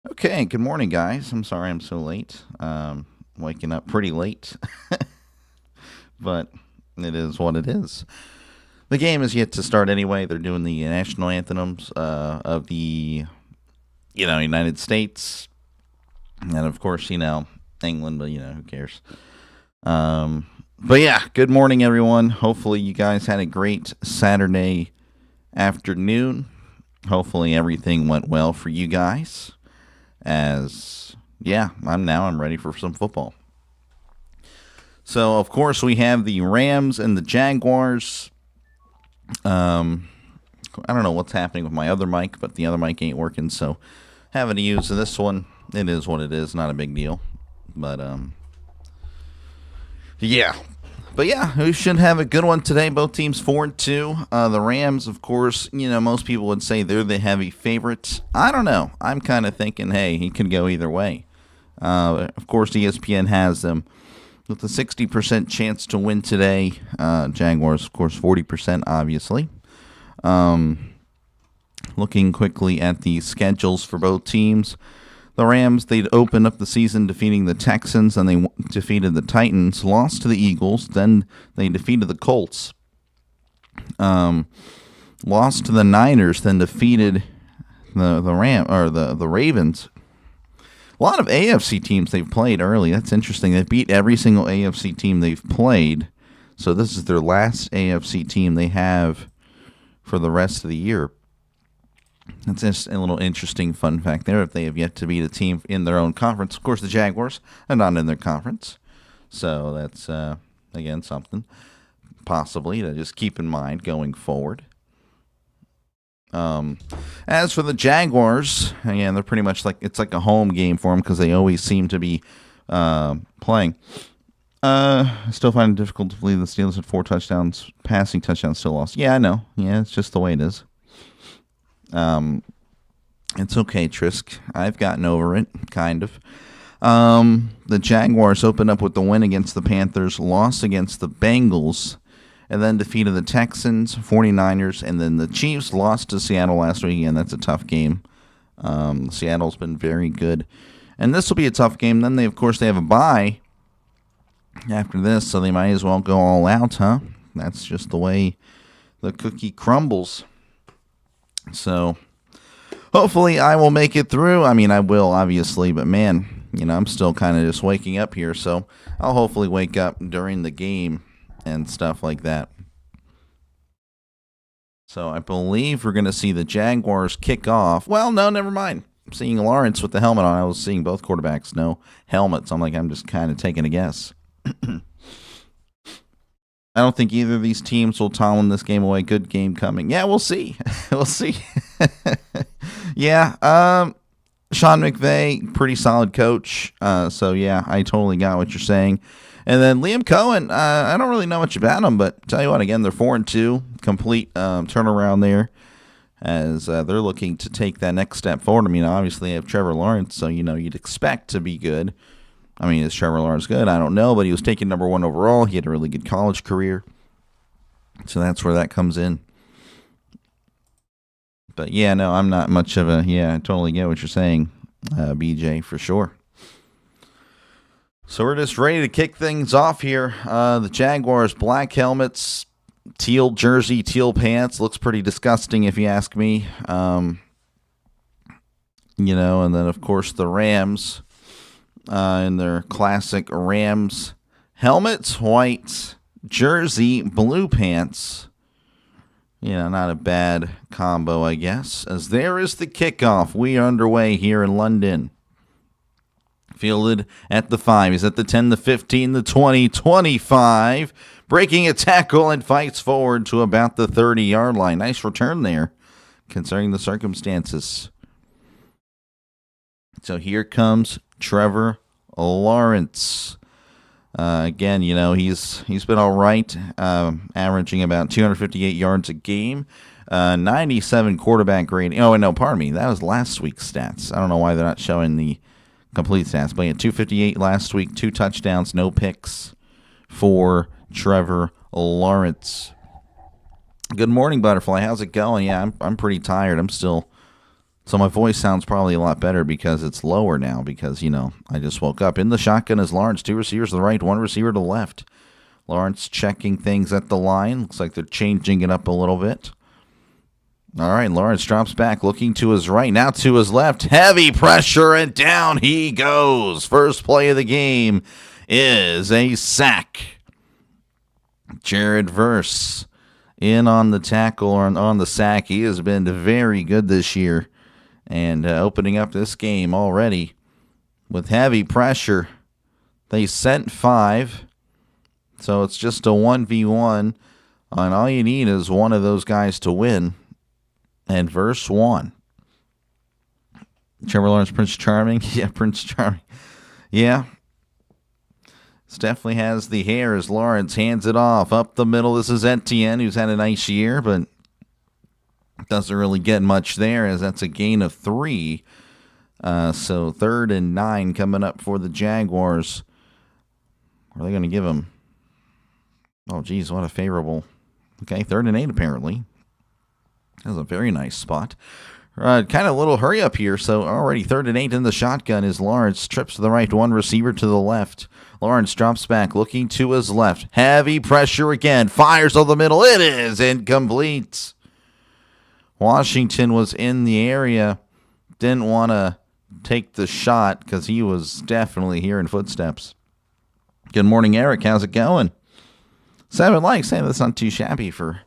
Okay, good morning, guys. I'm sorry I'm so late. Waking up pretty late, but it is what it is. The game is yet to start anyway. They're doing the national anthems of the United States, and of course England, but who cares? But yeah, good morning, everyone. Hopefully, you guys had a great Saturday afternoon. Hopefully, everything went well for you guys. As yeah, I'm ready for some football. So of course we have the Rams and the Jaguars. Um, I don't know what's happening with my other mic, but the other mic ain't working, so having to use this one. It is what it is, not a big deal. But yeah. But yeah, we should have a good one today. Both teams 4-2. The Rams, of course, most people would say they're the heavy favorites. I don't know. I'm kind of thinking, hey, he could go either way. Of course, ESPN has them with a 60% chance to win today. Jaguars, of course, 40%, obviously. Looking quickly at the schedules for both teams. The Rams, they'd opened up the season defeating the Texans, and they defeated the Titans, lost to the Eagles, then they defeated the Colts, lost to the Niners, then defeated the Ravens. A lot of AFC teams they've played early. That's interesting. They beat every single AFC team they've played, so this is their last AFC team they have for the rest of the year. That's just a little interesting fun fact there. If they have yet to beat a team in their own conference, of course the Jaguars are not in their conference, so that's again something possibly to just keep in mind going forward. As for the Jaguars, again, they're pretty much it's like a home game for them because they always seem to be playing. I still find it difficult to believe the Steelers had 4 touchdowns, passing touchdowns, still lost. Yeah, I know. Yeah, it's just the way it is. It's okay, Trisk. I've gotten over it, kind of. The Jaguars opened up with the win against the Panthers, lost against the Bengals, and then defeated the Texans, 49ers, and then the Chiefs lost to Seattle last week. And that's a tough game. Seattle's been very good. And this will be a tough game. Then, of course, they have a bye after this, so they might as well go all out, huh? That's just the way the cookie crumbles. So, hopefully I will make it through. I mean, I will, obviously, but man, I'm still kind of just waking up here, so I'll hopefully wake up during the game and stuff like that. So, I believe we're going to see the Jaguars kick off. Well, no, never mind. I'm seeing Lawrence with the helmet on. I was seeing both quarterbacks, no helmets. I'm just kind of taking a guess. I don't think either of these teams will Tomlin this game away. Good game coming. Yeah, we'll see. We'll see. Yeah, Sean McVay, pretty solid coach. So, yeah, I totally got what you're saying. And then Liam Cohen, I don't really know much about him, but tell you what, again, they're 4-2. Complete turnaround there as they're looking to take that next step forward. I mean, obviously they have Trevor Lawrence, so, you'd expect to be good. I mean, is Trevor Lawrence good? I don't know, but he was taken number 1 overall. He had a really good college career. So that's where that comes in. But yeah, no, I'm not much of a, I totally get what you're saying, BJ, for sure. So we're just ready to kick things off here. The Jaguars, black helmets, teal jersey, teal pants. Looks pretty disgusting if you ask me. And then, of course, the Rams. In their classic Rams helmets, white jersey, blue pants. Not a bad combo, I guess. As there is the kickoff. We are underway here in London. Fielded at the 5. He's at the 10, the 15, the 20, 25. Breaking a tackle and fights forward to about the 30-yard line. Nice return there, considering the circumstances. So here comes Trevor Lawrence. Again, he's been all right, averaging about 258 yards a game, 97 quarterback rating. Oh, no, pardon me. That was last week's stats. I don't know why they're not showing the complete stats. But 258 last week, 2 touchdowns, no picks for Trevor Lawrence. Good morning, Butterfly. How's it going? Yeah, I'm pretty tired. I'm still So my voice sounds probably a lot better because it's lower now because, I just woke up. In the shotgun is Lawrence. 2 receivers to the right, 1 receiver to the left. Lawrence checking things at the line. Looks like they're changing it up a little bit. All right, Lawrence drops back, looking to his right, now to his left. Heavy pressure, and down he goes. First play of the game is a sack. Jared Verse in on the tackle or on the sack. He has been very good this year and opening up this game already with heavy pressure. They sent 5, so it's just a 1v1, and all you need is one of those guys to win. And Verse 1. Trevor Lawrence, Prince Charming. Yeah, Prince Charming. Yeah. This definitely has the hair as Lawrence hands it off. Up the middle, this is Etienne, who's had a nice year, but doesn't really get much there as that's a gain of 3. So 3rd and 9 coming up for the Jaguars. What are they going to give him? Oh, geez, what a favorable. Okay, 3rd and 8 apparently. That was a very nice spot. Kind of a little hurry up here. So already 3rd and 8 in the shotgun is Lawrence. Trips to the right, 1 receiver to the left. Lawrence drops back, looking to his left. Heavy pressure again. Fires on the middle. It is incomplete. Washington was in the area. Didn't want to take the shot because he was definitely hearing footsteps. Good morning, Eric. How's it going? 7 likes. Hey, that's not too shabby for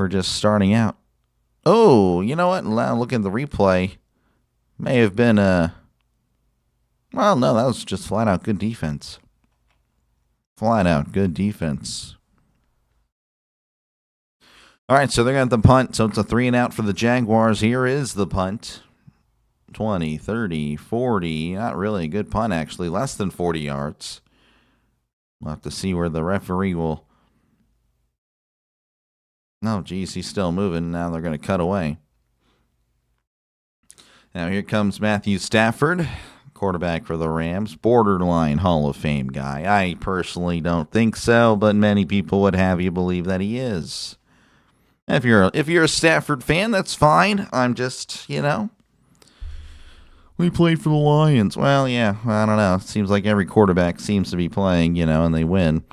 just starting out. Oh, you know what? Look at the replay. May have been well, no, that was just flat out good defense. Flat out good defense. All right, so they're going to the punt. So it's a 3 and out for the Jaguars. Here is the punt. 20, 30, 40. Not really a good punt, actually. Less than 40 yards. We'll have to see where the referee will. No, geez, he's still moving. Now they're going to cut away. Now here comes Matthew Stafford, quarterback for the Rams. Borderline Hall of Fame guy. I personally don't think so, but many people would have you believe that he is. If you're a Stafford fan, that's fine. I'm just, we played for the Lions. Well, yeah, I don't know. It seems like every quarterback seems to be playing, and they win.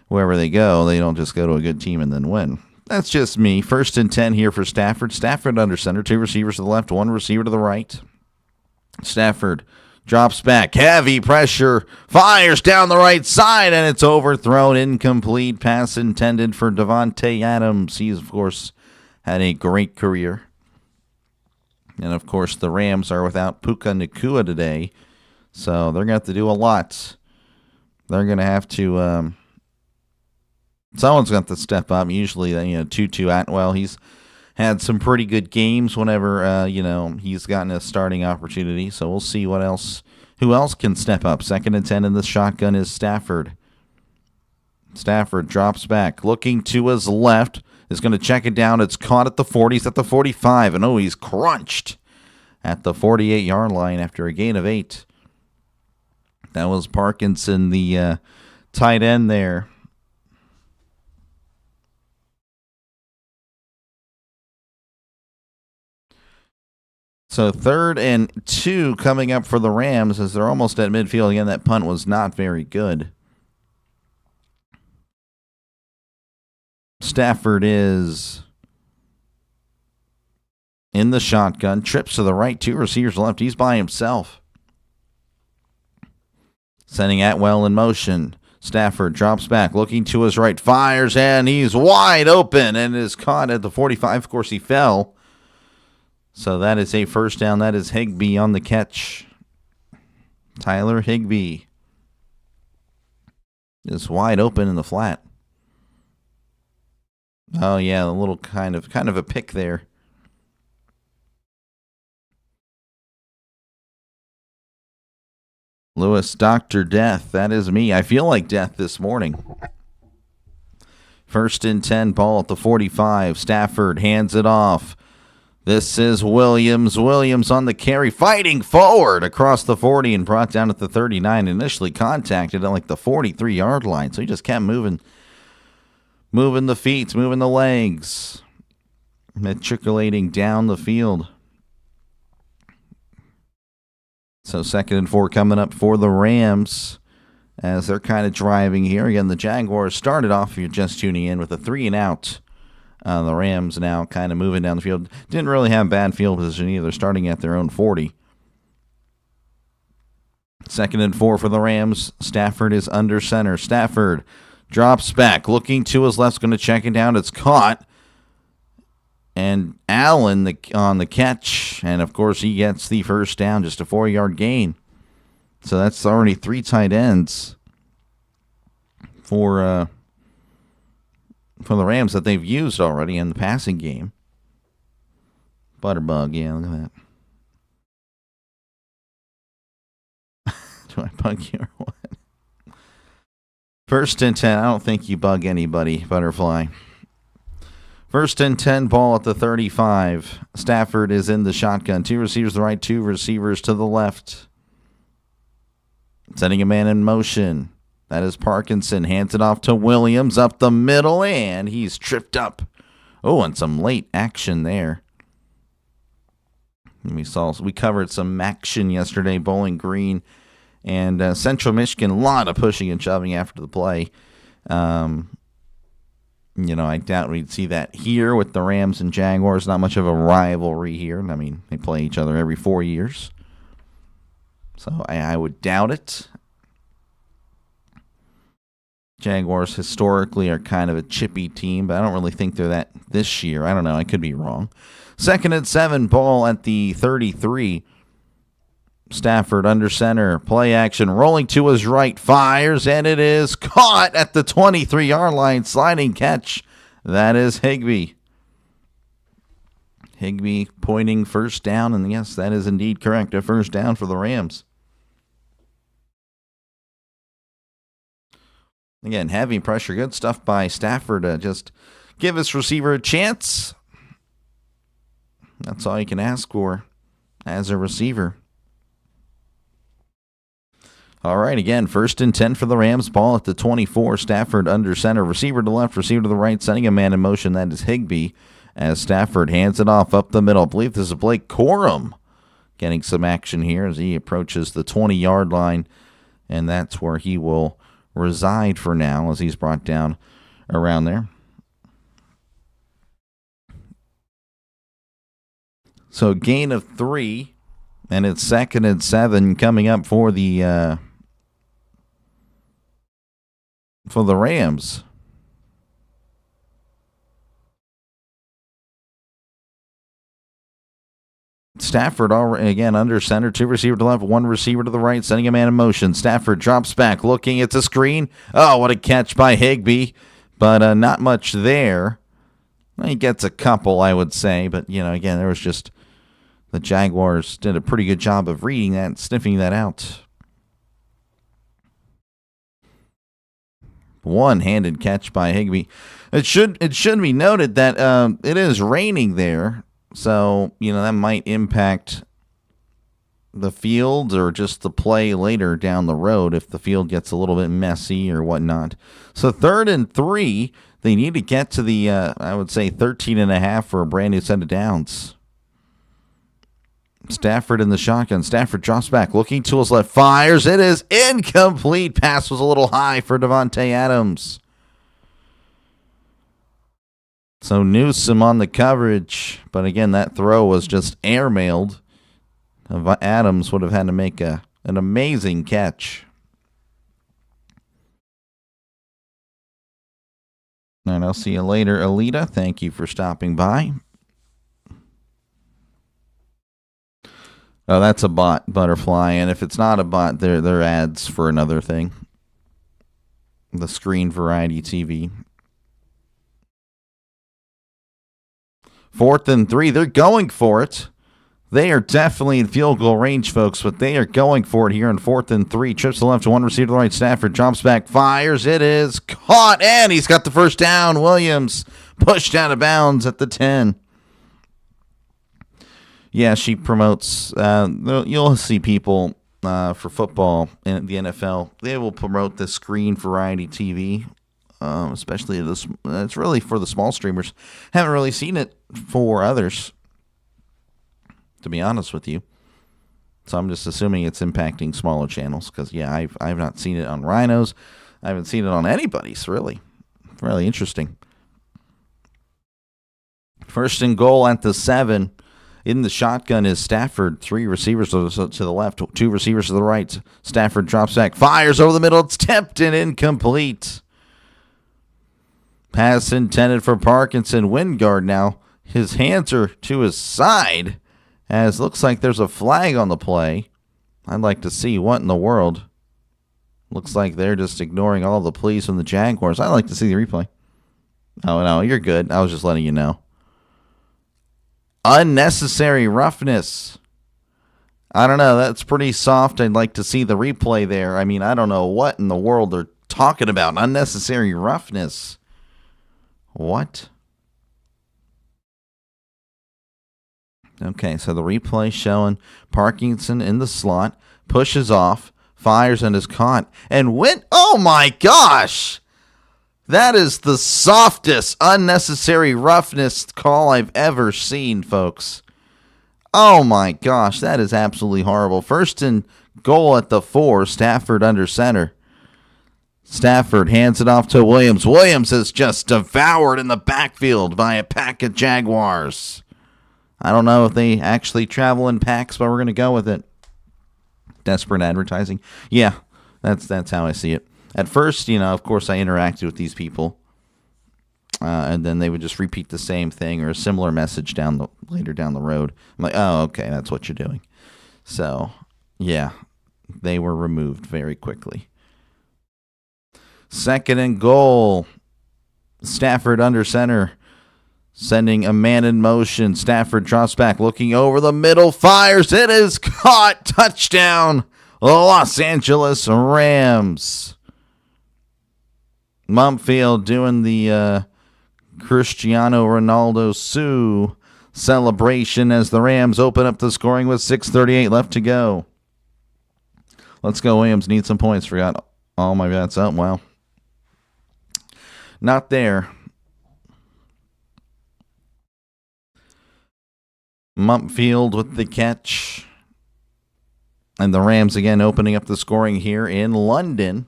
Wherever they go, they don't just go to a good team and then win. That's just me. 1st and 10 here for Stafford. Stafford under center. 2 receivers to the left, 1 receiver to the right. Stafford drops back. Heavy pressure. Fires down the right side, and it's overthrown. Incomplete. Pass intended for Devontae Adams. He's, of course, had a great career. And, of course, the Rams are without Puka Nacua today, so they're going to have to do a lot. They're going to have to someone's going to have to step up. Usually, Tutu Atwell, he's had some pretty good games whenever, he's gotten a starting opportunity. So we'll see who else can step up. 2nd and 10 in the shotgun is Stafford. Stafford drops back, looking to his left, is going to check it down. It's caught at the 40. He's at the 45, and he's crunched at the 48-yard line after a gain of 8. That was Parkinson, the tight end there. So 3rd and 2 coming up for the Rams as they're almost at midfield. Again, that punt was not very good. Stafford is in the shotgun. Trips to the right, 2 receivers left. He's by himself. Sending Atwell in motion. Stafford drops back, looking to his right. Fires, and he's wide open and is caught at the 45. Of course, he fell. So that is a 1st down. That is Higbee on the catch. Tyler Higbee is wide open in the flat. Oh, yeah, a little kind of a pick there. Lewis, Dr. Death, that is me. I feel like death this morning. 1st and 10, ball at the 45. Stafford hands it off. This is Williams. Williams on the carry, fighting forward across the 40 and brought down at the 39. Initially contacted at the 43-yard line, so he just kept moving the feet, moving the legs, matriculating down the field. So 2nd and 4 coming up for the Rams as they're kind of driving here. Again, the Jaguars started off, if you're just tuning in, with a 3-and-out. The Rams now kind of moving down the field. Didn't really have bad field position either, starting at their own 40. 2nd and 4 for the Rams. Stafford is under center. Stafford drops back, looking to his left, going to check it down. It's caught. And Allen on the catch. And, of course, he gets the first down, just a 4-yard gain. So that's already 3 tight ends for the Rams that they've used already in the passing game. Butterbug, yeah, look at that. Do I bug you or what? 1st and 10. I don't think you bug anybody, Butterfly. 1st and 10, ball at the 35. Stafford is in the shotgun. 2 receivers to the right, 2 receivers to the left. Setting a man in motion. That is Parkinson. Hands it off to Williams up the middle, and he's tripped up. Oh, and some late action there. We covered some action yesterday, Bowling Green and Central Michigan. A lot of pushing and shoving after the play. I doubt we'd see that here with the Rams and Jaguars. Not much of a rivalry here. I mean, they play each other every 4 years. So I would doubt it. Jaguars historically are kind of a chippy team, but I don't really think they're that this year. I don't know. I could be wrong. 2nd and 7, ball at the 33. Stafford under center. Play action. Rolling to his right. Fires, and it is caught at the 23-yard line. Sliding catch. That is Higbee. Higbee pointing first down, and yes, that is indeed correct. A first down for the Rams. Again, heavy pressure. Good stuff by Stafford to just give his receiver a chance. That's all you can ask for as a receiver. All right, again, 1st and 10 for the Rams. Ball at the 24. Stafford under center. Receiver to the left, receiver to the right. Sending a man in motion. That is Higbee as Stafford hands it off up the middle. I believe this is Blake Corum getting some action here as he approaches the 20-yard line. And that's where he will reside for now as he's brought down around there. So gain of 3, and it's 2nd and 7 coming up for the Rams. Stafford again under center, 2 receiver to the left, 1 receiver to the right, sending a man in motion. Stafford drops back, looking at the screen. Oh, what a catch by Higbee, but not much there. He gets a couple, I would say, but again, there was just the Jaguars did a pretty good job of reading that and sniffing that out. One-handed catch by Higbee. It should be noted that it is raining there. So, that might impact the field or just the play later down the road if the field gets a little bit messy or whatnot. So 3rd and 3, they need to get to the, I would say, 13.5 for a brand new set of downs. Stafford in the shotgun. Stafford drops back, looking to his left, fires. It is incomplete. Pass was a little high for Devontae Adams. So Newsome on the coverage, but again, that throw was just airmailed. Adams would have had to make an amazing catch. And I'll see you later, Alita. Thank you for stopping by. Oh, that's a bot, Butterfly, and if it's not a bot, they're ads for another thing. The Screen Variety TV. 4th and 3, they're going for it. They are definitely in field goal range, folks, but they are going for it here in 4th and 3. Trips to the left, 1 receiver to the right. Stafford drops back, fires. It is caught, and he's got the first down. Williams pushed out of bounds at the 10. Yeah, she promotes. You'll see people for football in the NFL. They will promote the Screen Variety TV, especially this. It's really for the small streamers. Haven't really seen it for others, to be honest with you. So I'm just assuming it's impacting smaller channels because, yeah, I've not seen it on Rhinos. I haven't seen it on anybody's, really. Really interesting. First and goal at the 7. In the shotgun is Stafford. 3 receivers to the left, 2 receivers to the right. Stafford drops back, fires over the middle. It's tipped and incomplete. Pass intended for Parkinson. Wingard now. His hands are to his side, as looks like there's a flag on the play. I'd like to see what in the world. Looks like they're just ignoring all the pleas from the Jaguars. I'd like to see the replay. Oh, no, you're good. I was just letting you know. Unnecessary roughness. I don't know. That's pretty soft. I'd like to see the replay there. I mean, I don't know what in the world they're talking about. Unnecessary roughness. What? Okay, so the replay showing Parkinson in the slot, pushes off, fires and is caught, and went. Oh my gosh! That is the softest unnecessary roughness call I've ever seen, folks. Oh my gosh, that is absolutely horrible. First and goal at the 4, Stafford under center. Stafford hands it off to Williams. Williams is just devoured in the backfield by a pack of Jaguars. I don't know if they actually travel in packs, but we're going to go with it. Desperate advertising. Yeah, that's how I see it. At first, of course, I interacted with these people, and then they would just repeat the same thing or a similar message later down the road. I'm like, oh, okay, that's what you're doing. So, yeah, they were removed very quickly. Second and goal. Stafford under center. Sending a man in motion. Stafford drops back, looking over the middle, fires. It is caught. Touchdown, Los Angeles Rams. Mumfield doing the Cristiano Ronaldo Sue celebration as the Rams open up the scoring with 6:38 left to go. Let's go, Williams. Need some points. Forgot all my bets. Oh, well. Not there. Mumfield with the catch. And the Rams again opening up the scoring here in London.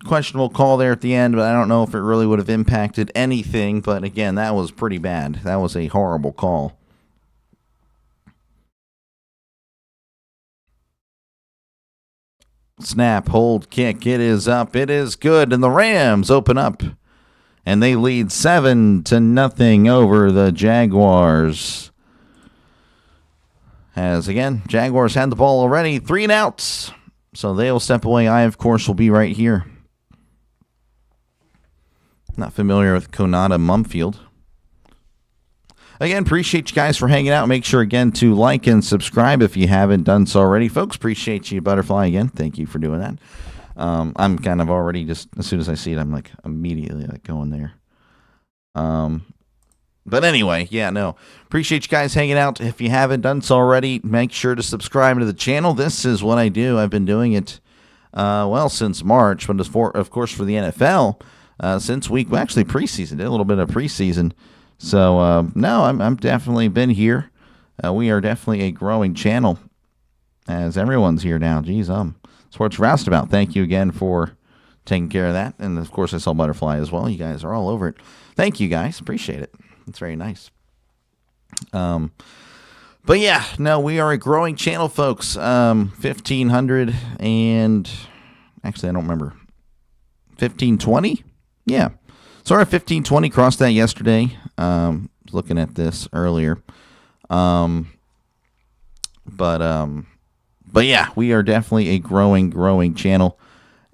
Questionable call there at the end, but I don't know if it really would have impacted anything. But again, that was pretty bad. That was a horrible call. Snap, hold, kick. It is up. It is good. And the Rams open up. And they lead 7-0 over the Jaguars. As again, Jaguars had the ball already. 3 and outs. So they'll step away. I, of course, will be right here. Not familiar with Konata Mumfield. Again, appreciate you guys for hanging out. Make sure, again, to like and subscribe if you haven't done so already. Folks, appreciate you, Butterfly, again. Thank you for doing that. I'm kind of already just, as soon as I see it, I'm like immediately like going there. But anyway, yeah, no. Appreciate you guys hanging out. If you haven't done so already, make sure to subscribe to the channel. This is what I do. I've been doing it, since March, but of course for the NFL, since actually preseason, did a little bit of preseason. So, no, I'm definitely been here. We are definitely a growing channel, as everyone's here now. Geez, Sports Roustabout, thank you again for taking care of that. And, of course, I saw Butterfly as well. You guys are all over it. Thank you, guys. Appreciate it. It's very nice. But, yeah, no, we are a growing channel, folks. 1,500 and actually, I don't remember. 1,520? Yeah. So, our 1,520 crossed that yesterday. Looking at this earlier. But yeah, we are definitely a growing channel.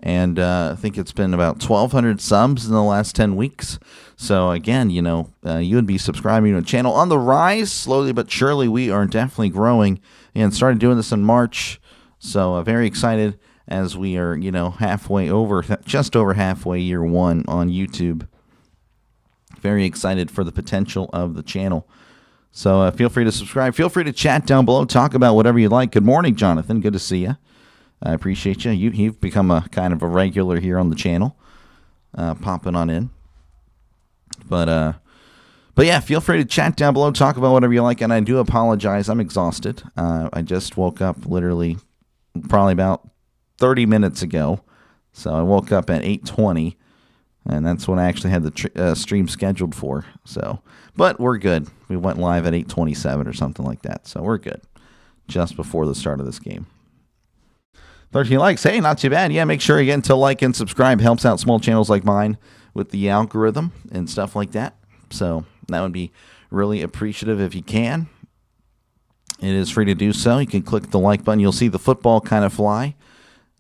And I think it's been about 1,200 subs in the last 10 weeks. So again, you would be subscribing to a channel on the rise. Slowly but surely, we are definitely growing. And started doing this in March. So very excited as we are, just over halfway year 1 on YouTube. Very excited for the potential of the channel. So feel free to subscribe. Feel free to chat down below. Talk about whatever you like. Good morning, Jonathan. Good to see you. I appreciate you. You've become a kind of a regular here on the channel, popping on in. But But yeah, feel free to chat down below, talk about whatever you like, and I do apologize. I'm exhausted. I just woke up literally probably about 30 minutes ago. So I woke up at 8:20, and that's when I actually had the stream scheduled for. So, but we're good. We went live at 8:27 or something like that, so we're good. Just before the start of this game. 13 likes. Hey, not too bad. Yeah, make sure again to like and subscribe. Helps out small channels like mine with the algorithm and stuff like that. So that would be really appreciative if you can. It is free to do so. You can click the like button. You'll see the football kind of fly.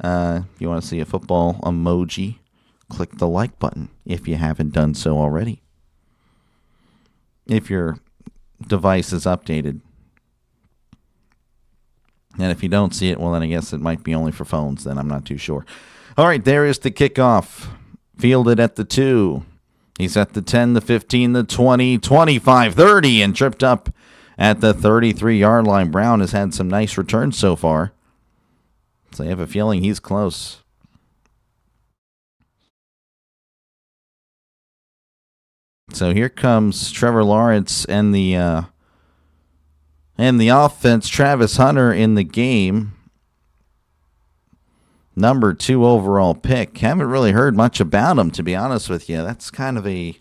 If you want to see a football emoji, click the like button if you haven't done so already. If your device is updated. And if you don't see it, well, then I guess it might be only for phones. Then I'm not too sure. All right, there is the kickoff. Fielded at the 2. He's at the 10, the 15, the 20, 25, 30, and tripped up at the 33-yard line. Brown has had some nice returns so far. So I have a feeling he's close. So here comes Trevor Lawrence and the offense. Travis Hunter in the game. Number 2 overall pick. Haven't really heard much about him, to be honest with you. That's kind of I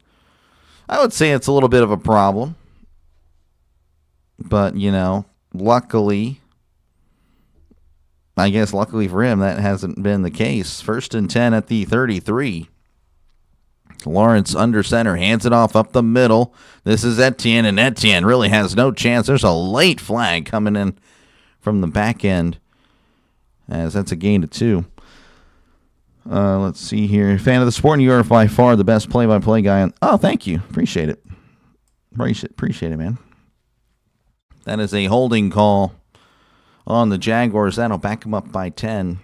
would say it's a little bit of a problem. But, luckily, luckily for him, that hasn't been the case. 1st and 10 at the 33. Lawrence under center, hands it off up the middle. This is Etienne, and Etienne really has no chance. There's a late flag coming in from the back end, as that's a gain of 2. Let's see here. Fan of the sport, and you are by far the best play-by-play guy. Oh, thank you. Appreciate it. Appreciate it, man. That is a holding call on the Jaguars. That'll back them up by 10.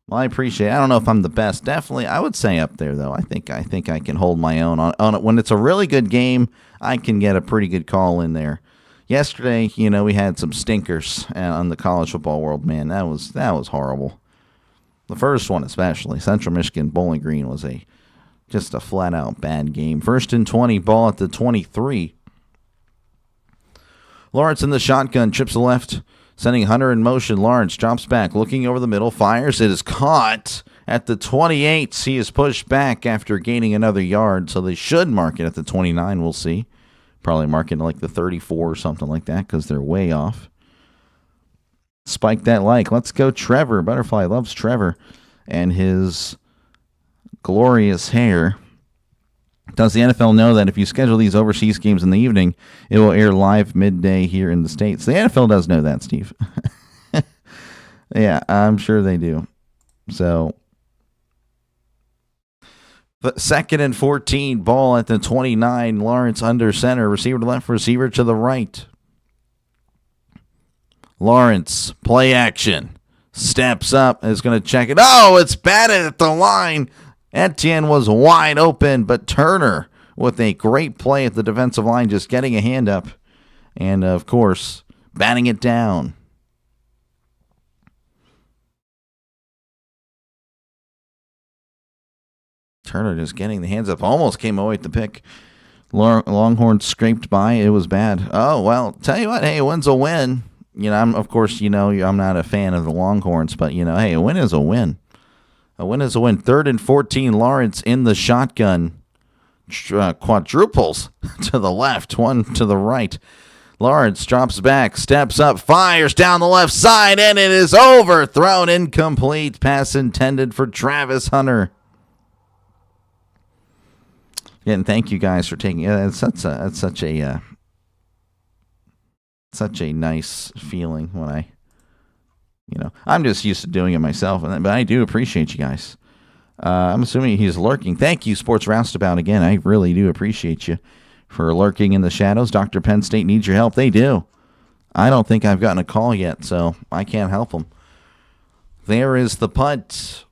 Well, I appreciate it. I don't know if I'm the best. Definitely, I would say up there, though. I think I can hold my own on it. When it's a really good game, I can get a pretty good call in there. Yesterday, we had some stinkers on the college football world, man. That was horrible. The first one especially. Central Michigan Bowling Green was just a flat-out bad game. 1st and 20, ball at the 23. Lawrence in the shotgun, trips to left. Sending Hunter in motion. Lawrence drops back, looking over the middle, fires. It is caught at the 28. He is pushed back after gaining another yard, so they should mark it at the 29. We'll see. Probably mark it like the 34 or something like that because they're way off. Spike that like. Let's go Trevor. Butterfly loves Trevor and his glorious hair. Does the NFL know that if you schedule these overseas games in the evening, it will air live midday here in the States? The NFL does know that, Steve. Yeah, I'm sure they do. So, the 2nd and 14, ball at the 29. Lawrence under center. Receiver to left, receiver to the right. Lawrence, play action. Steps up, is going to check it. Oh, it's batted at the line. Etienne was wide open, but Turner with a great play at the defensive line, just getting a hand up. And, of course, batting it down. Turner just getting the hands up. Almost came away with the pick. Longhorns scraped by. It was bad. Oh, well, tell you what. Hey, a win's a win. I'm not a fan of the Longhorns, but, hey, a win is a win. A win is a win. 3rd and 14, Lawrence in the shotgun. Quadruples to the left, 1 to the right. Lawrence drops back, steps up, fires down the left side, and it is overthrown. Incomplete. Pass intended for Travis Hunter. Again, thank you guys for taking it. It's such a nice feeling when I'm just used to doing it myself, but I do appreciate you guys. I'm assuming he's lurking. Thank you, Sports Roustabout. Again, I really do appreciate you for lurking in the shadows. Dr. Penn State needs your help. They do. I don't think I've gotten a call yet, so I can't help them. There is the punt.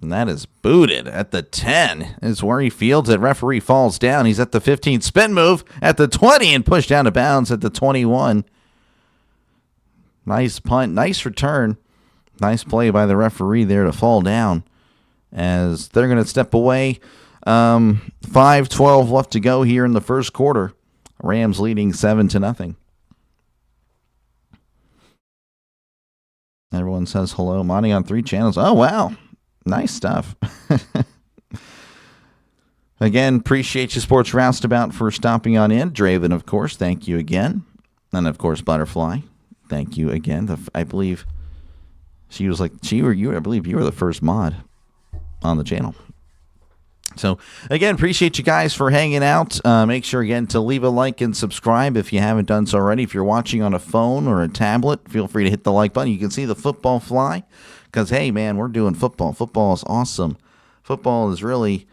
And that is booted at the 10 is where he fields it. Referee falls down. He's at the 15. Spin move at the 20 and pushed down to bounds at the 21. Nice punt. Nice return. Nice play by the referee there to fall down as they're going to step away. 5:12 left to go here in the first quarter. Rams leading 7-0. Everyone says hello. Monty on 3 channels. Oh, wow. Nice stuff. Again, appreciate you, Sports Roustabout, for stopping on in. Draven, of course, thank you again. And, of course, Butterfly, thank you again. I believe she was like, I believe you were the first mod on the channel. So, again, appreciate you guys for hanging out. Make sure, again, to leave a like and subscribe if you haven't done so already. If you're watching on a phone or a tablet, feel free to hit the like button. You can see the football fly because, hey, man, we're doing football. Football is awesome. Football is really,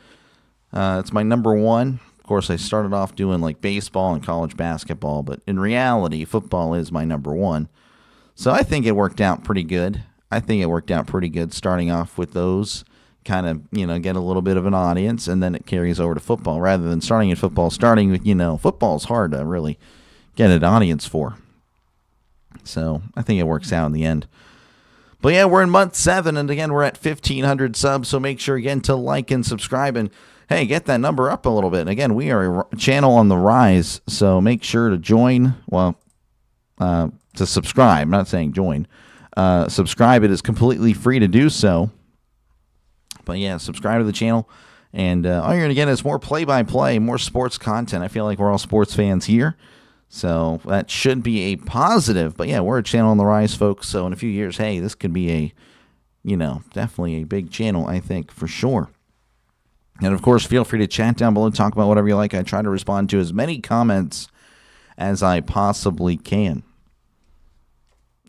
it's my number one. Of course, I started off doing, like, baseball and college basketball, but in reality, football is my number one. So I think it worked out pretty good. Starting off with those. Kind of, get a little bit of an audience, and then it carries over to football rather than starting in football. Starting with, football is hard to really get an audience for. So I think it works out in the end. But yeah, we're in month 7, and again, we're at 1,500 subs. So make sure, again, to like and subscribe, and hey, get that number up a little bit. And again, we are a channel on the rise, so make sure to join. Well, to subscribe. I'm not saying join. Subscribe. It is completely free to do so. But yeah, subscribe to the channel, and all you're going to get is more play-by-play, more sports content. I feel like we're all sports fans here, so that should be a positive. But yeah, we're a channel on the rise, folks, so in a few years, hey, this could be a, definitely a big channel, I think, for sure. And of course, feel free to chat down below, talk about whatever you like. I try to respond to as many comments as I possibly can.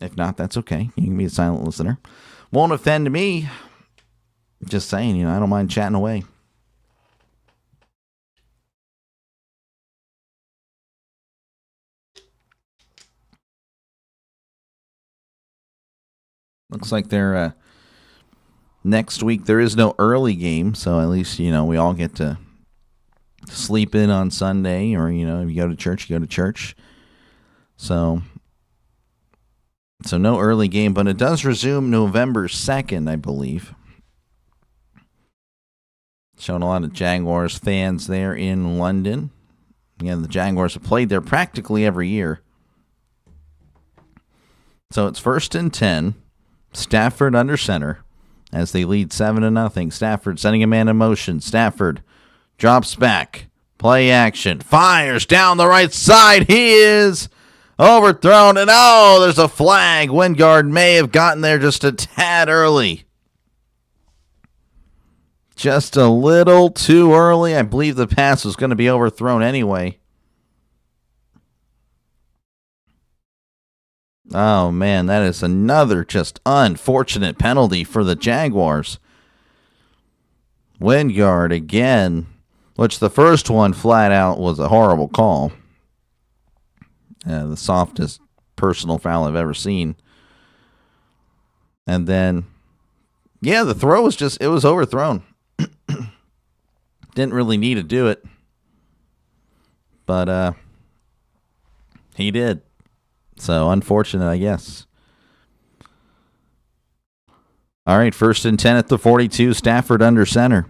If not, that's okay. You can be a silent listener. Won't offend me. Just saying, I don't mind chatting away. Looks like they're next week. There is no early game, so at least we all get to sleep in on Sunday, or if you go to church, you go to church. So no early game, but it does resume November 2nd, I believe. Showing a lot of Jaguars fans there in London. Again, the Jaguars have played there practically every year. So it's 1st and 10. Stafford under center as they lead 7-0. Stafford sending a man in motion. Stafford drops back. Play action. Fires down the right side. He is overthrown. And there's a flag. Wingard may have gotten there just a tad early. Just a little too early. I believe the pass was going to be overthrown anyway. Oh, man, that is another just unfortunate penalty for the Jaguars. Wingard again, which the first one flat out was a horrible call. The softest personal foul I've ever seen. And then, yeah, the throw was it was overthrown. Didn't really need to do it, but he did. So unfortunate, I guess. All right, 1st and 10 at the 42. Stafford under center.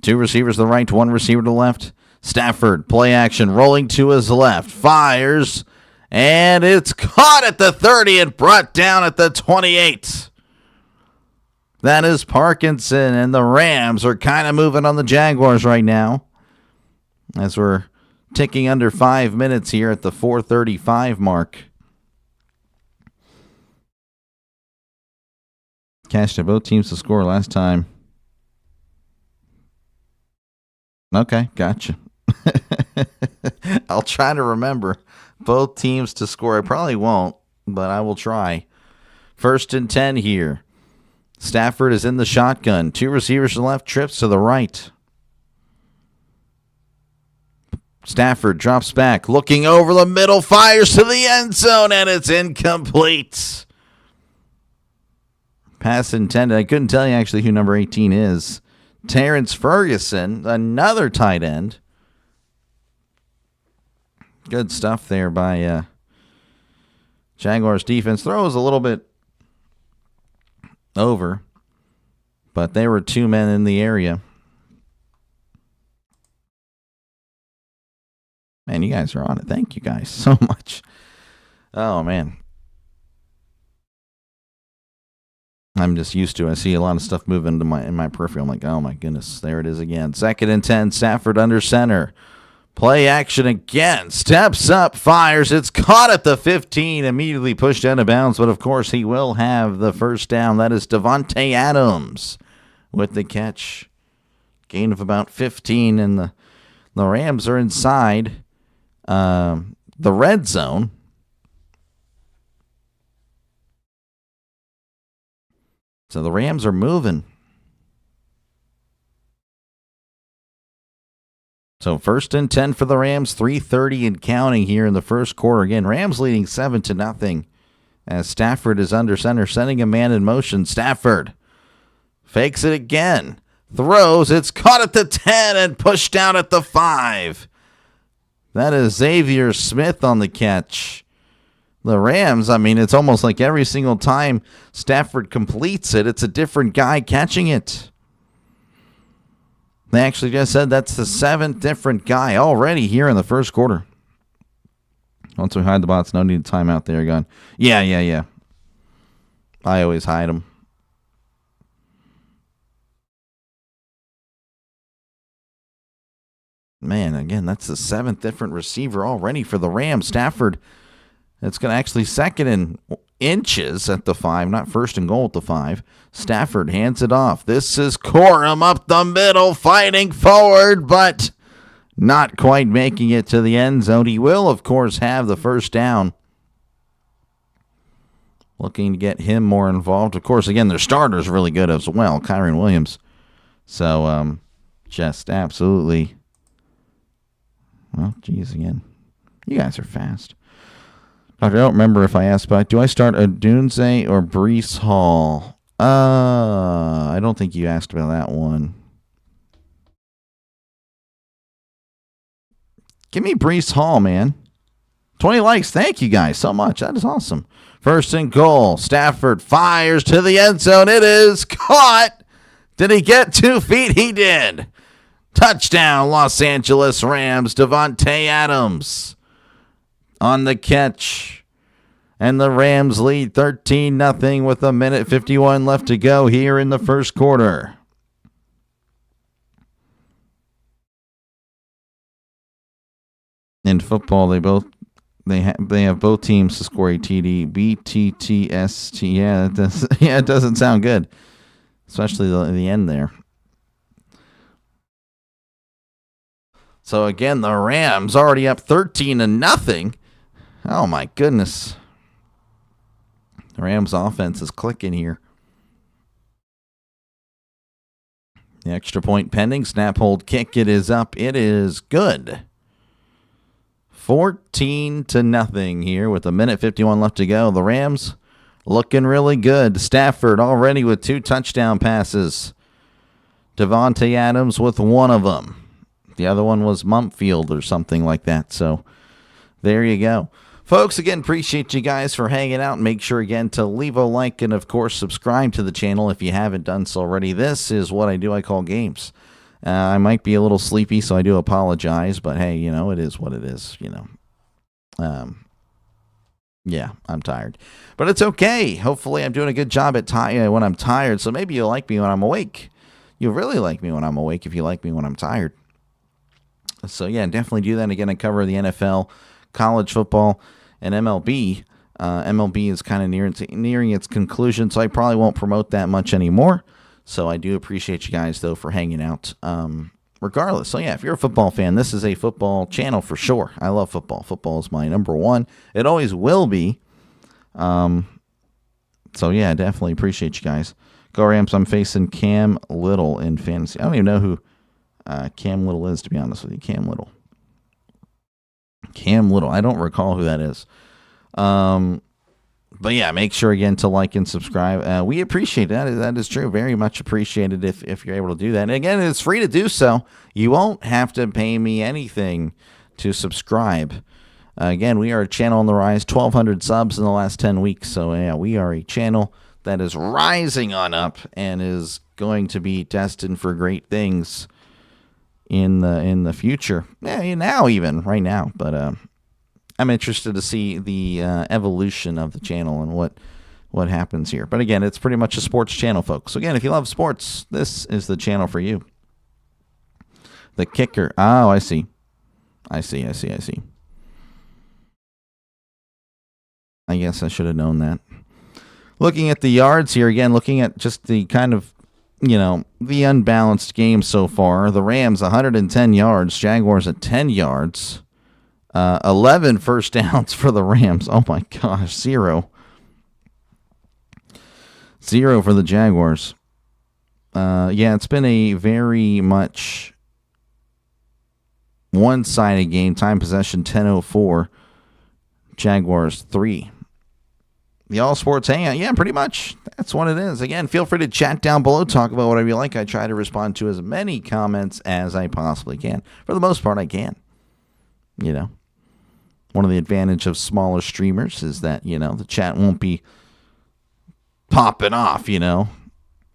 2 receivers to the right, 1 receiver to the left. Stafford, play action, rolling to his left. Fires, and it's caught at the 30 and brought down at the 28. That is Parkinson, and the Rams are kind of moving on the Jaguars right now as we're ticking under 5 minutes here at the 4:35 mark. Cashed to both teams to score last time. Okay, gotcha. I'll try to remember both teams to score. I probably won't, but I will try. 1st and 10 here. Stafford is in the shotgun. 2 receivers to the left, trips to the right. Stafford drops back, looking over the middle, fires to the end zone, and it's incomplete. Pass intended. I couldn't tell you actually who number 18 is. Terrence Ferguson, another tight end. Good stuff there by Jaguars defense. Throw was a little bit over, but there were 2 men in the area. Man, you guys are on it. Thank you guys so much. Oh, man. I'm just used to it. I see a lot of stuff moving in my peripheral. I'm like, oh, my goodness. There it is again. 2nd and 10. Stafford under center. Play action again. Steps up, fires. It's caught at the 15. Immediately pushed out of bounds. But, of course, he will have the first down. That is Davante Adams with the catch. Gain of about 15. And the Rams are inside the red zone. So the Rams are moving. So 1st and 10 for the Rams, 3:30 and counting here in the first quarter. Again, Rams leading 7-0 as Stafford is under center, sending a man in motion. Stafford fakes it again, throws, it's caught at the 10 and pushed out at the 5. That is Xavier Smith on the catch. The Rams, I mean, it's almost like every single time Stafford completes it, it's a different guy catching it. They actually just said that's the 7th different guy already here in the first quarter. Once we hide the bots, no need to timeout there, gun. Yeah. I always hide them. Man, again, that's the 7th different receiver already for the Rams. Stafford, it's going to actually 2nd and inches at the 5, not 1st and goal at the 5. Stafford hands it off. This is Corum up the middle, fighting forward, but not quite making it to the end zone. He will, of course, have the first down. Looking to get him more involved. Of course, again, their starter's really good as well, Kyron Williams. So, just absolutely. Well, geez, again. You guys are fast. I don't remember if I asked about, do I start Odunze or Breece Hall? I don't think you asked about that one. Give me Breece Hall, man. 20 likes. Thank you guys so much. That is awesome. 1st and goal. Stafford fires to the end zone. It is caught. Did he get 2 feet? He did. Touchdown, Los Angeles Rams. Davante Adams on the catch. And the Rams lead 13-0 with 1:51 left to go here in the first quarter. In football, they have both teams to score a TD. BTTST. Yeah, it doesn't sound good, especially the end there. So again, the Rams already up 13-0. Oh my goodness. The Rams offense is clicking here. The extra point pending. Snap, hold, kick. It is up. It is good. 14-0 here with 1:51 left to go. The Rams looking really good. Stafford already with 2 touchdown passes. Davante Adams with one of them. The other one was Mumpfield or something like that. So there you go. Folks, again, appreciate you guys for hanging out. Make sure, again, to leave a like and, of course, subscribe to the channel if you haven't done so already. This is what I do. I call games. I might be a little sleepy, so I do apologize. But, hey, it is what it is, Yeah, I'm tired. But it's okay. Hopefully I'm doing a good job at when I'm tired. So maybe you'll like me when I'm awake. You'll really like me when I'm awake if you like me when I'm tired. So, yeah, definitely do that. Again, I cover the NFL, college football, and MLB. MLB is kind of nearing its conclusion, so I probably won't promote that much anymore. So I do appreciate you guys, though, for hanging out regardless. So, yeah, if you're a football fan, this is a football channel for sure. I love football. Football is my number one. It always will be. So, yeah, I definitely appreciate you guys. Go Rams. I'm facing Cam Little in fantasy. I don't even know who Cam Little is, to be honest with you. Cam Little. I don't recall who that is. But yeah, make sure again to like and subscribe. We appreciate that. That is true. Very much appreciated if you're able to do that. And again, it's free to do so. You won't have to pay me anything to subscribe. Again, we are a channel on the rise. 1,200 subs in the last 10 weeks. So yeah, we are a channel that is rising on up and is going to be destined for great things in the future. Yeah, now even right now. But I'm interested to see the evolution of the channel and what happens here. But again, it's pretty much a sports channel, folks. So again, if you love sports, this is the channel for you. The kicker. Oh, I see. I guess I should have known that. Looking at the yards here again, looking at just the kind of, the unbalanced game so far. The Rams 110 yards, Jaguars at 10 yards. 11 first downs for the Rams. Oh my gosh, 0 for the Jaguars. Yeah, it's been a very much one-sided game. Time possession 10:04. Jaguars 3. The All Sports Hangout. Yeah, pretty much. That's what it is. Again, feel free to chat down below. Talk about whatever you like. I try to respond to as many comments as I possibly can. For the most part, I can. One of the advantage of smaller streamers is that, the chat won't be popping off, And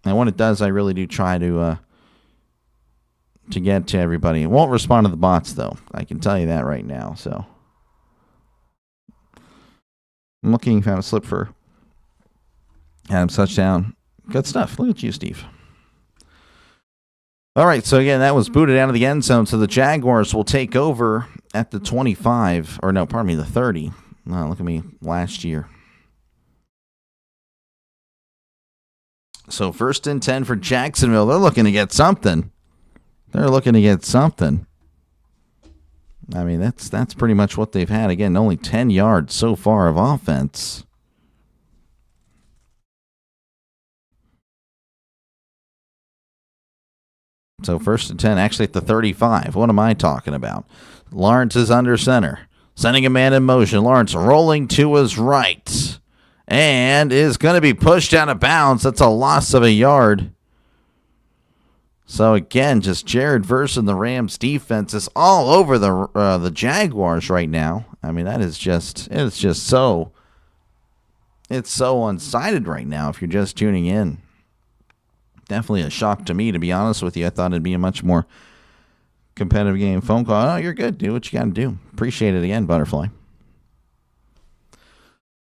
when it does, I really do try to get to everybody. It won't respond to the bots, though. I can tell you that right now. So I'm looking, found a slip for Adam's touchdown. Good stuff. Look at you, Steve. All right, so again, that was booted out of the end zone. So the Jaguars will take over at the 25, or no, pardon me, the 30. No, look at me, last year. So 1st and 10 for Jacksonville. They're looking to get something. I mean, that's pretty much what they've had. Again, only 10 yards so far of offense. So 1st and 10, actually at the 35. What am I talking about? Lawrence is under center, sending a man in motion. Lawrence rolling to his right and is going to be pushed out of bounds. That's a loss of a yard. So again, just Jared Verse and the Rams defense is all over the Jaguars right now. I mean, it's just so one-sided right now if you're just tuning in. Definitely a shock to me, to be honest with you. I thought it'd be a much more competitive game. Phone call. Oh, you're good. Do what you got to do. Appreciate it again, Butterfly.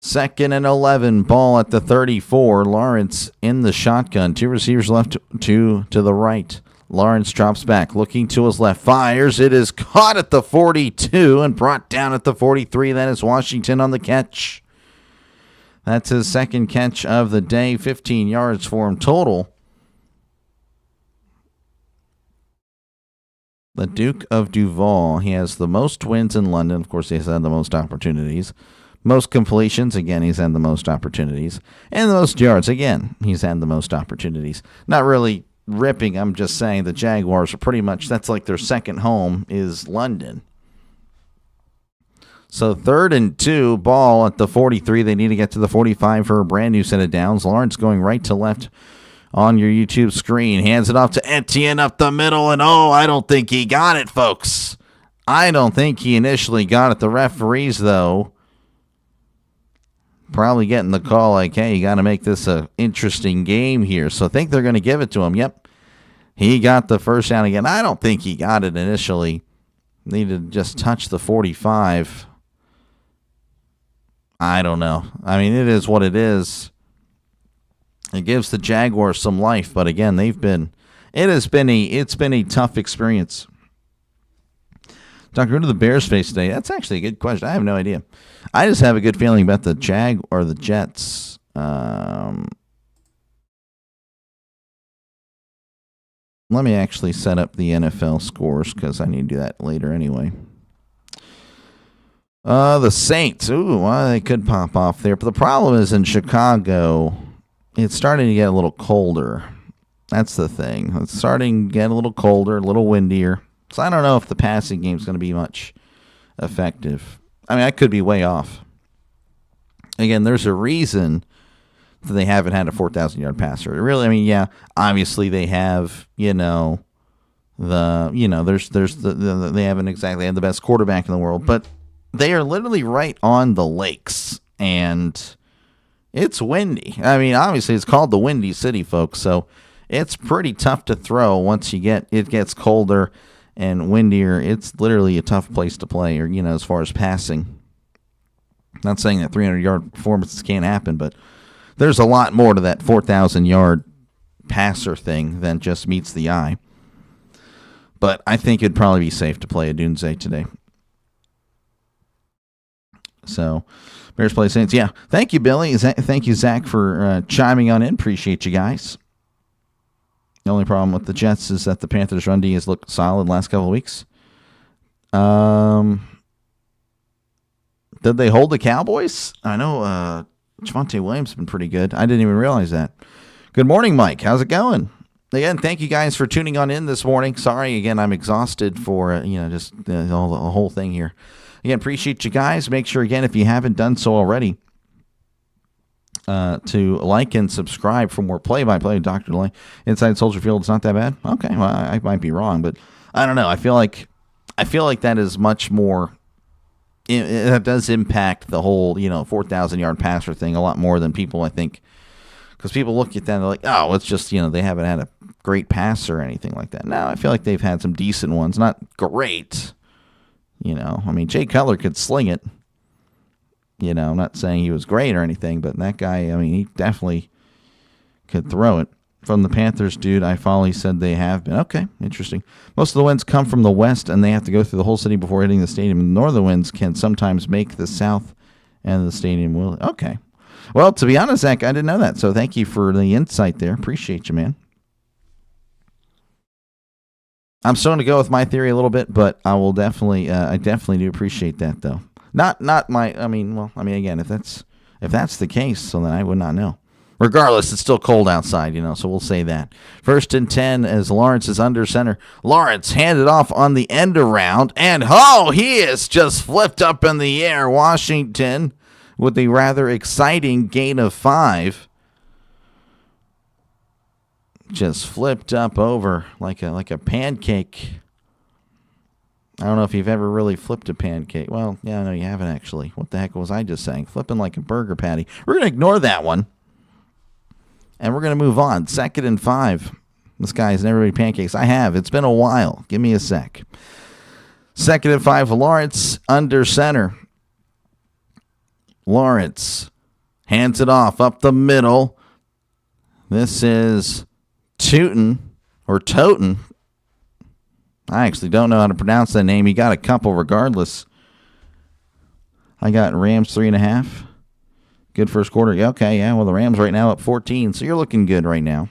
2nd and 11. Ball at the 34. Lawrence in the shotgun. 2 receivers left, 2 to the right. Lawrence drops back, looking to his left. Fires. It is caught at the 42 and brought down at the 43. That is Washington on the catch. That's his second catch of the day. 15 yards for him total. The Duke of Duval, he has the most wins in London. Of course, he's had the most opportunities. Most completions, again, he's had the most opportunities. And the most yards, again, he's had the most opportunities. Not really ripping, I'm just saying the Jaguars are pretty much, that's like their second home is London. So 3rd and 2, ball at the 43. They need to get to the 45 for a brand new set of downs. Lawrence going right to left on your YouTube screen. Hands it off to Etienne up the middle, and I don't think he got it, folks. I don't think he initially got it. The referees, though, probably getting the call like, hey, you got to make this an interesting game here. So I think they're going to give it to him. Yep. He got the first down again. I don't think he got it initially. Needed to just touch the 45. I don't know. I mean, it is what it is. It gives the Jaguars some life, but again, it's been a tough experience. Doctor, who do the Bears face today? That's actually a good question. I have no idea. I just have a good feeling about the the Jets. Let me actually set up the NFL scores because I need to do that later anyway. The Saints. Ooh, well, they could pop off there. But the problem is in Chicago, it's starting to get a little colder. That's the thing. It's starting to get a little colder, a little windier. So I don't know if the passing game is going to be much effective. I mean, I could be way off. Again, there's a reason that they haven't had a 4,000-yard passer. Really, I mean, yeah, obviously they have, they haven't exactly had the best quarterback in the world, but they are literally right on the lakes, and it's windy. I mean, obviously it's called the Windy City, folks, so it's pretty tough to throw once it gets colder and windier, it's literally a tough place to play, or, as far as passing. Not saying that 300-yard performances can't happen, but there's a lot more to that 4,000-yard passer thing than just meets the eye. But I think it'd probably be safe to play a Dunze today. So, Bears play Saints. Yeah, thank you, Billy. Thank you, Zach, for chiming on in. Appreciate you guys. The only problem with the Jets is that the Panthers' run D has looked solid the last couple of weeks. Did they hold the Cowboys? I know Javonte Williams has been pretty good. I didn't even realize that. Good morning, Mike. How's it going? Again, thank you guys for tuning on in this morning. Sorry, again, I'm exhausted for, just the whole thing here. Again, appreciate you guys. Make sure, again, if you haven't done so already, to like and subscribe for more play-by-play. DrDelay. Inside Soldier Field, it's not that bad? Okay, well, I might be wrong, but I don't know. I feel like that is much more. That does impact the whole, 4,000-yard passer thing a lot more than people, I think. Because people look at that and they're like, oh, it's just, they haven't had a great passer or anything like that. No, I feel like they've had some decent ones. Not great. Jay Cutler could sling it. I'm not saying he was great or anything, but that guy, he definitely could throw it. From the Panthers, dude, I follow, he said they have been. Okay, interesting. Most of the winds come from the west, and they have to go through the whole city before hitting the stadium. The northern winds can sometimes make the south end of the stadium. Okay. Well, to be honest, Zach, I didn't know that, so thank you for the insight there. Appreciate you, man. I'm starting to go with my theory a little bit, but I will definitely, I definitely do appreciate that, though. Not my, again, if that's the case, so then I would not know. Regardless, it's still cold outside, so we'll say that. 1st and 10 as Lawrence is under center. Lawrence handed off on the end around, and he is just flipped up in the air. Washington with a rather exciting gain of 5. Just flipped up over like a pancake. I don't know if you've ever really flipped a pancake. Well, yeah, no, you haven't actually. What the heck was I just saying? Flipping like a burger patty. We're going to ignore that one. And we're going to move on. 2nd and 5. This guy has never made pancakes. I have. It's been a while. Give me a sec. 2nd and 5. Lawrence under center. Lawrence hands it off up the middle. This is Toten. I actually don't know how to pronounce that name. He got a couple regardless. I got Rams 3.5. Good first quarter. Yeah, okay, yeah. Well, the Rams right now up 14, so you're looking good right now.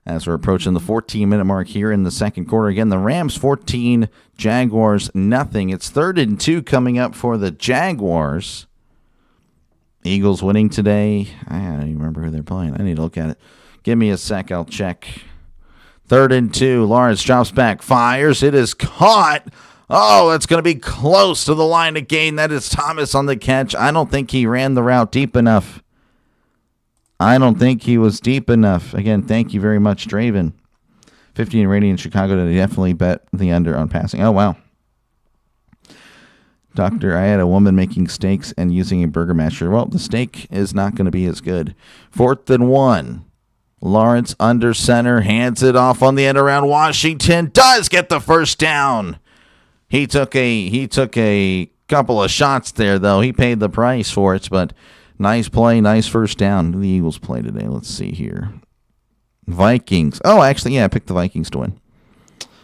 As we're approaching the 14-minute mark here in the second quarter. Again, the Rams 14, Jaguars nothing. It's 3rd and 2 coming up for the Jaguars. Eagles winning today. I don't even remember who they're playing. I need to look at it. Give me a sec. I'll check. 3rd and 2. Lawrence drops back. Fires. It is caught. Oh, it's going to be close to the line of gain. That is Thomas on the catch. I don't think he ran the route deep enough. I don't think he was deep enough. Again, thank you very much, Draven. 15 rating in Chicago to definitely bet the under on passing. Oh, wow. Doctor, I had a woman making steaks and using a burger masher. Well, the steak is not going to be as good. 4th and 1. Lawrence under center, hands it off on the end around. Washington does get the first down. He took a couple of shots there, though. He paid the price for it, but nice play, nice first down. The Eagles play today. Let's see here. Vikings. Oh, actually, yeah, I picked the Vikings to win.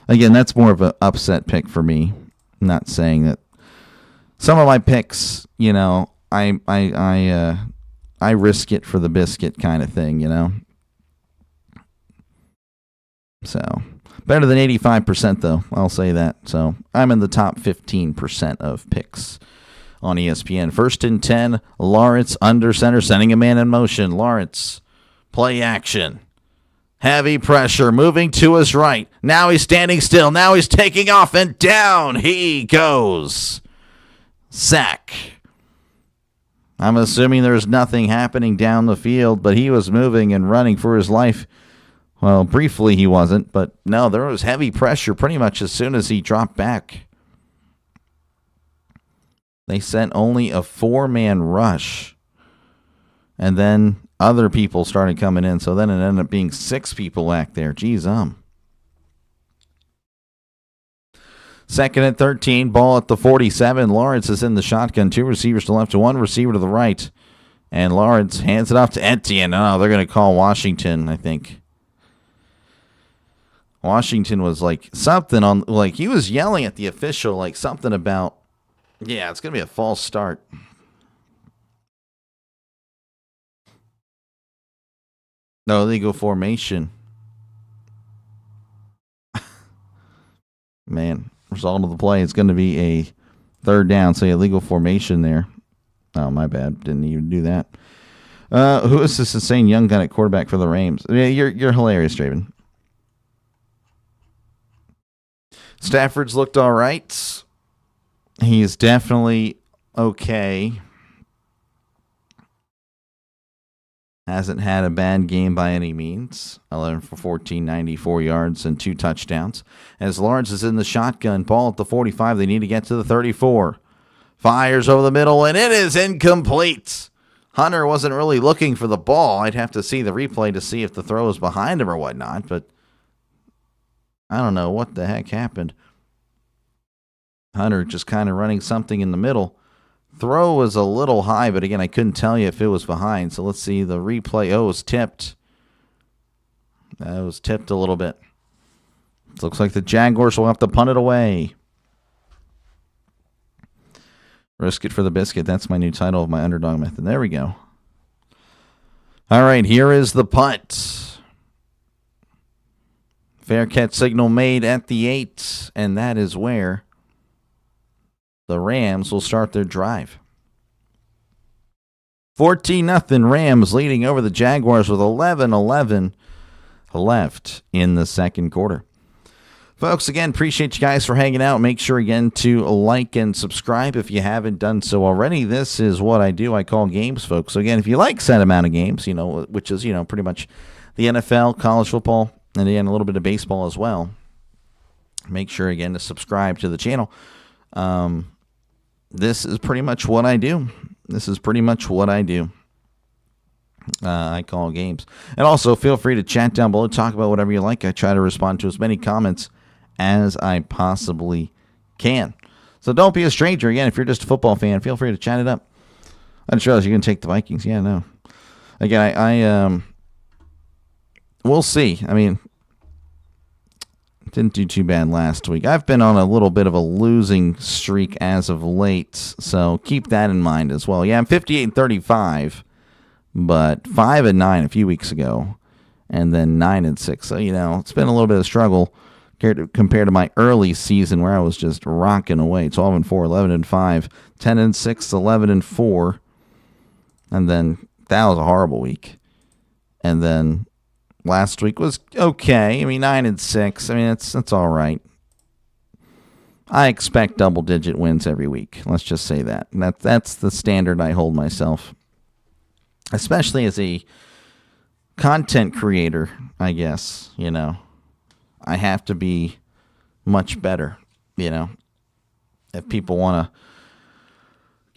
Again, that's more of an upset pick for me. I'm not saying that. Some of my picks, I risk it for the biscuit kind of thing, So, better than 85%, though. I'll say that. So, I'm in the top 15% of picks on ESPN. 1st and 10, Lawrence under center, sending a man in motion. Lawrence, play action. Heavy pressure, moving to his right. Now he's standing still. Now he's taking off, and down he goes. Sack. I'm assuming there's nothing happening down the field, but he was moving and running for his life. Well, briefly he wasn't, but no, there was heavy pressure pretty much as soon as he dropped back. They sent only a 4-man rush, and then other people started coming in, so then it ended up being 6 people back there. Jeez, Second and 13, ball at the 47. Lawrence is in the shotgun. 2 receivers to the left, 1 receiver to the right. And Lawrence hands it off to Etienne. Oh, they're going to call Washington, I think. Washington was like something on, like he was yelling at the official, like something about, yeah, it's going to be a false start. No illegal formation. Man, result of the play is going to be a third down. So illegal formation there. Oh, my bad. Didn't even do that. Who is this insane young gun at quarterback for the Rams? Yeah, you're hilarious, Draven. Stafford's looked all right. He's definitely okay. Hasn't had a bad game by any means. 11 for 14, 94 yards and 2 touchdowns. As Lawrence is in the shotgun, ball at the 45. They need to get to the 34. Fires over the middle, and it is incomplete. Hunter wasn't really looking for the ball. I'd have to see the replay to see if the throw was behind him or whatnot, but I don't know what the heck happened. Hunter just kind of running something in the middle. Throw was a little high, but again, I couldn't tell you if it was behind. So let's see the replay. Oh, it was tipped. That was tipped a little bit. It looks like the Jaguars will have to punt it away. Risk it for the biscuit. That's my new title of my underdog method. There we go. All right, here is the punt. Fair catch signal made at the 8, and that is where the Rams will start their drive. 14-0 Rams leading over the Jaguars with 11-11 left in the second quarter. Folks, again, appreciate you guys for hanging out. Make sure, again, to like and subscribe if you haven't done so already. This is what I do. I call games, folks. So, again, if you like set amount of games, which is, pretty much the NFL, college football, and, again, a little bit of baseball as well, make sure, again, to subscribe to the channel. This is pretty much what I do. I call games. And also, feel free to chat down below. Talk about whatever you like. I try to respond to as many comments as I possibly can. So don't be a stranger. Again, if you're just a football fan, feel free to chat it up. I just realized you're going to take the Vikings. Yeah, no. Again, I we'll see. I mean, didn't do too bad last week. I've been on a little bit of a losing streak as of late, so keep that in mind as well. Yeah, I'm 58-35, but 5-9 a few weeks ago, and then 9-6. So, it's been a little bit of a struggle compared to my early season where I was just rocking away. 12-4, 11-5, 10-6, 11-4, and then that was a horrible week. And then last week was okay. 9-6. That's all right. I expect double-digit wins every week. Let's just say that. That's the standard I hold myself, especially as a content creator. I guess I have to be much better. If people want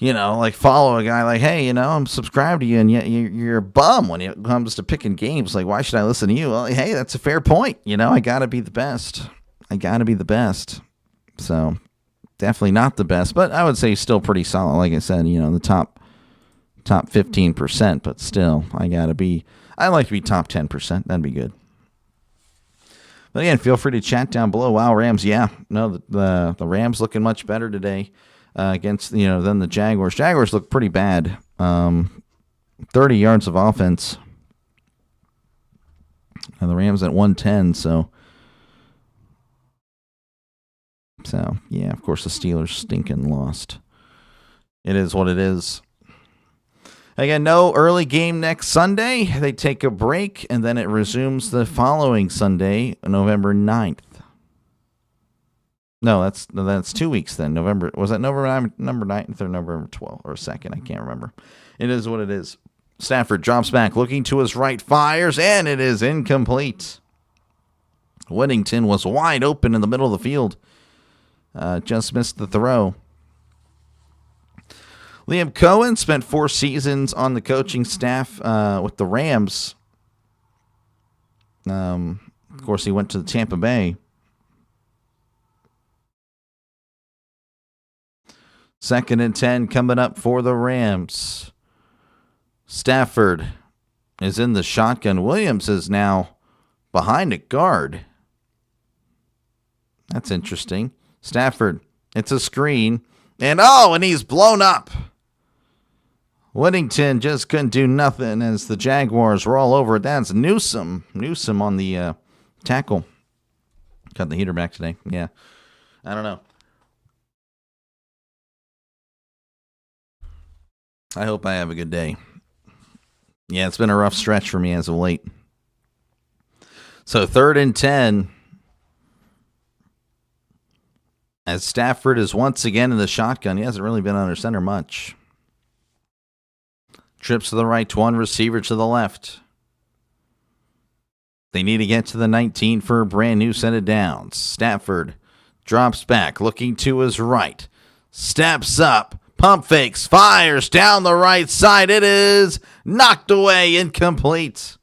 to, follow a guy like, hey, I'm subscribed to you, and yet you're a bum when it comes to picking games. Like, why should I listen to you? Well, hey, that's a fair point. I got to be the best. So, definitely not the best, but I would say still pretty solid. Like I said, the top 15%, but still, I like to be top 10%. That'd be good. But again, feel free to chat down below. Wow, Rams, yeah. No, the Rams looking much better today. Against than the Jaguars. Jaguars look pretty bad. 30 yards of offense. And the Rams at 110. So yeah, of course the Steelers stinking lost. It is what it is. Again, no early game next Sunday. They take a break, and then it resumes the following Sunday, November 9th. No, that's 2 weeks then. Was that November 9th or November 12th or 2nd? I can't remember. It is what it is. Stafford drops back, looking to his right, fires, and it is incomplete. Whittington was wide open in the middle of the field. Just missed the throw. Liam Cohen spent 4 seasons on the coaching staff with the Rams. Of course, he went to Tampa Bay. 2nd and 10 coming up for the Rams. Stafford is in the shotgun. Williams is now behind a guard. That's interesting. Stafford, it's a screen. And he's blown up. Whittington just couldn't do nothing as the Jaguars were all over it. That's Newsome. Newsome on the tackle. Cut the heater back today. Yeah. I don't know. I hope I have a good day. Yeah, it's been a rough stretch for me as of late. So 3rd and 10. As Stafford is once again in the shotgun. He hasn't really been under center much. Trips to the right, one receiver to the left. They need to get to the 19 for a brand new set of downs. Stafford drops back, looking to his right. Steps up, pump fakes, fires down the right side. It is knocked away, incomplete.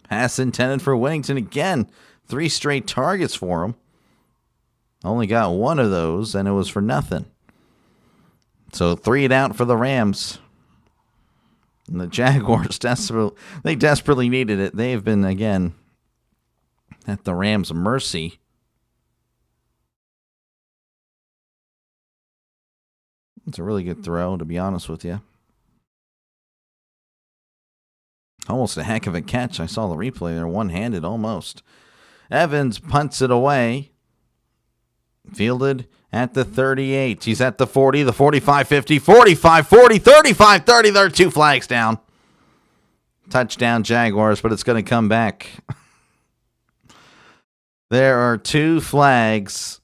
Pass intended for Whittington again. 3 straight targets for him. Only got one of those, and it was for nothing. So 3 and out for the Rams. And the Jaguars desperately needed it. They've been, again, at the Rams' mercy. It's a really good throw, to be honest with you. Almost a heck of a catch. I saw the replay there, one-handed almost. Evans punts it away. Fielded at the 38. He's at the 40, the 45, 50, 45, 40, 35, 30. There are 2 flags down. Touchdown Jaguars, but it's going to come back. There are 2 flags.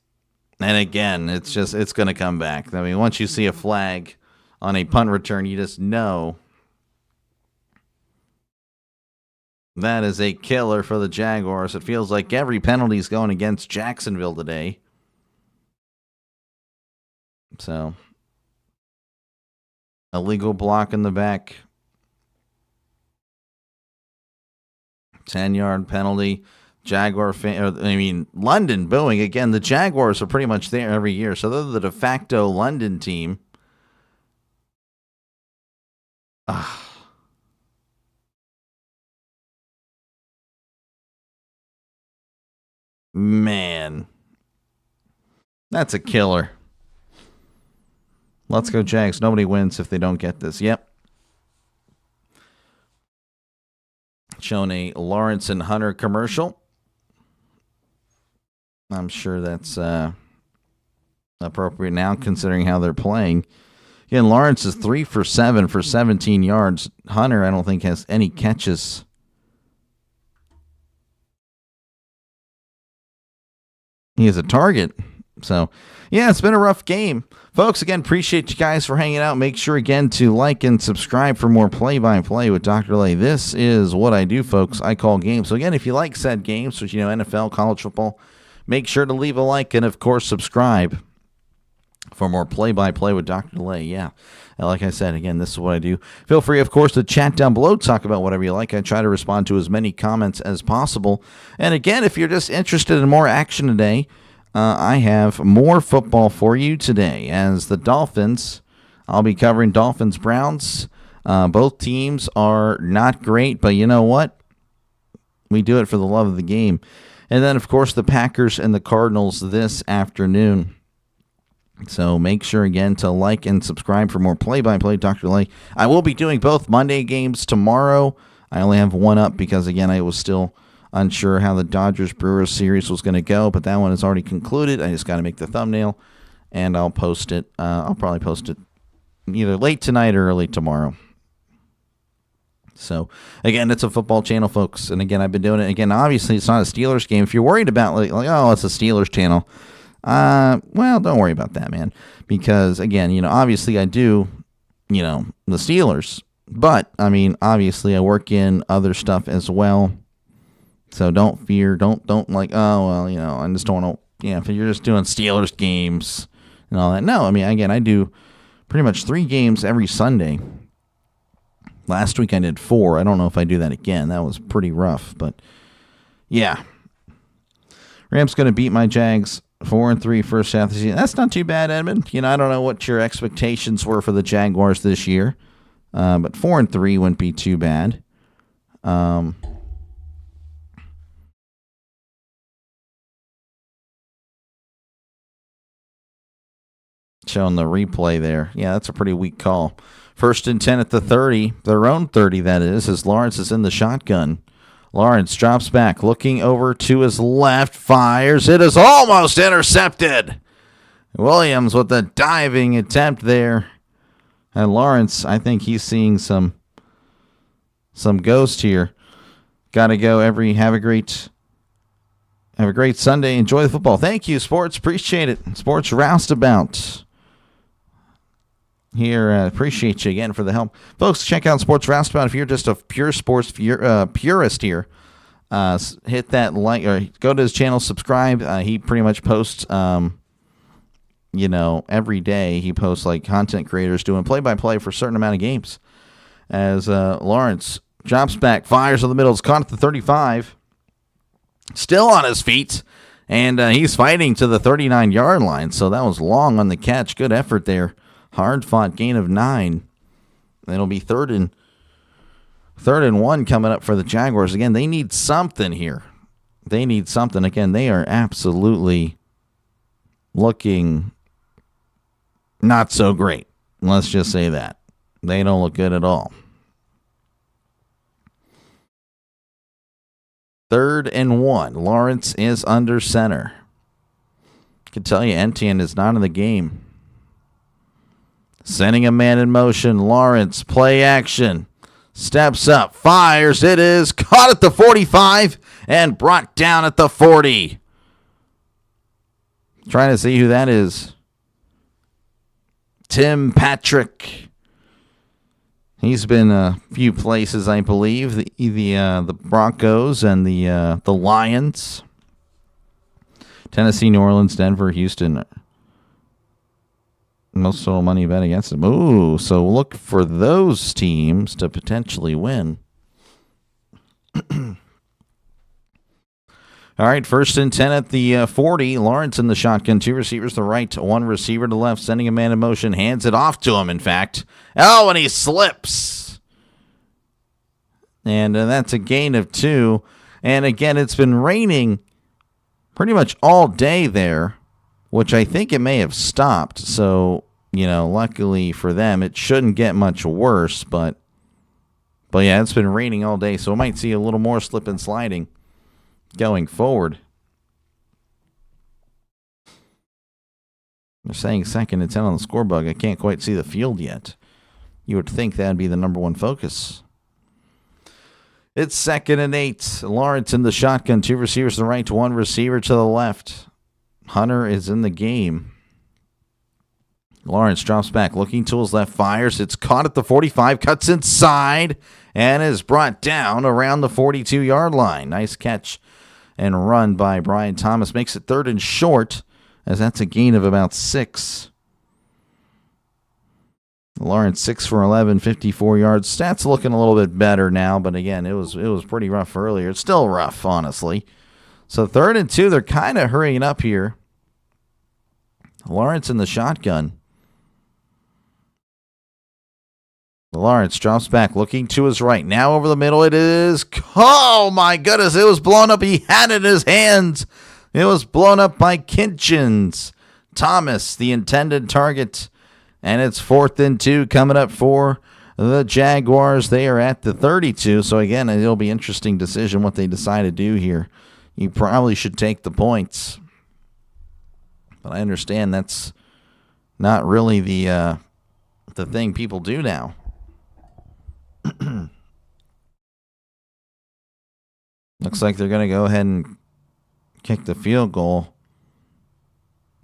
And again, it's going to come back. I mean, once you see a flag on a punt return, you just know that is a killer for the Jaguars. It feels like every penalty is going against Jacksonville today. So, illegal block in the back. 10-yard penalty. London booing. Again, the Jaguars are pretty much there every year. So, they're the de facto London team. Man. That's a killer. Let's go Jags. Nobody wins if they don't get this. Yep. Showing a Lawrence and Hunter commercial. I'm sure that's appropriate now considering how they're playing. Again, Lawrence is 3 for 7 for 17 yards. Hunter, I don't think, has any catches. He is a target. So, yeah, it's been a rough game. Folks, again, appreciate you guys for hanging out. Make sure, again, to like and subscribe for more play-by-play with DrDelay. This is what I do, folks. I call games. So, again, if you like said games, which, NFL, college football, make sure to leave a like and, of course, subscribe for more play-by-play with DrDelay. Yeah, like I said, again, this is what I do. Feel free, of course, to chat down below, talk about whatever you like. I try to respond to as many comments as possible. And, again, if you're just interested in more action today, I have more football for you today as the Dolphins. I'll be covering Dolphins-Browns. Both teams are not great, but you know what? We do it for the love of the game. And then, of course, the Packers and the Cardinals this afternoon. So make sure, again, to like and subscribe for more play-by-play. DrDelay. I will be doing both Monday games tomorrow. I only have one up because, again, I was still unsure how the Dodgers-Brewers series was going to go, but that one is already concluded. I just got to make the thumbnail, and I'll post it. I'll probably post it either late tonight or early tomorrow. So, again, it's a football channel, folks. And, again, I've been doing it. Again, obviously, it's not a Steelers game. If you're worried about, it's a Steelers channel, well, don't worry about that, man. Because, again, obviously I do, the Steelers. But, obviously I work in other stuff as well. So don't fear, don't like, I just don't want to, if you're just doing Steelers games and all that. No, again, I do pretty much 3 games every Sunday. Last week I did 4. I don't know if I do that again. That was pretty rough, but yeah. Rams going to beat my Jags 4-3 first half of the season. That's not too bad, Edmund. I don't know what your expectations were for the Jaguars this year, but 4-3 wouldn't be too bad. Showing the replay there. Yeah, that's a pretty weak call. 1st and 10 at the 30. Their own 30, that is, as Lawrence is in the shotgun. Lawrence drops back, looking over to his left, fires. It is almost intercepted. Williams with the diving attempt there. And Lawrence, I think he's seeing some ghost here. Got to go. Have a great Sunday. Enjoy the football. Thank you, Sports. Appreciate it. Sports Roustabout. Here, appreciate you again for the help. Folks, check out Sports Roustabout. If you're just a pure sports purist here, hit that like, or go to his channel, subscribe. He pretty much posts, every day he posts like content creators doing play-by-play for a certain amount of games. As Lawrence drops back, fires in the middle, is caught at the 35. Still on his feet, and he's fighting to the 39-yard line, so that was long on the catch. Good effort there. Hard-fought gain of 9. It'll be third and 1 coming up for the Jaguars. Again, they need something here. They need something. Again, they are absolutely looking not so great. Let's just say that. They don't look good at all. 3rd and 1. Lawrence is under center. I can tell you, Etienne is not in the game. Sending a man in motion. Lawrence, play action. Steps up, fires. It is caught at the 45 and brought down at the 40. Trying to see who that is. Tim Patrick. He's been a few places, I believe. The Broncos and the Lions. Tennessee, New Orleans, Denver, Houston. Most total money bet against them. Ooh, so look for those teams to potentially win. All right, 1st and 10 at the 40. Lawrence in the shotgun. 2 receivers to the right, 1 receiver to the left. Sending a man in motion. Hands it off to him, in fact. Oh, and he slips. And that's a gain of 2. And again, it's been raining pretty much all day there, which I think it may have stopped. So, luckily for them, it shouldn't get much worse. But yeah, it's been raining all day, so we might see a little more slip and sliding going forward. They're saying 2nd and 10 on the scorebug. I can't quite see the field yet. You would think that'd be the number one focus. It's 2nd and 8. Lawrence in the shotgun. 2 receivers to the right, 1 receiver to the left. Hunter is in the game. Lawrence drops back, looking to his left, fires. It's caught at the 45, cuts inside, and is brought down around the 42-yard line. Nice catch and run by Brian Thomas. Makes it 3rd and short, as that's a gain of about 6. Lawrence 6 for 11, 54 yards. Stats looking a little bit better now, but again, it was pretty rough earlier. It's still rough, honestly. So 3rd and 2, they're kind of hurrying up here. Lawrence in the shotgun. Lawrence drops back, looking to his right. Now over the middle, it is. Oh, my goodness. It was blown up. He had it in his hands. It was blown up by Kitchens. Thomas, the intended target. And it's 4th and 2 coming up for the Jaguars. They are at the 32. So, again, it'll be an interesting decision what they decide to do here. You probably should take the points. But I understand that's not really the thing people do now. Looks like they're going to go ahead and kick the field goal.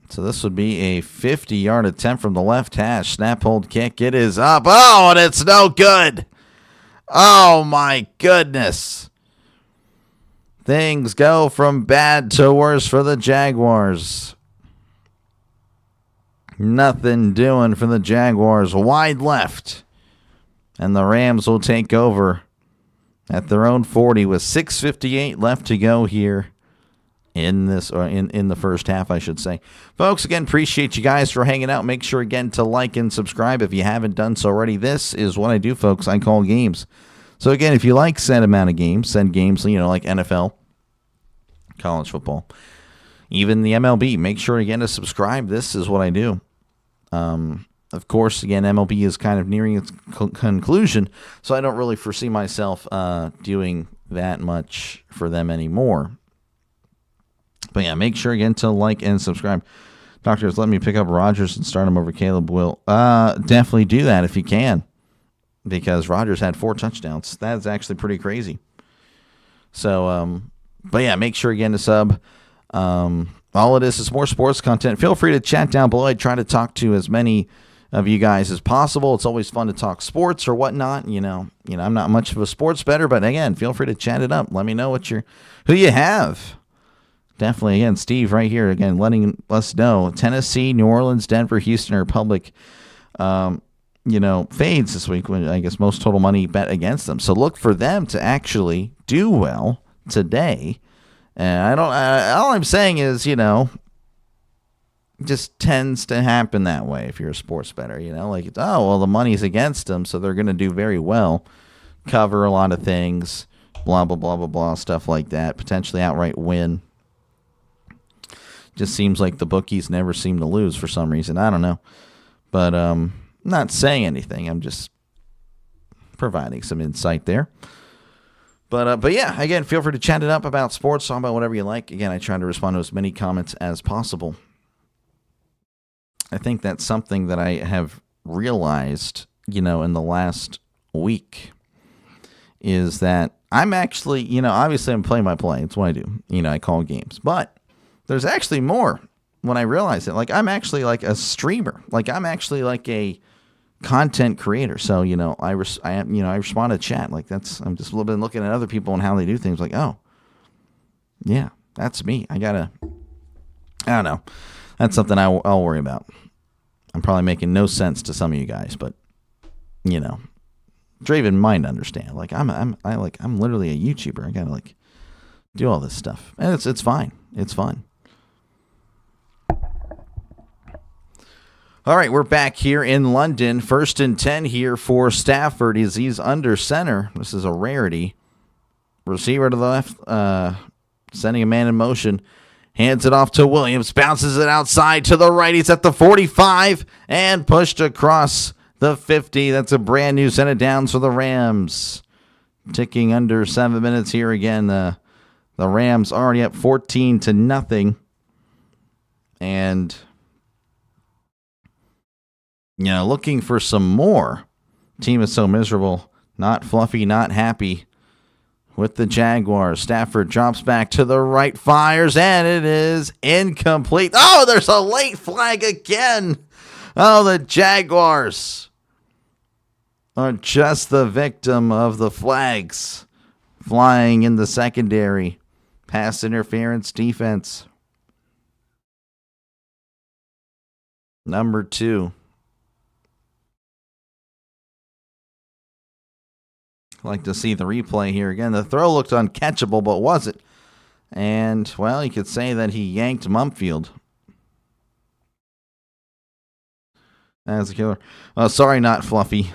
So this would be a 50-yard attempt from the left hash. Snap, hold, kick. It is up. Oh, and it's no good. Oh, my goodness. Things go from bad to worse for the Jaguars. Nothing doing for the Jaguars. Wide left. And the Rams will take over at their own 40 with 6:58 left to go here in this, or in the first half, I should say. Folks, again, appreciate you guys for hanging out. Make sure, again, to like and subscribe if you haven't done so already. This is what I do, folks. I call games. So, again, if you like said amount of games, send games, like NFL, college football, even the MLB, make sure, again, to subscribe. This is what I do. Of course, again, MLB is kind of nearing its conclusion, so I don't really foresee myself doing that much for them anymore. But yeah, make sure again to like and subscribe. Doctors, let me pick up Rodgers and start him over Caleb. Will definitely do that if you can, because Rodgers had 4 touchdowns. That's actually pretty crazy. So, but yeah, make sure again to sub. All it is more sports content. Feel free to chat down below. I try to talk to as many of you guys as possible. It's always fun to talk sports or whatnot. I'm not much of a sports bettor, but again, feel free to chat it up. Let me know who you have. Definitely, again, Steve right here, again, letting us know. Tennessee, New Orleans, Denver, Houston are public, fades this week when I guess most total money bet against them. So look for them to actually do well today. And all I'm saying is, just tends to happen that way if you're a sports bettor, the money's against them, so they're going to do very well, cover a lot of things, blah, blah, blah, blah, blah, stuff like that, potentially outright win. Just seems like the bookies never seem to lose for some reason. I don't know. But I'm not saying anything. I'm just providing some insight there. But yeah, again, feel free to chat it up about sports, talk about whatever you like. Again, I try to respond to as many comments as possible. I think that's something that I have realized, in the last week, is that I'm actually, obviously I'm playing by play. It's what I do. I call games. But there's actually more when I realize it. Like, I'm actually like a streamer. Like, I'm actually like a content creator. So, I respond to chat. Like, I'm just a little bit looking at other people and how they do things. Like, oh, yeah, that's me. I don't know. That's something I'll worry about. I'm probably making no sense to some of you guys, but Draven might understand. Like, I'm literally a YouTuber. I gotta do all this stuff, and it's fine. It's fun. All right, we're back here in London. 1st and 10 here for Stafford. He's under center. This is a rarity. Receiver to the left, sending a man in motion. Hands it off to Williams. Bounces it outside to the right. He's at the 45 and pushed across the 50. That's a brand new set of downs for the Rams. Ticking under 7 minutes here again. The Rams already up 14-0. And looking for some more. Team is so miserable. Not fluffy, not happy with the Jaguars. Stafford drops back to the right, fires, and it is incomplete. Oh, there's a late flag again. Oh, the Jaguars are just the victim of the flags flying in the secondary. Pass interference defense. Number 2. I'd like to see the replay here again. The throw looked uncatchable, but was it? And, well, you could say that he yanked Mumfield. That's a killer. Oh, sorry, not fluffy.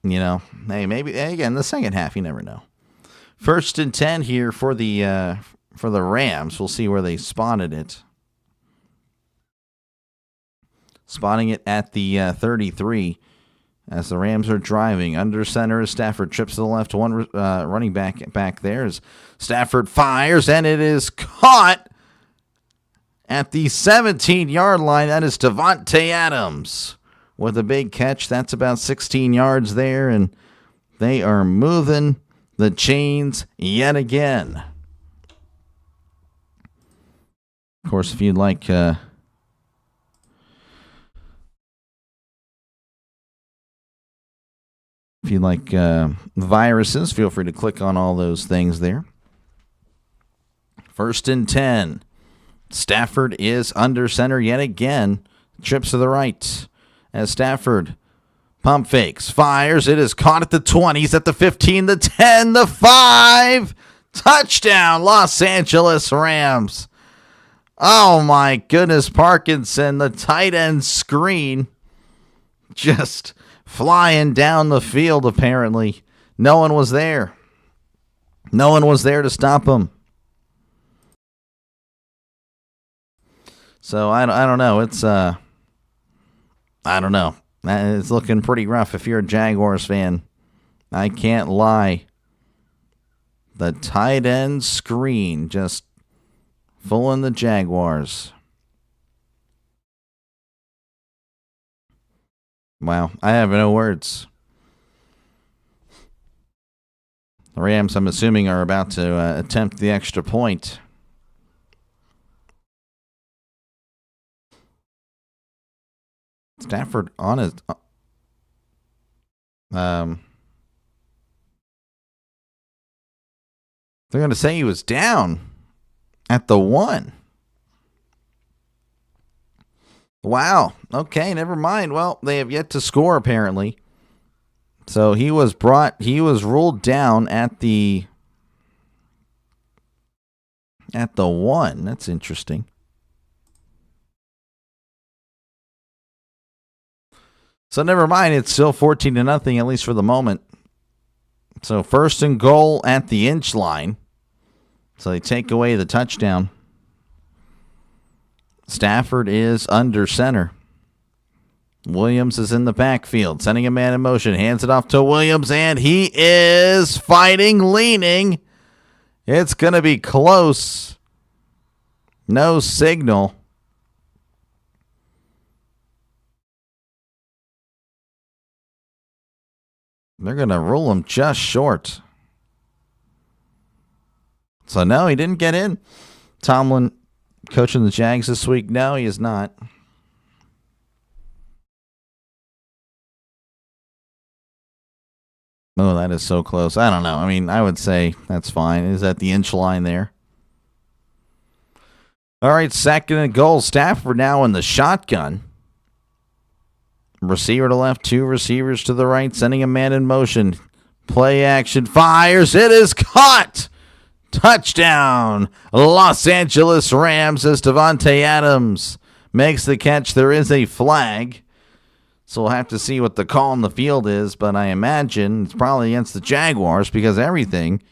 Hey, maybe, again, the second half, you never know. 1st and 10 here for the Rams. We'll see where they spotted it. Spotting it at the 33. As the Rams are driving. Under center is Stafford. Trips to the left. One running back there is Stafford fires, and it is caught at the 17-yard line. That is Devontae Adams with a big catch. That's about 16 yards there, and they are moving the chains yet again. Of course, if you'd like... If you like viruses, feel free to click on all those things there. 1st and 10. Stafford is under center yet again. Trips to the right as Stafford pump fakes, fires. It is caught at the 20s, at the 15, the 10, the 5. Touchdown, Los Angeles Rams. Oh my goodness, Parkinson, the tight end screen just flying down the field apparently. No one was there. No one was there to stop him. So I don't know. I don't know. It's looking pretty rough if you're a Jaguars fan. I can't lie. The tight end screen just fooling the Jaguars. Wow, I have no words. The Rams, I'm assuming, are about to attempt the extra point. Stafford on his... They're going to say he was down at the 1. Wow. Okay, never mind. Well, they have yet to score, apparently. So he was ruled down at the 1. That's interesting. So never mind. It's still 14-0, at least for the moment. So 1st and goal at the inch line. So they take away the touchdown. Stafford is under center. Williams is in the backfield, sending a man in motion. Hands it off to Williams, and he is fighting, leaning. It's going to be close. No signal. They're going to rule him just short. So, no, he didn't get in. Tomlin coaching the Jags this week. No, he is not. Oh, that is so close. I don't know. I mean, I would say that's fine. Is at the inch line there. All right, 2nd and goal. Stafford now in the shotgun. Receiver to left, 2 receivers to the right, sending a man in motion. Play action, fires. It is caught. Touchdown. Los Angeles Rams as Davante Adams makes the catch. There is a flag. So we'll have to see what the call on the field is, but I imagine it's probably against the Jaguars because everything.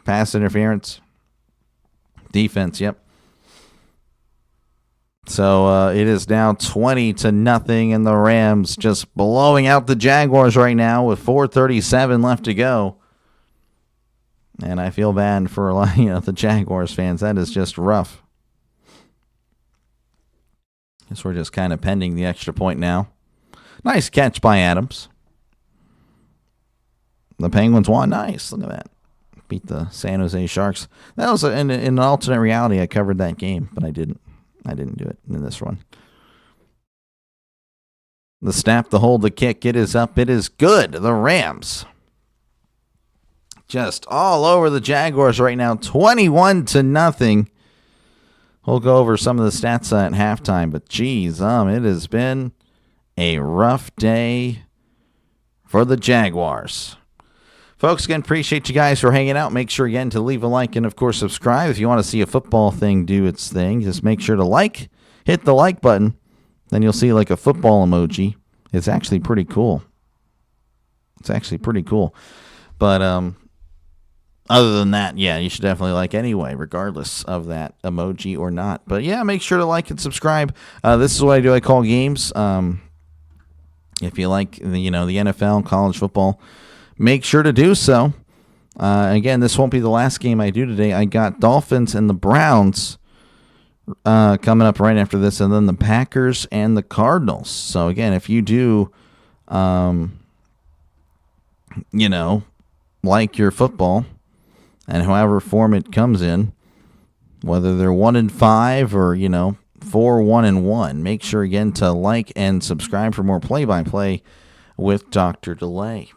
Pass interference. Defense, yep. So it is now 20-0, and the Rams just blowing out the Jaguars right now with 4:37 left to go. And I feel bad for the Jaguars fans. That is just rough. Guess we're just kind of pending the extra point now. Nice catch by Adams. The Penguins won. Nice. Look at that. Beat the San Jose Sharks. That was in an alternate reality. I covered that game, but I didn't do it in this one. The snap, the hold, the kick. It is up. It is good. The Rams just all over the Jaguars right now. 21-0. We'll go over some of the stats at halftime, but geez, it has been a rough day for the Jaguars. Folks, again, appreciate you guys for hanging out. Make sure, again, to leave a like and, of course, subscribe. If you want to see a football thing do its thing, just make sure to hit the like button. Then you'll see like a football emoji. It's actually pretty cool. But other than that, yeah, you should definitely like anyway, regardless of that emoji or not. But yeah, make sure to like and subscribe. This is what I do. I call games. If you like the NFL, college football, make sure to do so. Again, this won't be the last game I do today. I got Dolphins and the Browns coming up right after this, and then the Packers and the Cardinals. So again, if you do, like your football, and however form it comes in, whether they're 1-5 or 4-1-1, make sure again to like and subscribe for more play-by-play with DrDelay.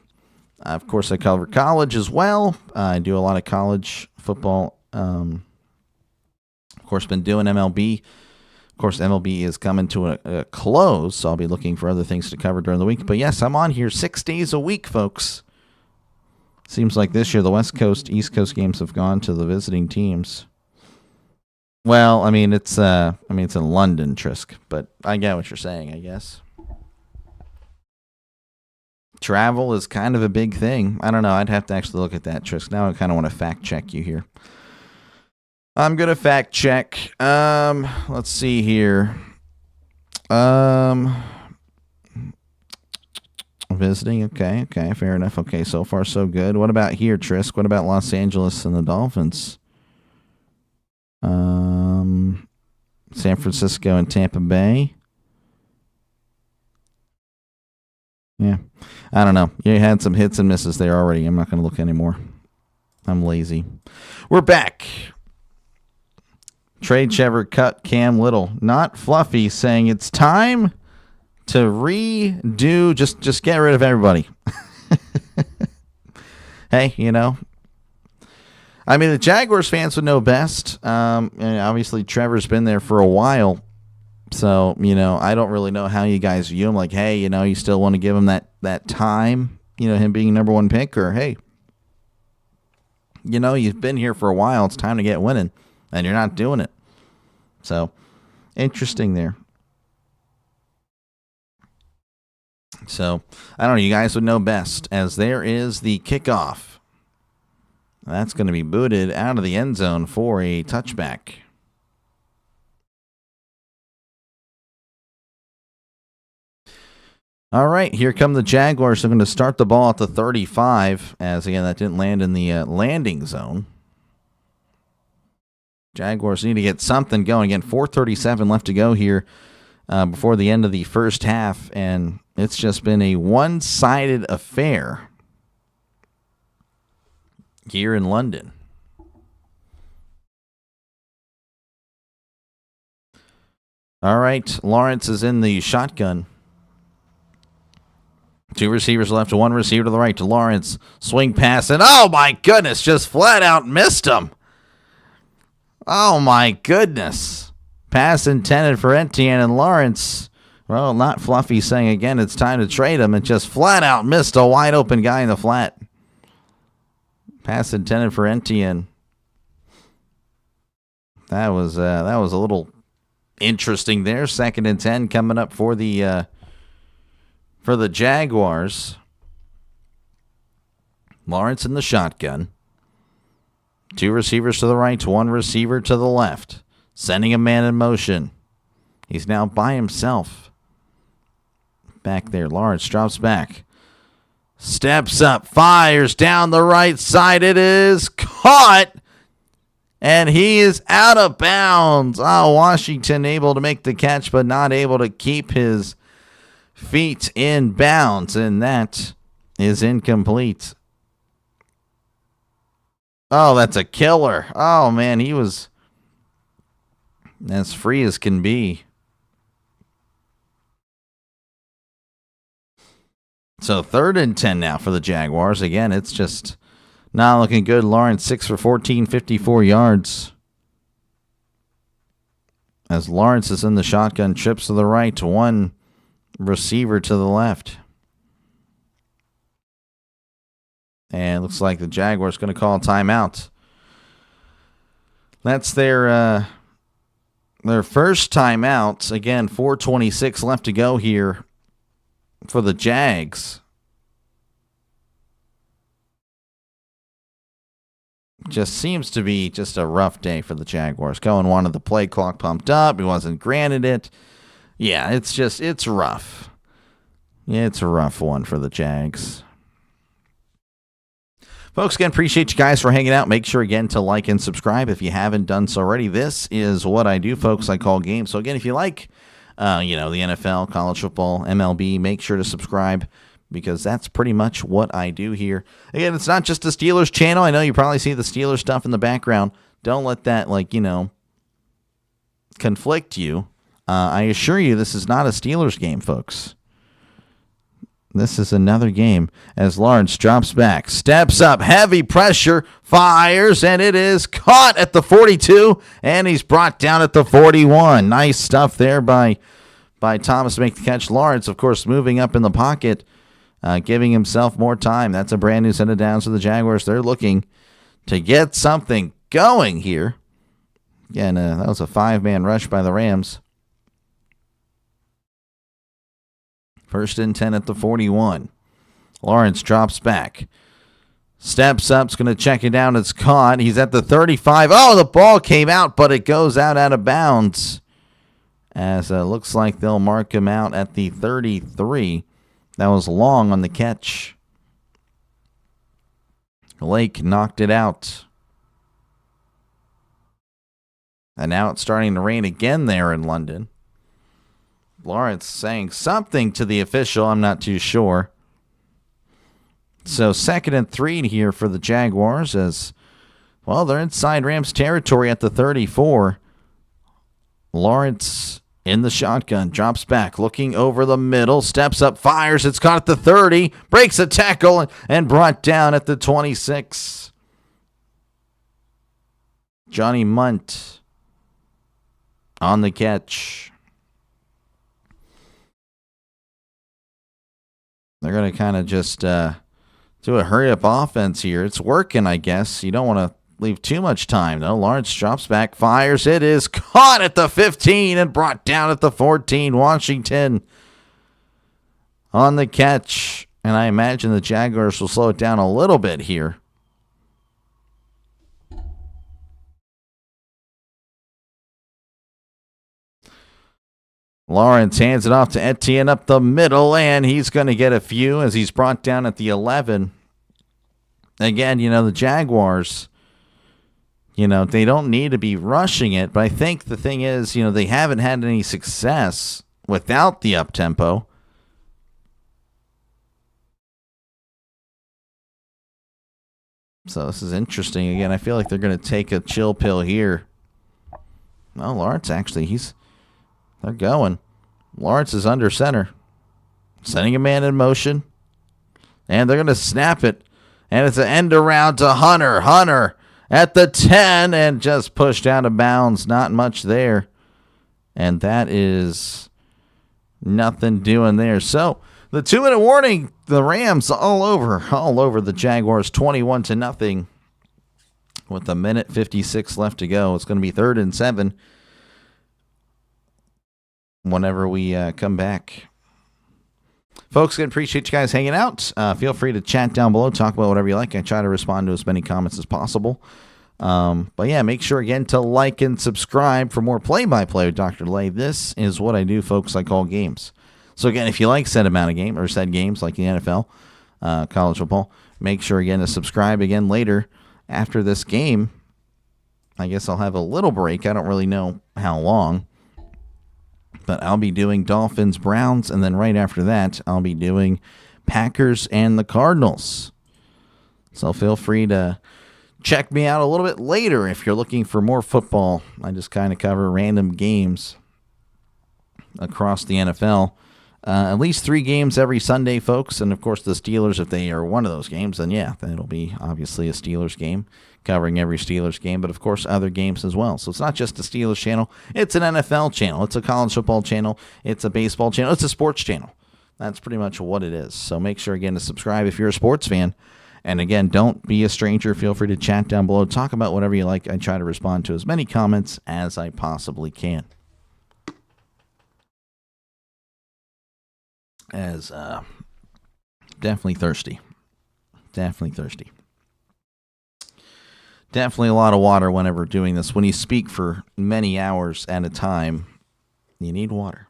Of course, I cover college as well. I do a lot of college football. Of course, been doing MLB. Of course, MLB is coming to a close, so I'll be looking for other things to cover during the week. But yes, I'm on here 6 days a week, folks. Seems like this year the West Coast, East Coast games have gone to the visiting teams. Well, I mean, it's in London, Trisk, but I get what you're saying, I guess. Travel is kind of a big thing. I don't know. I'd have to actually look at that, Trisk. Now I kind of want to fact check you here. I'm going to fact check. Let's see here. Visiting. Okay. Fair enough. Okay. So far, so good. What about here, Trisk? What about Los Angeles and the Dolphins? San Francisco and Tampa Bay. Yeah. I don't know. You had some hits and misses there already. I'm not going to look anymore. I'm lazy. We're back. Trade Trevor, cut Cam Little. Not Fluffy saying it's time to redo. Just get rid of everybody. Hey, I mean, the Jaguars fans would know best. And obviously, Trevor's been there for a while. So, I don't really know how you guys view him. Like, hey, you still want to give him that time, him being number one pick? Or, hey, you've been here for a while. It's time to get winning. And you're not doing it. So, interesting there. So, I don't know. You guys would know best, as there is the kickoff. That's going to be booted out of the end zone for a touchback. All right, here come the Jaguars. They're going to start the ball at the 35, as, again, that didn't land in the landing zone. Jaguars need to get something going. Again, 4:37 left to go here before the end of the first half, and it's just been a one-sided affair here in London. All right, Lawrence is in the shotgun. Two receivers left, one receiver to the right to Lawrence. Swing pass, and oh my goodness, just flat out missed him. Oh my goodness. Pass intended for Etienne, and Lawrence, well, not Fluffy saying again it's time to trade him, and just flat out missed a wide open guy in the flat. Pass intended for Etienne. That was a little interesting there. 2nd and 10 coming up for the Jaguars. Lawrence in the shotgun. Two receivers to the right, one receiver to the left. Sending a man in motion. He's now by himself. Back there, Lawrence drops back. Steps up, fires down the right side. It is caught. And he is out of bounds. Oh, Washington able to make the catch, but not able to keep his feet in bounds. And that is incomplete. Oh, that's a killer. Oh, man, he was as free as can be. So 3rd and 10 now for the Jaguars. Again, it's just not looking good. Lawrence 6 for 14, 54 yards. As Lawrence is in the shotgun, trips to the right, one receiver to the left. And it looks like the Jaguars going to call a timeout. That's their first timeout. Again, 4:26 left to go here for the Jags. Just seems to be just a rough day for the Jaguars. Cohen wanted the play clock pumped up. He wasn't granted it. Yeah, it's rough. Yeah, it's a rough one for the Jags. Folks, again, appreciate you guys for hanging out. Make sure, again, to like and subscribe if you haven't done so already. This is what I do, folks. I call games. So, again, if you like, the NFL, college football, MLB, make sure to subscribe because that's pretty much what I do here. Again, it's not just the Steelers channel. I know you probably see the Steelers stuff in the background. Don't let that, conflict you. I assure you this is not a Steelers game, folks. This is another game as Lawrence drops back, steps up, heavy pressure, fires, and it is caught at the 42, and he's brought down at the 41. Nice stuff there by Thomas to make the catch. Lawrence, of course, moving up in the pocket, giving himself more time. That's a brand new set of downs for the Jaguars. They're looking to get something going here. Again, that was a 5-man rush by the Rams. 1st and 10 at the 41. Lawrence drops back. Steps up, is going to check it down. It's caught. He's at the 35. Oh, the ball came out, but it goes out of bounds. As it looks like they'll mark him out at the 33. That was long on the catch. Lake knocked it out. And now it's starting to rain again there in London. Lawrence saying something to the official. I'm not too sure. So 2nd and 3 here for the Jaguars as, well, they're inside Rams territory at the 34. Lawrence in the shotgun, drops back, looking over the middle, steps up, fires. It's caught at the 30, breaks a tackle, and brought down at the 26. Johnny Munt on the catch. They're going to kind of just do a hurry-up offense here. It's working, I guess. You don't want to leave too much time, though. Lawrence drops back, fires. It is caught at the 15 and brought down at the 14. Washington on the catch. And I imagine the Jaguars will slow it down a little bit here. Lawrence hands it off to Etienne up the middle, and he's going to get a few as he's brought down at the 11. Again, the Jaguars, they don't need to be rushing it, but I think the thing is, they haven't had any success without the up-tempo. So this is interesting. Again, I feel like they're going to take a chill pill here. No, Lawrence actually, they're going. Lawrence is under center. Sending a man in motion. And they're going to snap it. And it's an end around to Hunter. Hunter at the 10 and just pushed out of bounds. Not much there. And that is nothing doing there. So the 2-minute warning, the Rams all over the Jaguars, 21-0. With a minute 56 left to go. It's going to be 3rd and 7. Whenever we come back. Folks, I appreciate you guys hanging out. Feel free to chat down below. Talk about whatever you like. I try to respond to as many comments as possible. But yeah, make sure again to like and subscribe for more play-by-play with DrDelay. This is what I do, folks. I call games. So again, if you like said amount of game or said games like the NFL, college football, make sure again to subscribe again later after this game. I guess I'll have a little break. I don't really know how long. But I'll be doing Dolphins, Browns, and then right after that, I'll be doing Packers and the Cardinals. So feel free to check me out a little bit later if you're looking for more football. I just kind of cover random games across the NFL. At least 3 games every Sunday, folks. And, of course, the Steelers, if they are one of those games, then, yeah, that'll be obviously a Steelers game, covering every Steelers game, but, of course, other games as well. So it's not just a Steelers channel. It's an NFL channel. It's a college football channel. It's a baseball channel. It's a sports channel. That's pretty much what it is. So make sure, again, to subscribe if you're a sports fan. And, again, don't be a stranger. Feel free to chat down below. Talk about whatever you like. I try to respond to as many comments as I possibly can. As definitely thirsty. Definitely a lot of water whenever doing this. When you speak for many hours at a time, you need water.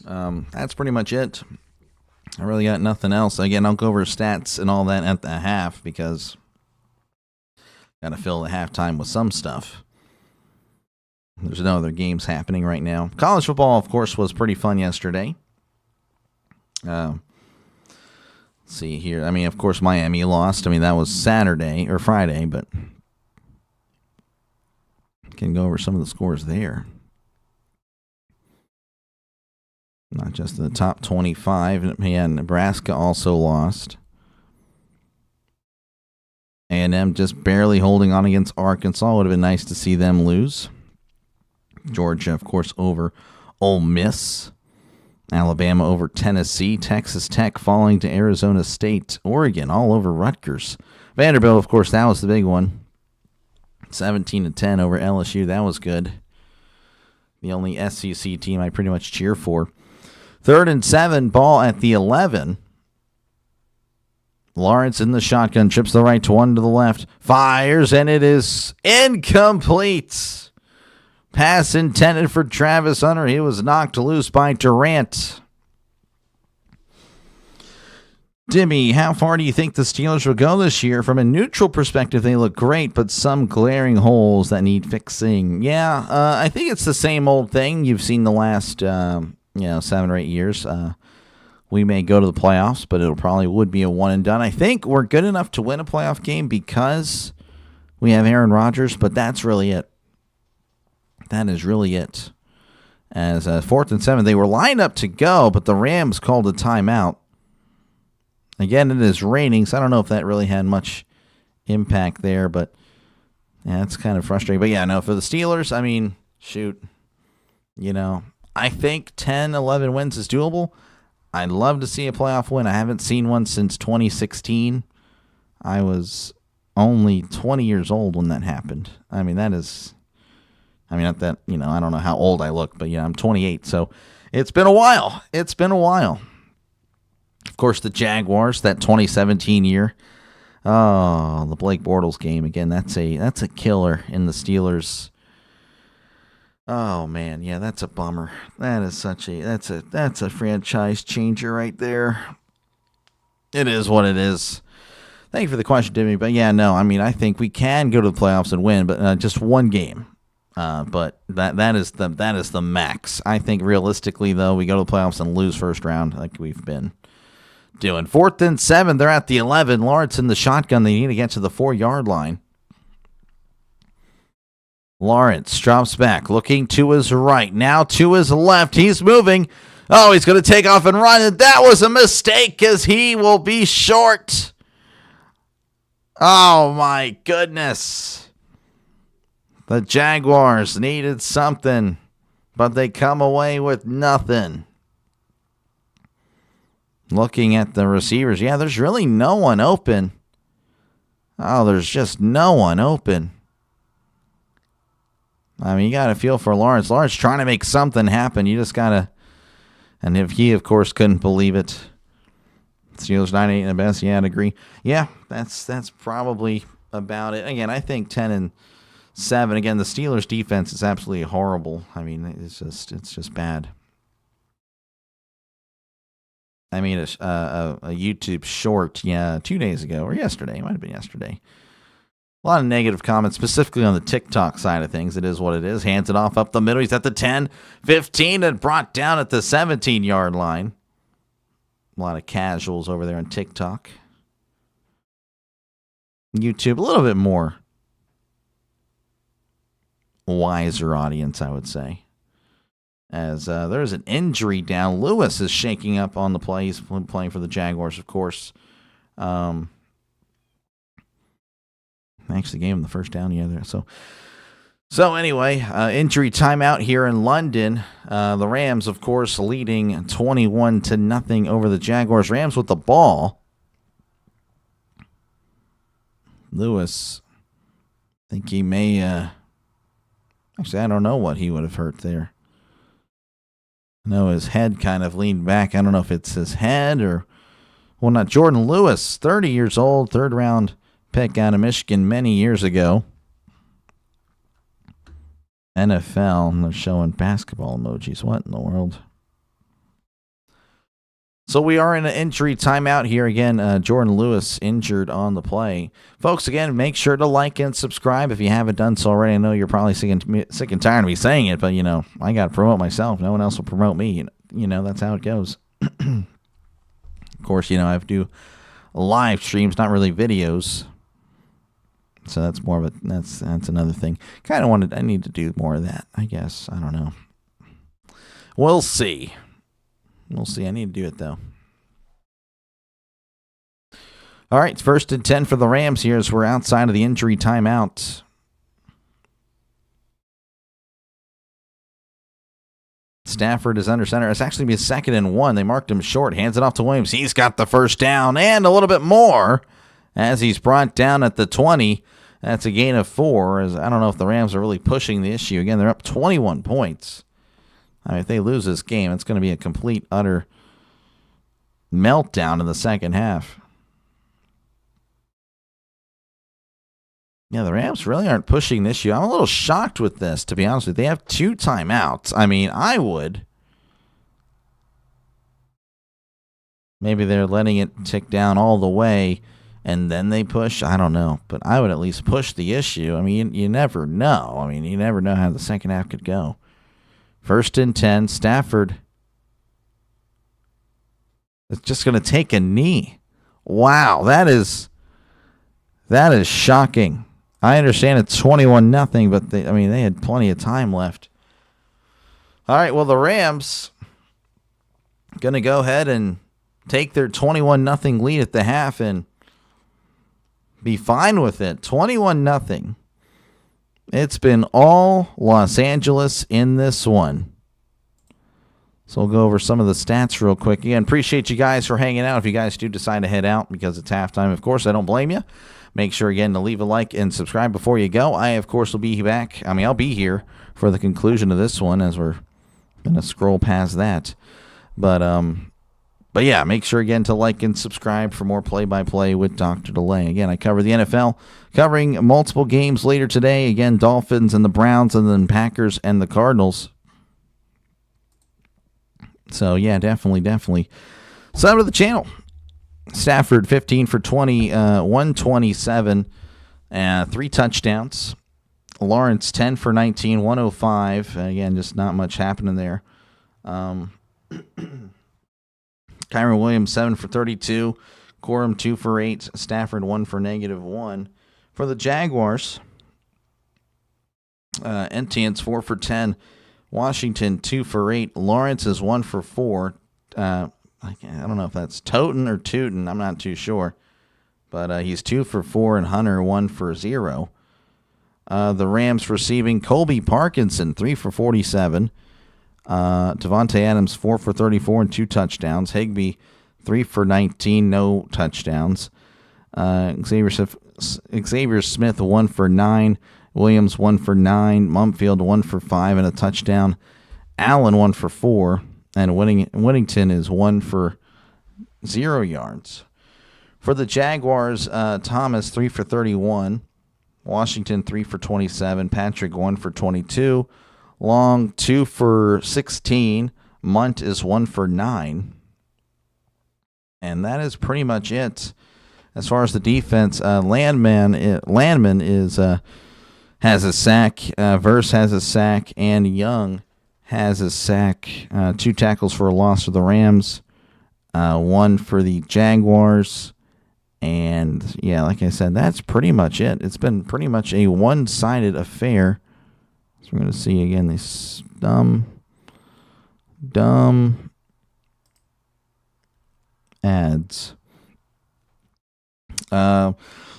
That's pretty much it. I really got nothing else. Again, I'll go over stats and all that at the half because got to fill the halftime with some stuff. There's no other games happening right now. College football, of course, was pretty fun yesterday. Let's see here. I mean, of course, Miami lost. I mean, that was Saturday or Friday, but can go over some of the scores there. Not just the top 25. Man, Nebraska also lost. A&M just barely holding on against Arkansas. Would have been nice to see them lose. Georgia, of course, over Ole Miss. Alabama over Tennessee. Texas Tech falling to Arizona State. Oregon all over Rutgers. Vanderbilt, of course, that was the big one. 17-10 over LSU. That was good. The only SEC team I pretty much cheer for. 3rd and 7, ball at the 11. Lawrence in the shotgun, trips the right to one to the left, fires, and it is incomplete. Pass intended for Travis Hunter. He was knocked loose by Durant. Dimmy, how far do you think the Steelers will go this year? From a neutral perspective, they look great, but some glaring holes that need fixing. Yeah, I think it's the same old thing you've seen the last 7 or 8 years. We may go to the playoffs, but it'll probably would be a one and done. I think we're good enough to win a playoff game because we have Aaron Rodgers, but that's really it. That is really it. As 4th and 7, they were lined up to go, but the Rams called a timeout. Again, it is raining, so I don't know if that really had much impact there, but yeah, it's kind of frustrating. But yeah, no, for the Steelers, I mean, shoot, I think 10, 11 wins is doable. I'd love to see a playoff win. I haven't seen one since 2016. I was only 20 years old when that happened. I mean, not that, I don't know how old I look, but I'm 28. So it's been a while. Of course, the Jaguars, that 2017 year. Oh, the Blake Bortles game. Again, that's a killer in the Steelers. Oh man, yeah, that's a bummer. That is that's a franchise changer right there. It is what it is. Thank you for the question, Jimmy. But yeah, no, I mean, I think we can go to the playoffs and win, but just one game. But that is the max. I think realistically, though, we go to the playoffs and lose first round like we've been doing. 4th and 7, they're at the 11. Lawrence in the shotgun. They need to get to the 4-yard line. Lawrence drops back, looking to his right, now to his left. He's moving. Oh, he's going to take off and run, and that was a mistake as he will be short. Oh, my goodness. The Jaguars needed something, but they come away with nothing. Looking at the receivers, yeah, there's really no one open. Oh, there's just no one open. I mean, you got to feel for Lawrence. Lawrence trying to make something happen. You just got to, and if he, of course, couldn't believe it. Steelers 9-8 in the best. Yeah, I'd agree. Yeah, that's probably about it. Again, I think 10 and 7. Again, the Steelers defense is absolutely horrible. I mean, it's just bad. I mean, a YouTube short, 2 days ago or yesterday. It might have been yesterday. A lot of negative comments, specifically on the TikTok side of things. It is what it is. Hands it off up the middle. He's at the 10, 15, and brought down at the 17-yard line. A lot of casuals over there on TikTok. YouTube, a little bit more wiser audience, I would say. As there's an injury down. Lewis is shaking up on the play. He's playing for the Jaguars, of course. Actually gave him the first down there. So anyway, injury timeout here in London. The Rams, of course, leading 21-0 over the Jaguars. Rams with the ball. Lewis, I think he may... actually, I don't know what he would have hurt there. I know his head kind of leaned back. I don't know if it's his head or... Well, not Jordan Lewis, 30 years old, 3rd round pick out of Michigan many years ago. NFL, and they're showing basketball emojis. What in the world? So we are in an injury timeout here again. Jordan Lewis injured on the play. Folks, again, make sure to like and subscribe if you haven't done so already. I know you're probably sick and tired of me saying it, but, I got to promote myself. No one else will promote me. That's how it goes. Of course, I do live streams, not really videos. So that's more of that's another thing. I need to do more of that, I guess. I don't know. We'll see. I need to do it, though. All right, 1st and 10 for the Rams here as we're outside of the injury timeout. Stafford is under center. It's actually be 2nd and 1. They marked him short. Hands it off to Williams. He's got the first down and a little bit more as he's brought down at the 20. That's a gain of 4. As I don't know if the Rams are really pushing the issue. Again, they're up 21 points. I mean, if they lose this game, it's going to be a complete, utter meltdown in the second half. Yeah, the Rams really aren't pushing the issue. I'm a little shocked with this, to be honest with you. They have 2 timeouts. I mean, I would. Maybe they're letting it tick down all the way, and then they push. I don't know. But I would at least push the issue. I mean, you never know. I mean, you never know how the second half could go. 1st and 10, Stafford. It's just going to take a knee. Wow, that is shocking. I understand it's 21-0, but they had plenty of time left. All right, well, the Rams going to go ahead and take their 21-0 lead at the half and be fine with it. 21-0. It's been all Los Angeles in this one. So we'll go over some of the stats real quick. Again, appreciate you guys for hanging out. If you guys do decide to head out because it's halftime, of course, I don't blame you. Make sure, again, to leave a like and subscribe before you go. I, of course, will be back. I'll be here for the conclusion of this one as we're going to scroll past that. But yeah, make sure, again, to like and subscribe for more play-by-play with DrDelay. Again, I cover the NFL, covering multiple games later today. Again, Dolphins and the Browns, and then Packers and the Cardinals. So, yeah, definitely. Sub to the channel. Stafford, 15 for 20, 127, 3 touchdowns. Lawrence, 10 for 19, 105. Again, just not much happening there. Kyron Williams, 7 for 32. Corum, 2 for 8. Stafford, 1 for -1. For the Jaguars, Etienne's 4 for 10. Washington, 2 for 8. Lawrence is 1 for 4. I don't know if that's Toten or Tootin. I'm not too sure. But he's 2 for 4, and Hunter 1 for 0. The Rams receiving Colby Parkinson, 3 for 47. Devontae Adams, 4 for 34 and 2 touchdowns. Higbee, 3 for 19, no touchdowns. Xavier Smith, 1 for 9. Williams, 1 for 9. Mumfield, 1 for 5 and a touchdown. Allen, 1 for 4. And Whittington is 1 for 0 yards. For the Jaguars, Thomas, 3 for 31. Washington, 3 for 27. Patrick, 1 for 22. Long, 2 for 16. Munt is 1 for 9. And that is pretty much it. As far as the defense, Landman has a sack. Verse has a sack. And Young has a sack. 2 tackles for a loss for the Rams. 1 for the Jaguars. And, yeah, like I said, that's pretty much it. It's been pretty much a one-sided affair. So we're going to see, again, these dumb ads.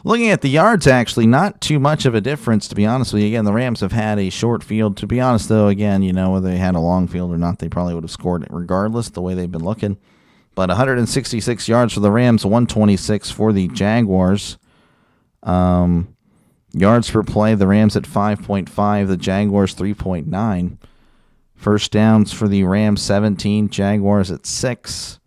Looking at the yards, actually, not too much of a difference, to be honest with you. Again, the Rams have had a short field. To be honest, though, again, whether they had a long field or not, they probably would have scored it regardless, the way they've been looking. But 166 yards for the Rams, 126 for the Jaguars. Yards per play, the Rams at 5.5, the Jaguars 3.9. First downs for the Rams, 17, Jaguars at 6.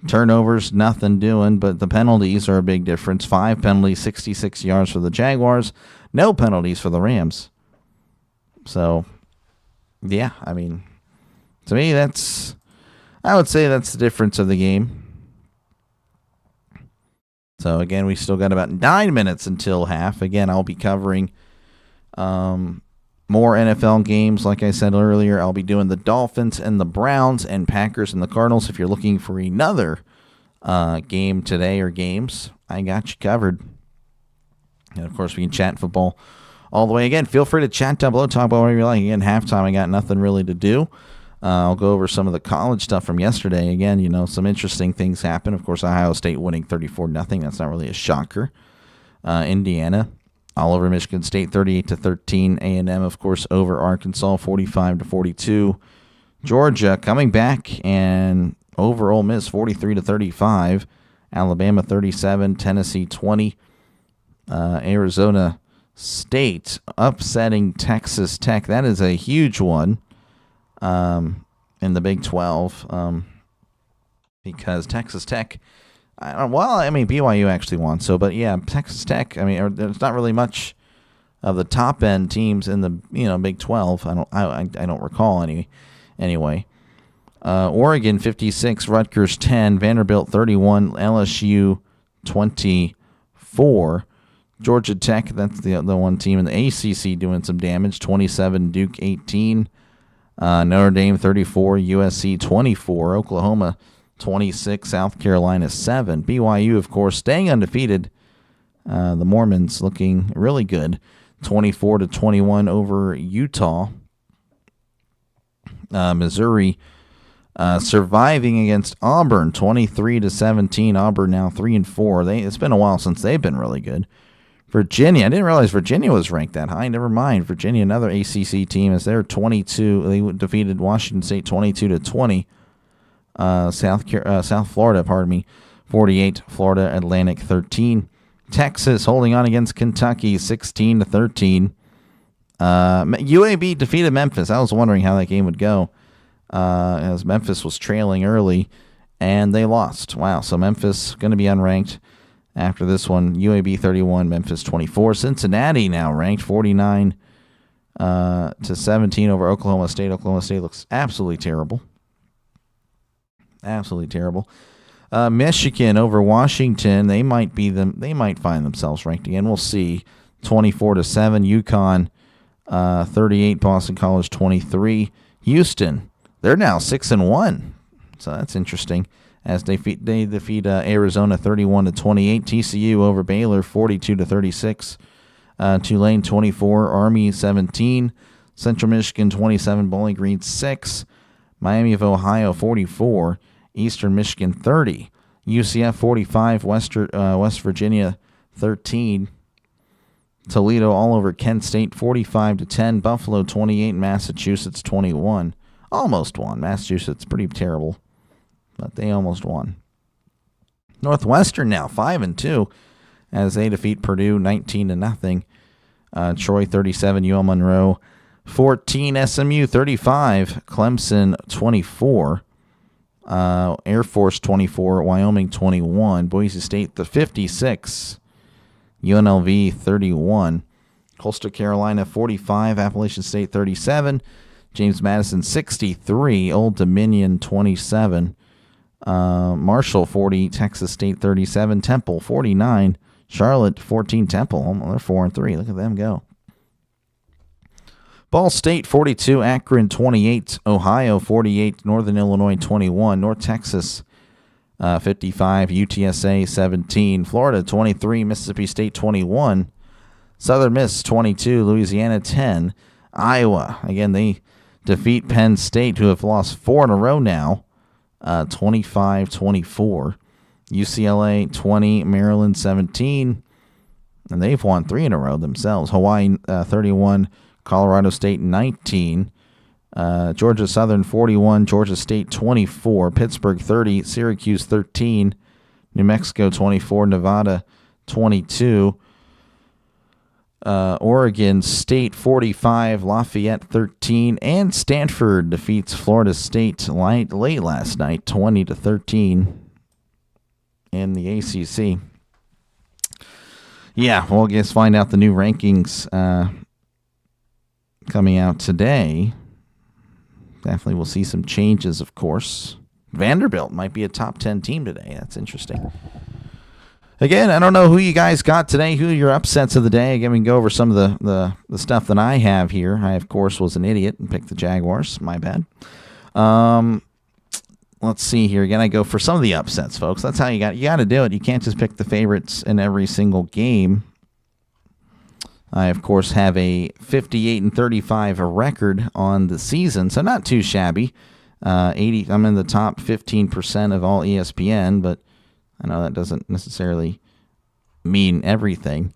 Turnovers, nothing doing, but the penalties are a big difference. 5 penalties, 66 yards for the Jaguars. No penalties for the Rams. So, yeah, I mean, to me, I would say that's the difference of the game. So, again, we still got about 9 minutes until half. Again, I'll be covering more NFL games. Like I said earlier, I'll be doing the Dolphins and the Browns and Packers and the Cardinals. If you're looking for another game today or games, I got you covered. And, of course, we can chat football all the way. Again, feel free to chat down below, talk about whatever you like. Again, halftime, I got nothing really to do. I'll go over some of the college stuff from yesterday. Again, some interesting things happen. Of course, Ohio State winning 34-0. That's not really a shocker. Indiana all over Michigan State, 38-13. A&M, of course, over Arkansas, 45-42. Georgia coming back and over Ole Miss 43-35. Alabama 37, Tennessee 20. Arizona State upsetting Texas Tech. That is a huge one in the Big 12 because Texas Tech, BYU actually won. So, but yeah, Texas Tech. There's not really much of the top end teams in the Big 12. I don't recall any. Anyway, Oregon 56, Rutgers 10, Vanderbilt 31, LSU 24. Georgia Tech, that's the one team in the ACC doing some damage, 27, Duke 18, Notre Dame 34, USC 24, Oklahoma 26, South Carolina 7. BYU, of course, staying undefeated. The Mormons looking really good, 24-21 over Utah. Missouri surviving against Auburn, 23-17. Auburn now 3-4. It's been a while since they've been really good. Virginia, I didn't realize Virginia was ranked that high. Never mind. Virginia, another ACC team, is they're 22. They defeated Washington State 22-20. South Florida, 48. Florida Atlantic 13. Texas holding on against Kentucky 16-13. UAB defeated Memphis. I was wondering how that game would go, as Memphis was trailing early, and they lost. Wow, so Memphis going to be unranked after this one. UAB 31, Memphis 24. Cincinnati now ranked 49-17 over Oklahoma State. Oklahoma State looks absolutely terrible. Absolutely terrible. Michigan over Washington. They might find themselves ranked again. We'll see. 24-7. UConn 38, Boston College 23. Houston, they're now 6-1, so that's interesting. As they defeat Arizona 31-28. TCU over Baylor 42-36. Tulane 24, Army 17. Central Michigan 27, Bowling Green 6. Miami of Ohio 44. Eastern Michigan 30. UCF 45. West Virginia 13. Toledo all over Kent State 45-10. Buffalo 28. Massachusetts 21. Almost won. Massachusetts pretty terrible, but they almost won. Northwestern now 5-2 as they defeat Purdue 19-0. Troy 37. UL Monroe 14. SMU 35. Clemson 24. Air Force 24. Wyoming 21. Boise State 56. UNLV 31, Coastal Carolina 45, Appalachian State 37, James Madison 63, Old Dominion 27, Marshall 40, Texas State 37, Temple 49, Charlotte 14, Temple. They're 4-3. Look at them go. Ball State 42, Akron 28, Ohio 48, Northern Illinois 21, North Texas 55, UTSA 17, Florida 23, Mississippi State 21, Southern Miss 22, Louisiana 10, Iowa. Again, they defeat Penn State, who have lost 4 in a row now, 25-24. UCLA 20, Maryland 17, and they've won 3 in a row themselves. Hawaii 31, Colorado State 19. Georgia Southern 41, Georgia State 24, Pittsburgh 30, Syracuse 13, New Mexico 24, Nevada 22, Oregon State 45, Lafayette 13, and Stanford defeats Florida State late last night 20-13 in the ACC. Yeah, we'll just find out the new rankings coming out today. Definitely we'll see some changes, of course. Vanderbilt might be a top 10 team today. That's interesting. Again, I don't know who you guys got today, who are your upsets of the day. Again, we can go over some of the stuff that I have here. I, of course, was an idiot and picked the Jaguars. My bad. Let's see here. Again, I go for some of the upsets, folks. That's how you got to do it. You can't just pick the favorites in every single game. I, of course, have a 58-35 record on the season, so not too shabby. I'm in the top 15% of all ESPN, but I know that doesn't necessarily mean everything.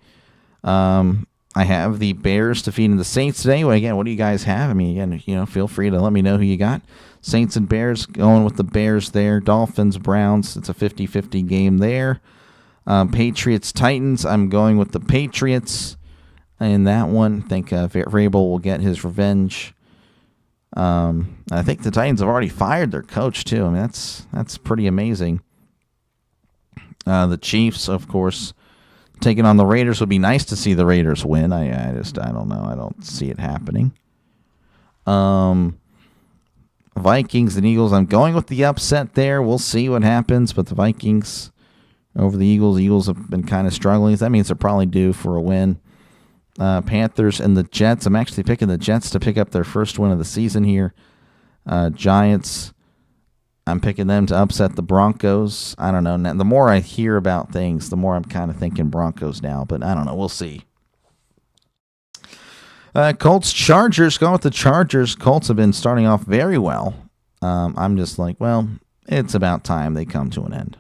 I have the Bears defeating the Saints today. Well, again, what do you guys have? I mean, again, feel free to let me know who you got. Saints and Bears, going with the Bears there. Dolphins, Browns, it's a 50-50 game there. Patriots, Titans, I'm going with the Patriots in that one. I think Vrabel will get his revenge. I think the Titans have already fired their coach, too. I mean, that's pretty amazing. The Chiefs, of course, taking on the Raiders. Would be nice to see the Raiders win. I don't know. I don't see it happening. Vikings and Eagles. I'm going with the upset there. We'll see what happens. But the Vikings over the Eagles. The Eagles have been kind of struggling. That means they're probably due for a win. Panthers and the Jets. I'm actually picking the Jets to pick up their first win of the season here. Giants. I'm picking them to upset the Broncos. I don't know. The more I hear about things, the more I'm kind of thinking Broncos now. But I don't know. We'll see. Colts, Chargers. Going with the Chargers. Colts have been starting off very well. I'm just like, well, it's about time they come to an end.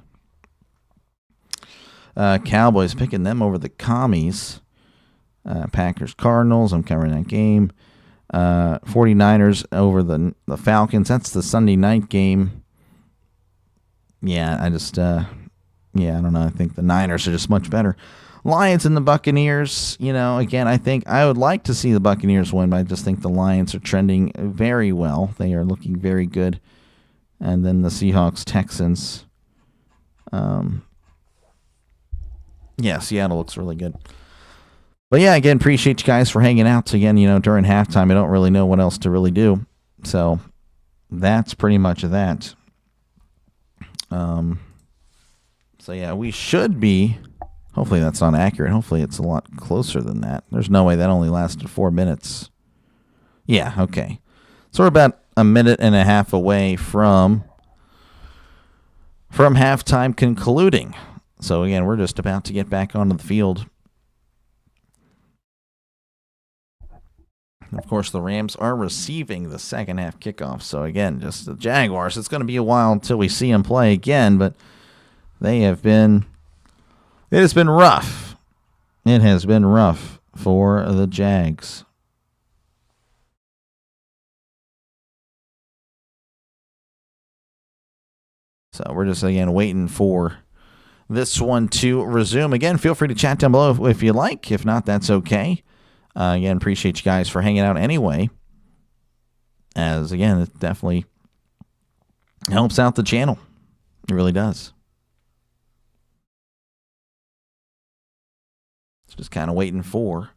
Cowboys, picking them over the Commies. Packers, Cardinals. I'm covering that game. 49ers over the Falcons. That's the Sunday night game. Yeah, I don't know. I think the Niners are just much better. Lions and the Buccaneers, again, I think I would like to see the Buccaneers win, but I just think the Lions are trending very well. They are looking very good. And then the Seahawks, Texans. Seattle looks really good. But yeah, again, appreciate you guys for hanging out. So again, during halftime, I don't really know what else to really do. So that's pretty much that. We should be, hopefully that's not accurate. Hopefully it's a lot closer than that. There's no way that only lasted 4 minutes. Yeah, okay. So we're about a minute and a half away from halftime concluding. So again, we're just about to get back onto the field. Of course, the Rams are receiving the second half kickoff. So, again, just the Jaguars. It's going to be a while until we see them play again, but it has been rough. It has been rough for the Jags. So, we're just, again, waiting for this one to resume. Again, feel free to chat down below if you like. If not, that's okay. Again, appreciate you guys for hanging out anyway. As, again, it definitely helps out the channel. It really does. Just kind of waiting for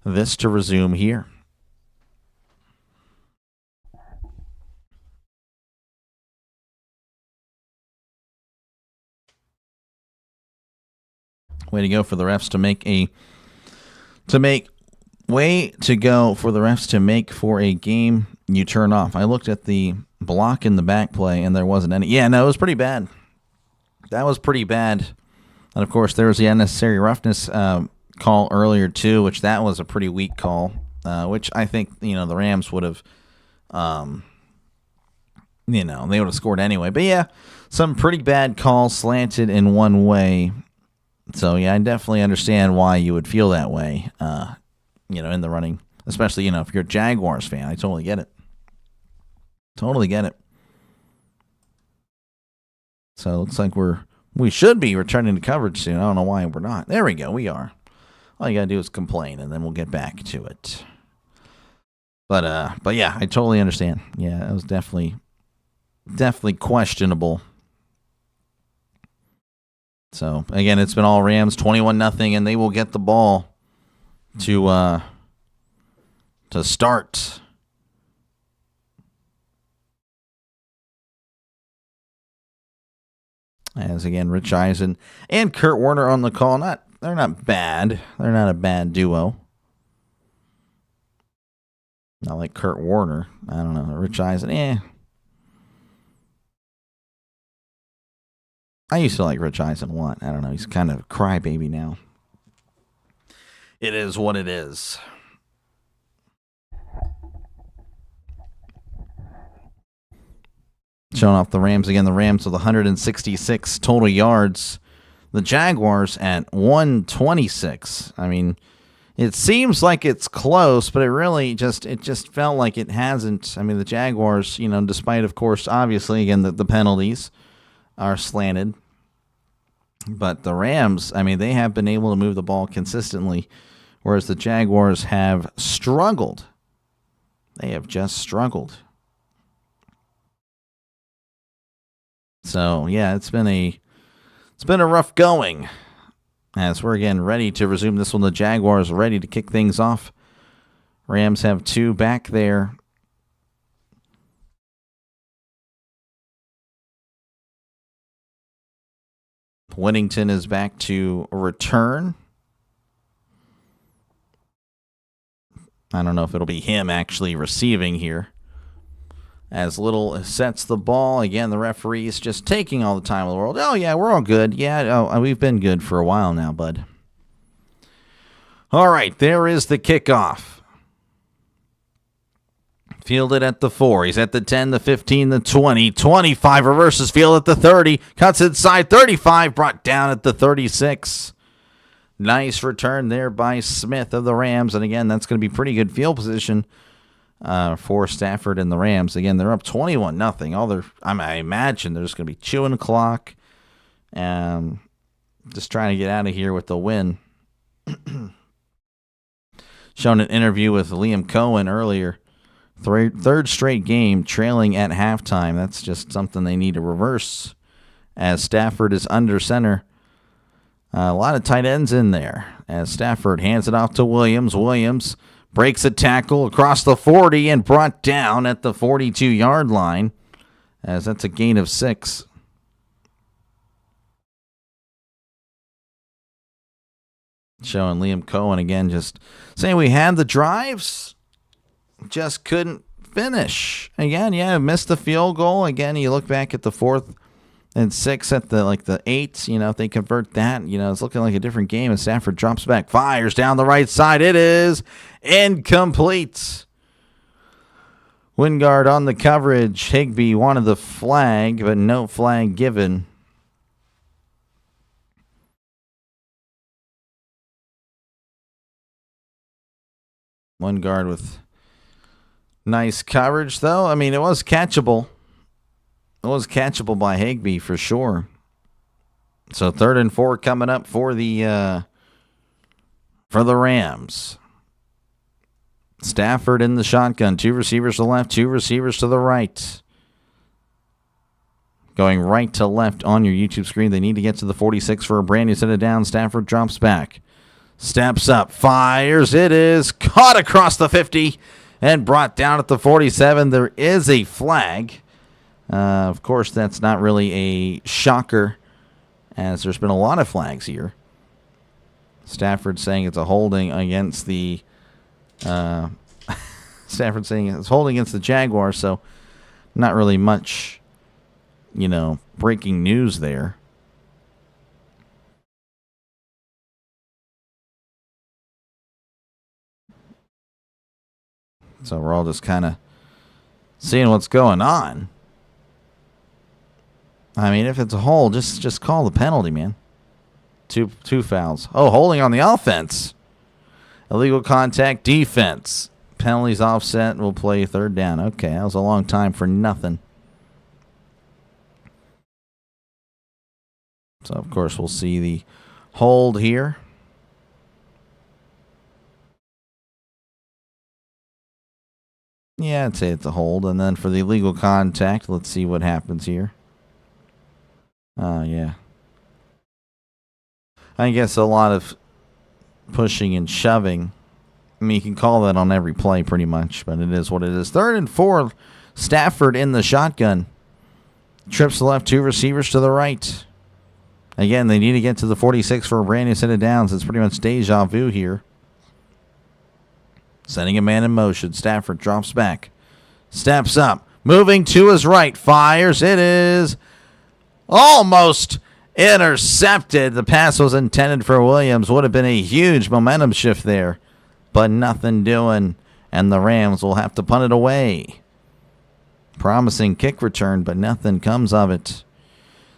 this to resume here. Way to go for the refs to make for a game you turn off. I looked at the block in the back play, and there wasn't any. Yeah, no, it was pretty bad. That was pretty bad. And, of course, there was the unnecessary roughness call earlier, too, which that was a pretty weak call, which I think, the Rams would have, they would have scored anyway. But, yeah, some pretty bad calls slanted in one way. So, yeah, I definitely understand why you would feel that way, in the running. Especially, if you're a Jaguars fan. I totally get it. Totally get it. So, it looks like we should be returning to coverage soon. I don't know why we're not. There we go. We are. All you got to do is complain, and then we'll get back to it. But yeah, I totally understand. Yeah, it was definitely questionable. So, again, it's been all Rams, 21-0, and they will get the ball to start. As, again, Rich Eisen and Kurt Warner on the call. They're not bad. They're not a bad duo. Not like Kurt Warner. I don't know. Rich Eisen, I used to like Rich Eisen a lot. I don't know. He's kind of a crybaby now. It is what it is. Showing off the Rams again. The Rams with 166 total yards. The Jaguars at 126. I mean, It seems like it's close, but it just felt like it hasn't. I mean, the Jaguars, despite, of course, obviously, again, the penalties are slanted. But the Rams, I mean, they have been able to move the ball consistently, whereas the Jaguars have struggled. They have just struggled. So, yeah, it's been a rough going. As we're again ready to resume this one, the Jaguars ready to kick things off. Rams have 2 back there. Whittington is back to return. I don't know if it'll be him actually receiving here. As Little sets the ball. Again, the referee's just taking all the time in the world. Oh, yeah, we're all good. Yeah, we've been good for a while now, bud. All right, there is the kickoff. Fielded at the 4. He's at the 10, the 15, the 20. 25 reverses field at the 30. Cuts inside 35. Brought down at the 36. Nice return there by Smith of the Rams. And again, that's going to be pretty good field position for Stafford and the Rams. Again, they're up 21-0. I imagine they're just going to be chewing the clock and just trying to get out of here with the win. Shown an interview with Liam Cohen earlier. Third straight game trailing at halftime. That's just something they need to reverse as Stafford is under center. A lot of tight ends in there as Stafford hands it off to Williams. Williams breaks a tackle across the 40 and brought down at the 42-yard line as that's a gain of 6. Showing Liam Cohen again just saying we had the drives, just couldn't finish. Again, missed the field goal. Again, you look back at the 4th and 6 at the 8, if they convert that, it's looking like a different game as Stafford drops back, fires down the right side. It is incomplete. Wingard on the coverage. Higbee wanted the flag, but no flag given. Wingard with nice coverage, though. I mean, it was catchable. It was catchable by Higbee for sure. So 3rd and 4 coming up for the Rams. Stafford in the shotgun. 2 receivers to the left, 2 receivers to the right. Going right to left on your YouTube screen. They need to get to the 46 for a brand new set of downs. Stafford drops back. Steps up. Fires. It is caught across the 50 and brought down at the 47. There is a flag. Of course, that's not really a shocker, as there's been a lot of flags here. Stafford saying it's a holding against the Stafford saying it's holding against the Jaguars, so not really much, breaking news there. So we're all just kind of seeing what's going on. I mean, if it's a hold, just call the penalty, man. Two fouls. Oh, holding on the offense. Illegal contact defense. Penalties offset. We'll play 3rd down. Okay, that was a long time for nothing. So, of course, we'll see the hold here. Yeah, I'd say it's a hold. And then for the illegal contact, let's see what happens here. Yeah. I guess a lot of pushing and shoving. I mean, you can call that on every play pretty much, but it is what it is. 3rd and 4, Stafford in the shotgun. Trips to the left, 2 receivers to the right. Again, they need to get to the 46 for a brand new set of downs. It's pretty much deja vu here. Sending a man in motion. Stafford drops back. Steps up. Moving to his right. Fires. It is almost intercepted. The pass was intended for Williams. Would have been a huge momentum shift there. But nothing doing. And the Rams will have to punt it away. Promising kick return, but nothing comes of it.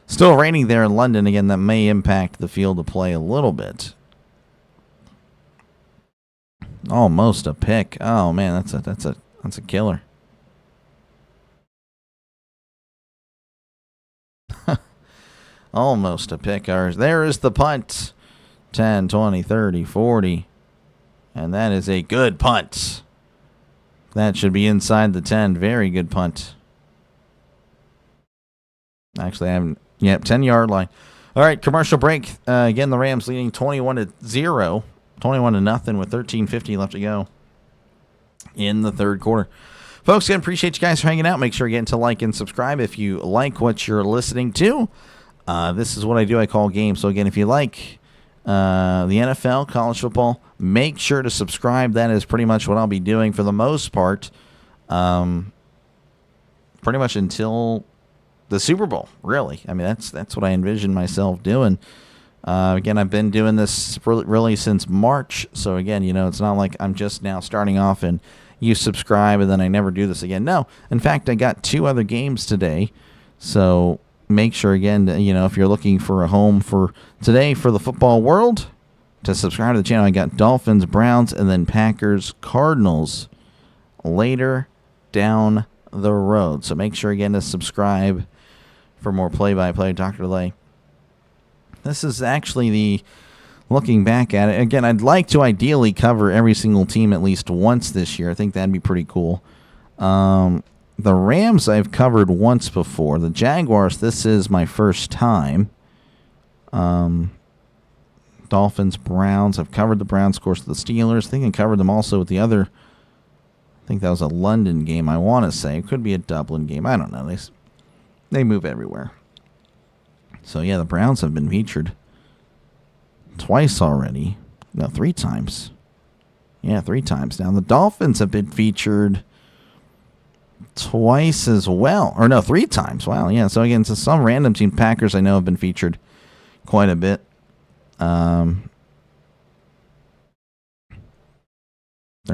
Still raining there in London. Again, that may impact the field of play a little bit. Almost a pick. Oh man, that's a killer. Almost a pick. There is the punt. 10, 20, 30, 40. And that is a good punt. That should be inside the 10. Very good punt. Actually, I haven't. Yep, 10-yard line. All right, commercial break. Again, the Rams leading 21-0. 21-0 with 13:50 left to go in the third quarter. Folks, again, appreciate you guys for hanging out. Make sure you get to like and subscribe if you like what you're listening to. This is what I do. I call games. So, again, if you like the NFL, college football, make sure to subscribe. That is pretty much what I'll be doing for the most part. Pretty much until the Super Bowl, really. I mean, that's what I envision myself doing. Again, I've been doing this really since March. So, again, it's not like I'm just now starting off and you subscribe and then I never do this again. No. In fact, I got 2 other games today. So make sure, again, if you're looking for a home for today for the football world, to subscribe to the channel. I got Dolphins, Browns, and then Packers, Cardinals later down the road. So make sure, again, to subscribe for more play-by-play. DrDelay. This is actually looking back at it. Again, I'd like to ideally cover every single team at least once this year. I think that'd be pretty cool. The Rams I've covered once before. The Jaguars, this is my first time. Dolphins, Browns. I've covered the Browns, of course, the Steelers. I think I covered them also with the other. I think that was a London game, I want to say. It could be a Dublin game. I don't know. They move everywhere. So, yeah, the Browns have been featured twice already. No, 3 times. Yeah, 3 times now. The Dolphins have been featured twice as well. Or no, 3 times. Wow, yeah. So, again, some random team. Packers, I know, have been featured quite a bit. They're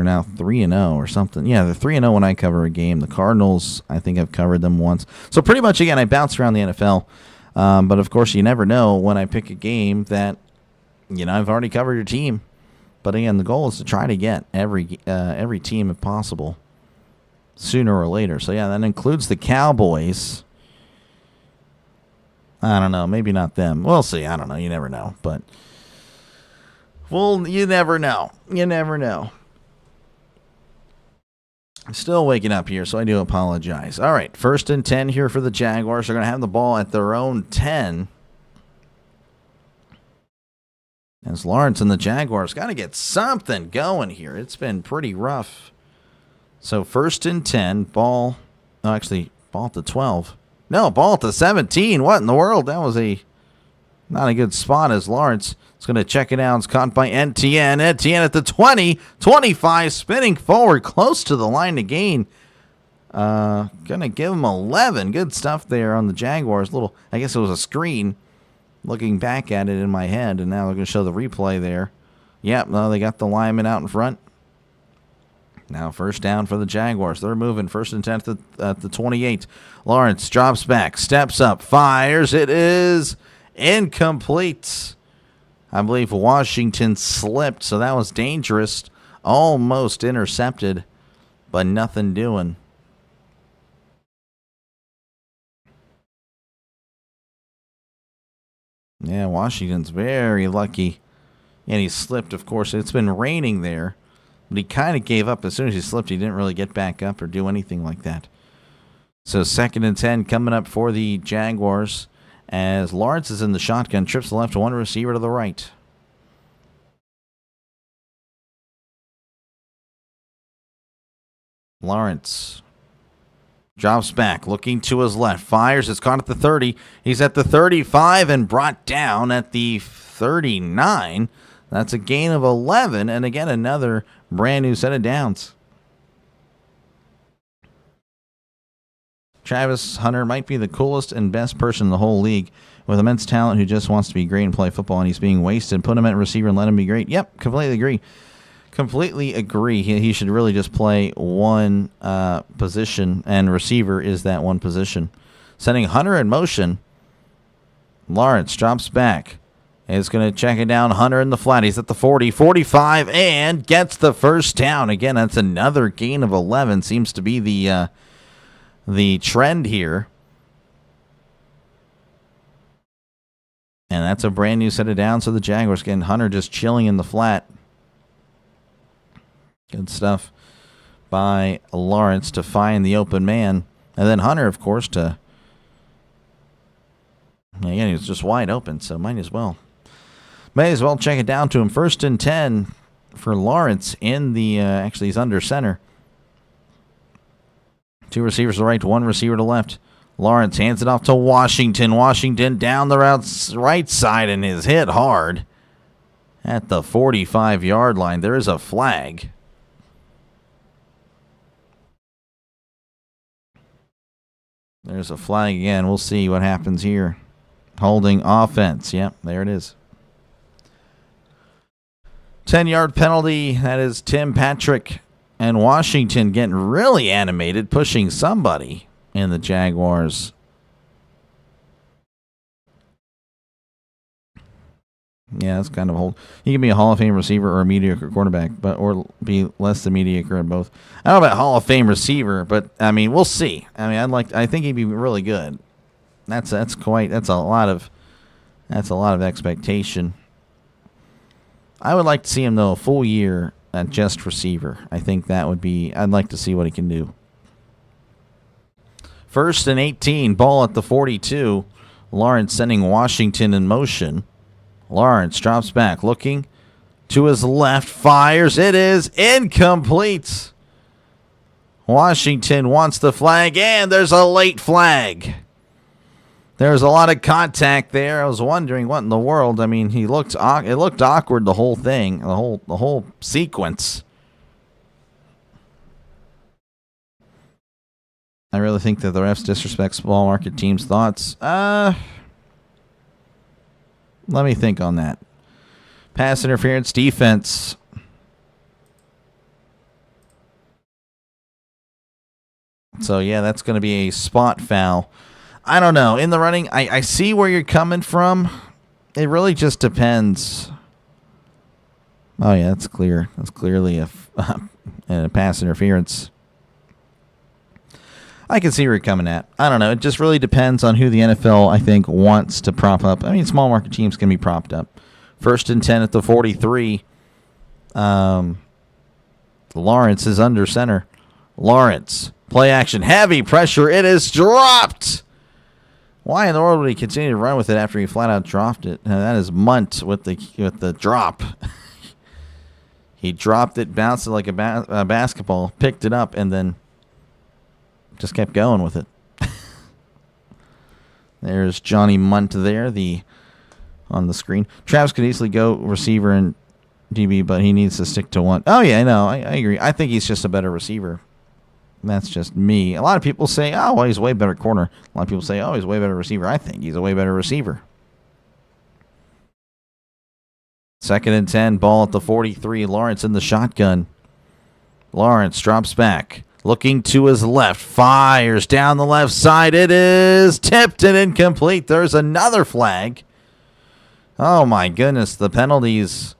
now 3-0 or something. Yeah, they're 3-0 when I cover a game. The Cardinals, I think I've covered them once. So pretty much, again, I bounce around the NFL. But, of course, you never know when I pick a game that, I've already covered your team. But, again, the goal is to try to get every team if possible sooner or later. So, yeah, that includes the Cowboys. I don't know. Maybe not them. We'll see. I don't know. You never know. But, well, you never know. You never know. I'm still waking up here, so I do apologize. All right, 1st and 10 here for the Jaguars. They're going to have the ball at their own 10. As Lawrence and the Jaguars got to get something going here. It's been pretty rough. So 1st and 10, ball at the 12. No, ball at the 17. What in the world? That was not a good spot as Lawrence is going to check it out. It's caught by Etienne. Etienne at the 20, 25, spinning forward close to the line to gain. Going to give him 11. Good stuff there on the Jaguars. I guess it was a screen. Looking back at it in my head, and now they're going to show the replay there. Yep, no, they got the lineman out in front. Now 1st down for the Jaguars. They're moving 1st and 10 at the 28. Lawrence drops back, steps up, fires. It is incomplete. I believe Washington slipped, so that was dangerous. Almost intercepted, but nothing doing. Yeah, Washington's very lucky. And he slipped, of course. It's been raining there. But he kind of gave up as soon as he slipped. He didn't really get back up or do anything like that. So 2nd and 10 coming up for the Jaguars as Lawrence is in the shotgun. Trips to the left, 1 receiver to the right. Lawrence drops back, looking to his left. Fires, it's caught at the 30. He's at the 35 and brought down at the 39. That's a gain of 11, and again, another brand new set of downs. Travis Hunter might be the coolest and best person in the whole league with immense talent who just wants to be great and play football, and he's being wasted. Put him at receiver and let him be great. Yep, completely agree. Completely agree. He should really just play one position, and receiver is that one position. Sending Hunter in motion. Lawrence drops back. is going to check it down. Hunter in the flat. He's at the 40, 45, and gets the first down. Again, that's another gain of 11. Seems to be the trend here. And that's a brand new set of downs for the Jaguars. Again, Hunter just chilling in the flat. Good stuff by Lawrence to find the open man. And then Hunter, of course, to... Again, he was just wide open, so might as well. May as well check it down to him. 1st and 10 for Lawrence in the... actually, he's under center. 2 receivers to the right, 1 receiver to left. Lawrence hands it off to Washington. Washington down the right side and is hit hard at the 45-yard line. There is a flag. There's a flag again. We'll see what happens here. Holding offense. Yep, there it is. 10-yard penalty. That is Tim Patrick. And Washington getting really animated, pushing somebody in the Jaguars. Yeah, that's kind of old. He can be a Hall of Fame receiver or a mediocre quarterback, or be less than mediocre in both. I don't know about Hall of Fame receiver, but I mean, we'll see. I mean, I think he'd be really good. That's a lot of expectation. I would like to see him though a full year at just receiver. I think that would be. I'd like to see what he can do. 1st and 18, ball at the 42. Lawrence sending Washington in motion. Lawrence drops back, looking to his left, fires. It is incomplete. Washington wants the flag, and there's a late flag. There's a lot of contact there. I was wondering what in the world. I mean, it looked awkward, the whole thing, the whole sequence. I really think that the refs disrespect small market teams' thoughts. Let me think on that. Pass interference, defense. So, yeah, that's going to be a spot foul. I don't know. In the running, I see where you're coming from. It really just depends. Oh, yeah, that's clear. That's clearly a pass interference. I can see where you're coming at. I don't know. It just really depends on who the NFL, I think, wants to prop up. I mean, small market teams can be propped up. 1st and 10 at the 43. Lawrence is under center. Lawrence, play action, heavy pressure. It is dropped. Why in the world would he continue to run with it after he flat out dropped it? That is Munt with the drop. He dropped it, bounced it like a basketball, picked it up, and then just kept going with it. There's Johnny Munt there, on the screen. Travis could easily go receiver and DB, but he needs to stick to one. Oh, yeah, no, I agree. I think he's just a better receiver. That's just me. A lot of people say, oh, well, he's a way better corner. A lot of people say, oh, he's a way better receiver. I think he's a way better receiver. 2nd and 10, ball at the 43. Lawrence in the shotgun. Lawrence drops back. Looking to his left, fires down the left side. It is tipped and incomplete. There's another flag. Oh, my goodness. The penalties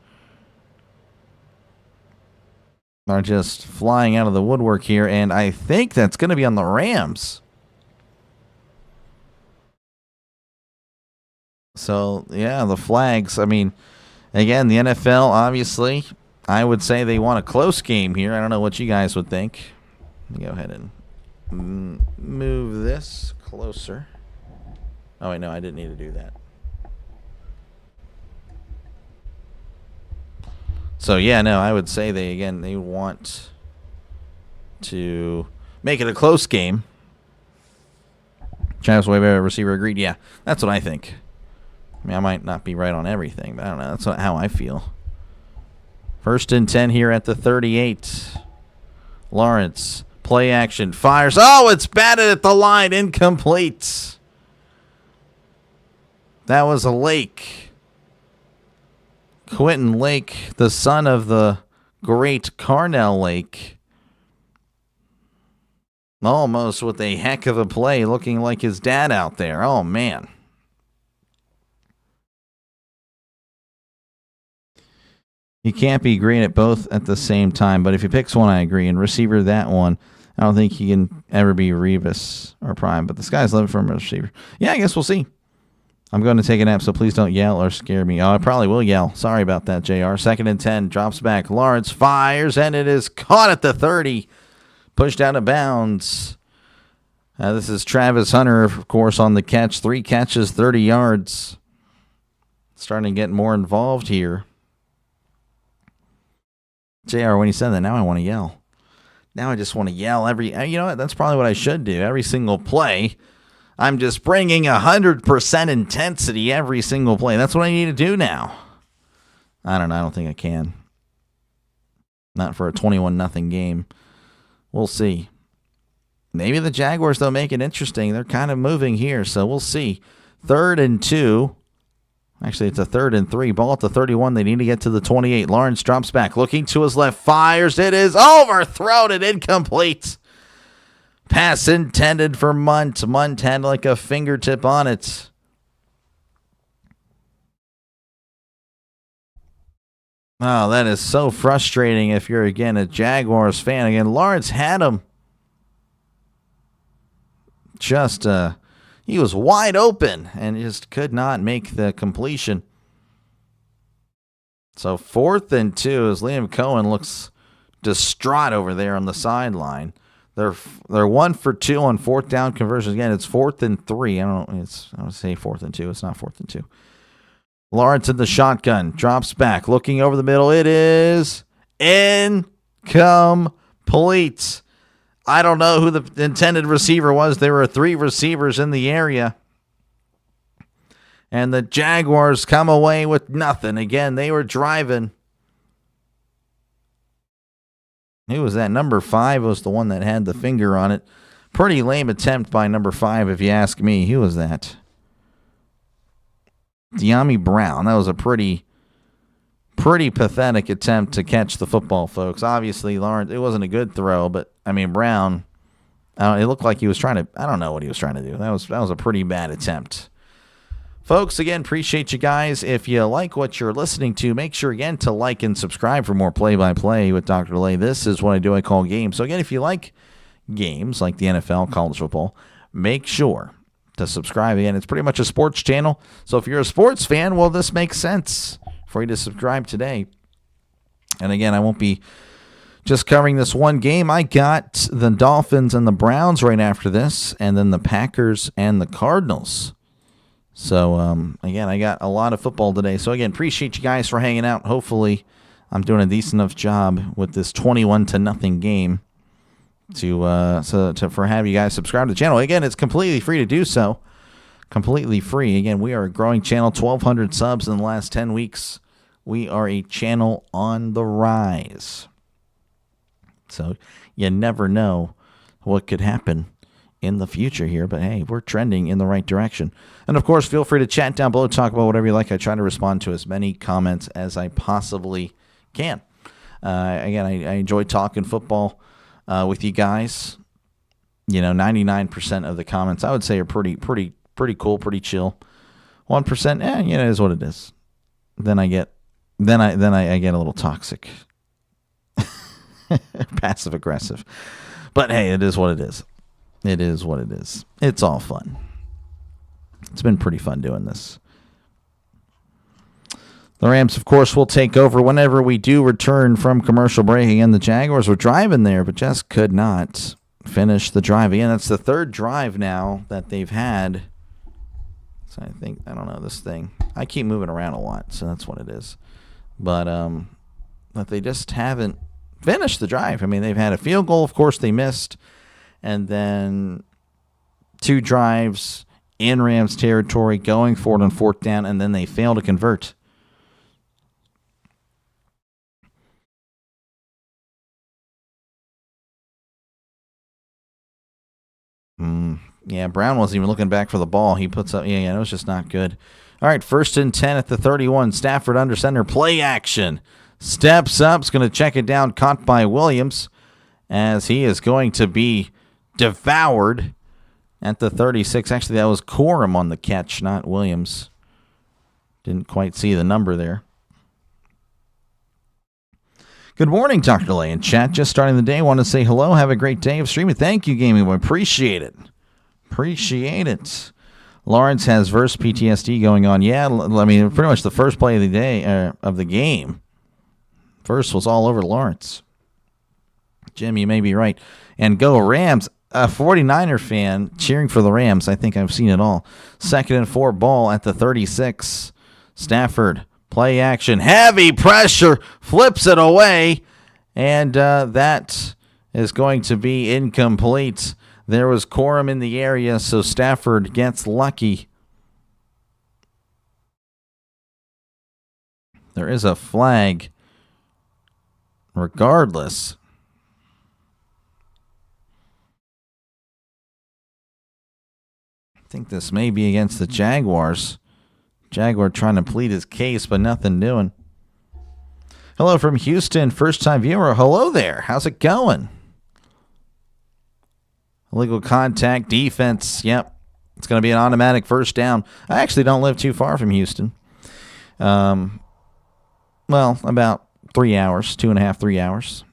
are just flying out of the woodwork here, and I think that's going to be on the Rams. So, yeah, the flags. I mean, again, the NFL, obviously, I would say they want a close game here. I don't know what you guys would think. Let me go ahead and move this closer. Oh, wait, no, I didn't need to do that. So, yeah, no, I would say they want to make it a close game. Travis way better receiver, agreed. Yeah, that's what I think. I mean, I might not be right on everything, but I don't know. That's how I feel. 1st and 10 here at the 38. Lawrence, play action, fires. Oh, it's batted at the line, incomplete. That was a Lake. Quentin Lake, the son of the great Carnell Lake. Almost with a heck of a play, looking like his dad out there. Oh, man. You can't be green at both at the same time. But if he picks one, I agree. And receiver, that one, I don't think he can ever be Revis or Prime. But the sky's limit for him as receiver. Yeah, I guess we'll see. I'm going to take a nap, so please don't yell or scare me. Oh, I probably will yell. Sorry about that, JR. 2nd and 10. Drops back. Lawrence fires, and it is caught at the 30. Pushed out of bounds. This is Travis Hunter, of course, on the catch. 3 catches, 30 yards. Starting to get more involved here. JR, when you said that, now I want to yell. Now I just want to yell every... You know what? That's probably what I should do. Every single play, I'm just bringing 100% intensity every single play. That's what I need to do now. I don't know. I don't think I can. Not for a 21-0 game. We'll see. Maybe the Jaguars, though, make it interesting. They're kind of moving here, so we'll see. 3rd and 2. Actually, it's a 3rd and 3. Ball at the 31. They need to get to the 28. Lawrence drops back. Looking to his left. Fires. It is overthrown and incomplete. Pass intended for Munt. Munt had like a fingertip on it. Oh, that is so frustrating if you're, again, a Jaguars fan. Again, Lawrence had him. Just, he was wide open and just could not make the completion. So 4th and 2 as Liam Cohen looks distraught over there on the sideline. They're 1 for 2 on 4th down conversions. Again, it's 4th and 3. I would say 4th and 2. It's not 4th and 2. Lawrence in the shotgun. Drops back. Looking over the middle. It is incomplete. I don't know who the intended receiver was. There were 3 receivers in the area. And the Jaguars come away with nothing. Again, they were driving. Who was that? Number 5 was the one that had the finger on it. Pretty lame attempt by number 5, if you ask me. Who was that? De'Ami Brown. That was a pretty pathetic attempt to catch the football, folks. Obviously, Lawrence, it wasn't a good throw, but, I mean, Brown, it looked like he was trying to, I don't know what he was trying to do. That was a pretty bad attempt. Folks, again, appreciate you guys. If you like what you're listening to, make sure, again, to like and subscribe for more play-by-play with DrDelay. This is what I do. I call games. So, again, if you like games like the NFL, college football, make sure to subscribe. Again, it's pretty much a sports channel. So if you're a sports fan, well, this makes sense for you to subscribe today. And again, I won't be just covering this one game. I got the Dolphins and the Browns right after this, and then the Packers and the Cardinals. So, again, I got a lot of football today. So, again, appreciate you guys for hanging out. Hopefully, I'm doing a decent enough job with this 21-0 game for have you guys subscribe to the channel. Again, it's completely free to do so. Completely free. Again, we are a growing channel. 1,200 subs in the last 10 weeks. We are a channel on the rise. So you never know what could happen in the future here. But, hey, we're trending in the right direction. And, of course, feel free to chat down below. Talk about whatever you like. I try to respond to as many comments as I possibly can. Again, I enjoy talking football with you guys. You know, 99% of the comments I would say are pretty cool, pretty chill. 1%, it is what it is. Then I get a little toxic. Passive aggressive. But hey, it is what it is. It is what it is. It's all fun. It's been pretty fun doing this. The Rams, of course, will take over whenever we do return from commercial break. Again, the Jaguars were driving there, but just could not finish the drive. Again, that's the 3rd drive now that they've had. So I don't know, this thing. I keep moving around a lot, so that's what it is. But they just haven't finished the drive. I mean, they've had a field goal, of course, they missed. And then 2 drives in Rams territory, going forward on 4th down, and then they fail to convert. Yeah, Brown wasn't even looking back for the ball. He puts up, it was just not good. All right, 1st and 10 at the 31. Stafford under center, play action. Steps up, is going to check it down, caught by Williams, as he is going to be devoured at the 36. Actually, that was Corum on the catch, not Williams. Didn't quite see the number there. Good morning, DrDelay in chat. Just starting the day. Want to say hello. Have a great day of streaming. Thank you, Gaming Boy. Appreciate it. Lawrence has verse PTSD going on. Yeah, I mean, pretty much the first play of the day of the game. First was all over Lawrence. Jim, you may be right. And go Rams. A 49er fan cheering for the Rams. I think I've seen it all. 2nd and 4 ball at the 36. Stafford. Play action. Heavy pressure. Flips it away. And that is going to be incomplete. There was Corum in the area, so Stafford gets lucky. There is a flag. Regardless. I think this may be against the Jaguars. Jaguar trying to plead his case, but nothing doing. Hello from Houston, first-time viewer. Hello there. How's it going? Illegal contact, defense. Yep. It's going to be an automatic first down. I actually don't live too far from Houston. Well, about 3 hours, 2.5, 3 hours.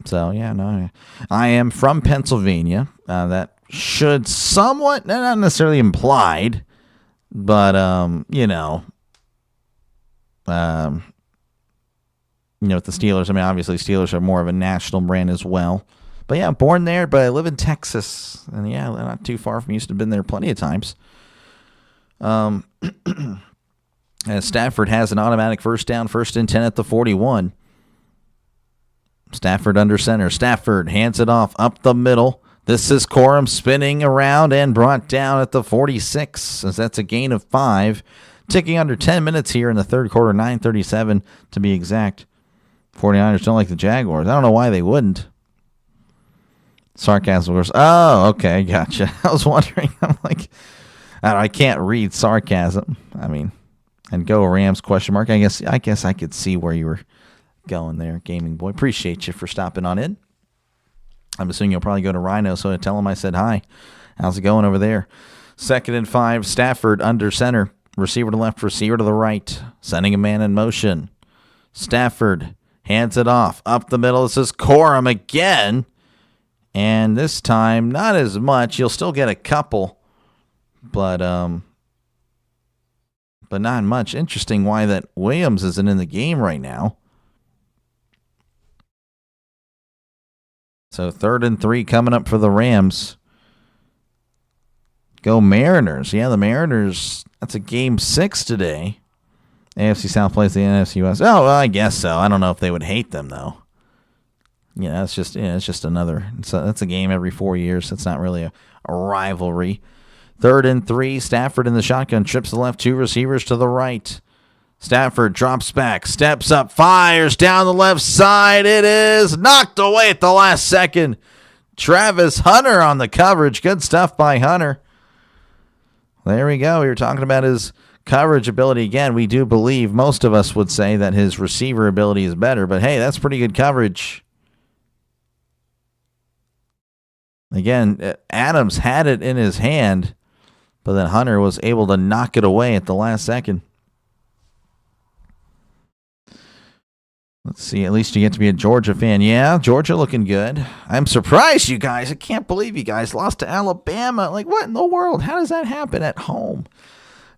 So, yeah, no. I am from Pennsylvania. That should somewhat, not necessarily implied, but, with the Steelers, I mean, obviously Steelers are more of a national brand as well. But, yeah, born there, but I live in Texas. And, yeah, not too far from Houston. Been there plenty of times. As Stafford has an automatic first down, 1st and 10 at the 41. Stafford under center. Stafford hands it off up the middle. This is Corum spinning around and brought down at the 46, as that's a gain of 5. Ticking under 10 minutes here in the third quarter, 9:37 to be exact. 49ers don't like the Jaguars. I don't know why they wouldn't. Sarcasm, of course. Oh, okay, gotcha. I was wondering. I'm like, I can't read sarcasm. I mean, and go Rams question mark. I guess I could see where you were going there, Gaming Boy. Appreciate you for stopping on in. I'm assuming you'll probably go to Rhino, so tell him I said hi. How's it going over there? 2nd and 5, Stafford under center. Receiver to left, receiver to the right. Sending a man in motion. Stafford hands it off. Up the middle, this is Corum again. And this time, not as much. You'll still get a couple. But not much. Interesting why that Williams isn't in the game right now. So 3rd and 3 coming up for the Rams. Go Mariners. Yeah, the Mariners, that's a game 6 today. AFC South plays the NFC West. Oh, well, I guess so. I don't know if they would hate them, though. It's just another. That's a game every 4 years. It's not really a rivalry. 3rd and 3, Stafford in the shotgun. Trips to the left, 2 receivers to the right. Stafford drops back, steps up, fires down the left side. It is knocked away at the last second. Travis Hunter on the coverage. Good stuff by Hunter. There we go. We were talking about his coverage ability again. We do believe, most of us would say, that his receiver ability is better. But, hey, that's pretty good coverage. Again, Adams had it in his hand, but then Hunter was able to knock it away at the last second. Let's see, at least you get to be a Georgia fan. Yeah, Georgia looking good. I'm surprised, you guys. I can't believe you guys lost to Alabama. Like, what in the world? How does that happen at home?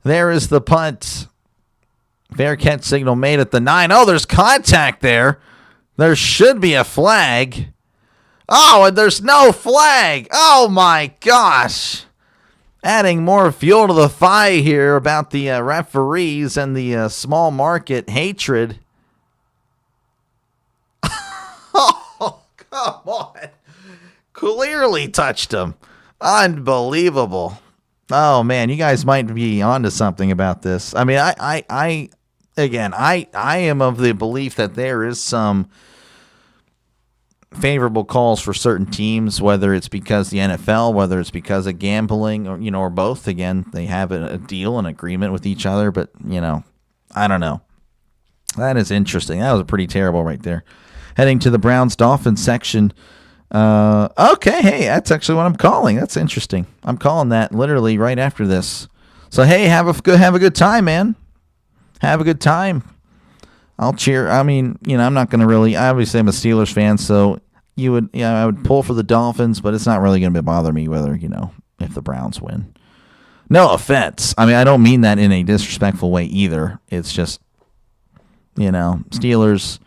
There is the punt. Fair catch signal made at the 9. Oh, there's contact there. There should be a flag. Oh, and there's no flag. Oh, my gosh. Adding more fuel to the fire here about the referees and the small market hatred. Oh, come on. Clearly touched him. Unbelievable. Oh, man, you guys might be onto something about this. I mean, I am of the belief that there is some favorable calls for certain teams, whether it's because the NFL, whether it's because of gambling, or or both. Again, they have a deal, an agreement with each other, but I don't know. That is interesting. That was pretty terrible right there. Heading to the Browns-Dolphins section. Okay, hey, that's actually what I'm calling. That's interesting. I'm calling that literally right after this. So hey, have a good time, man. Have a good time. I'll cheer. I mean, I'm not going to really. Obviously, I'm a Steelers fan, so I would pull for the Dolphins, but it's not really going to bother me whether if the Browns win. No offense. I mean, I don't mean that in a disrespectful way either. It's just, Steelers.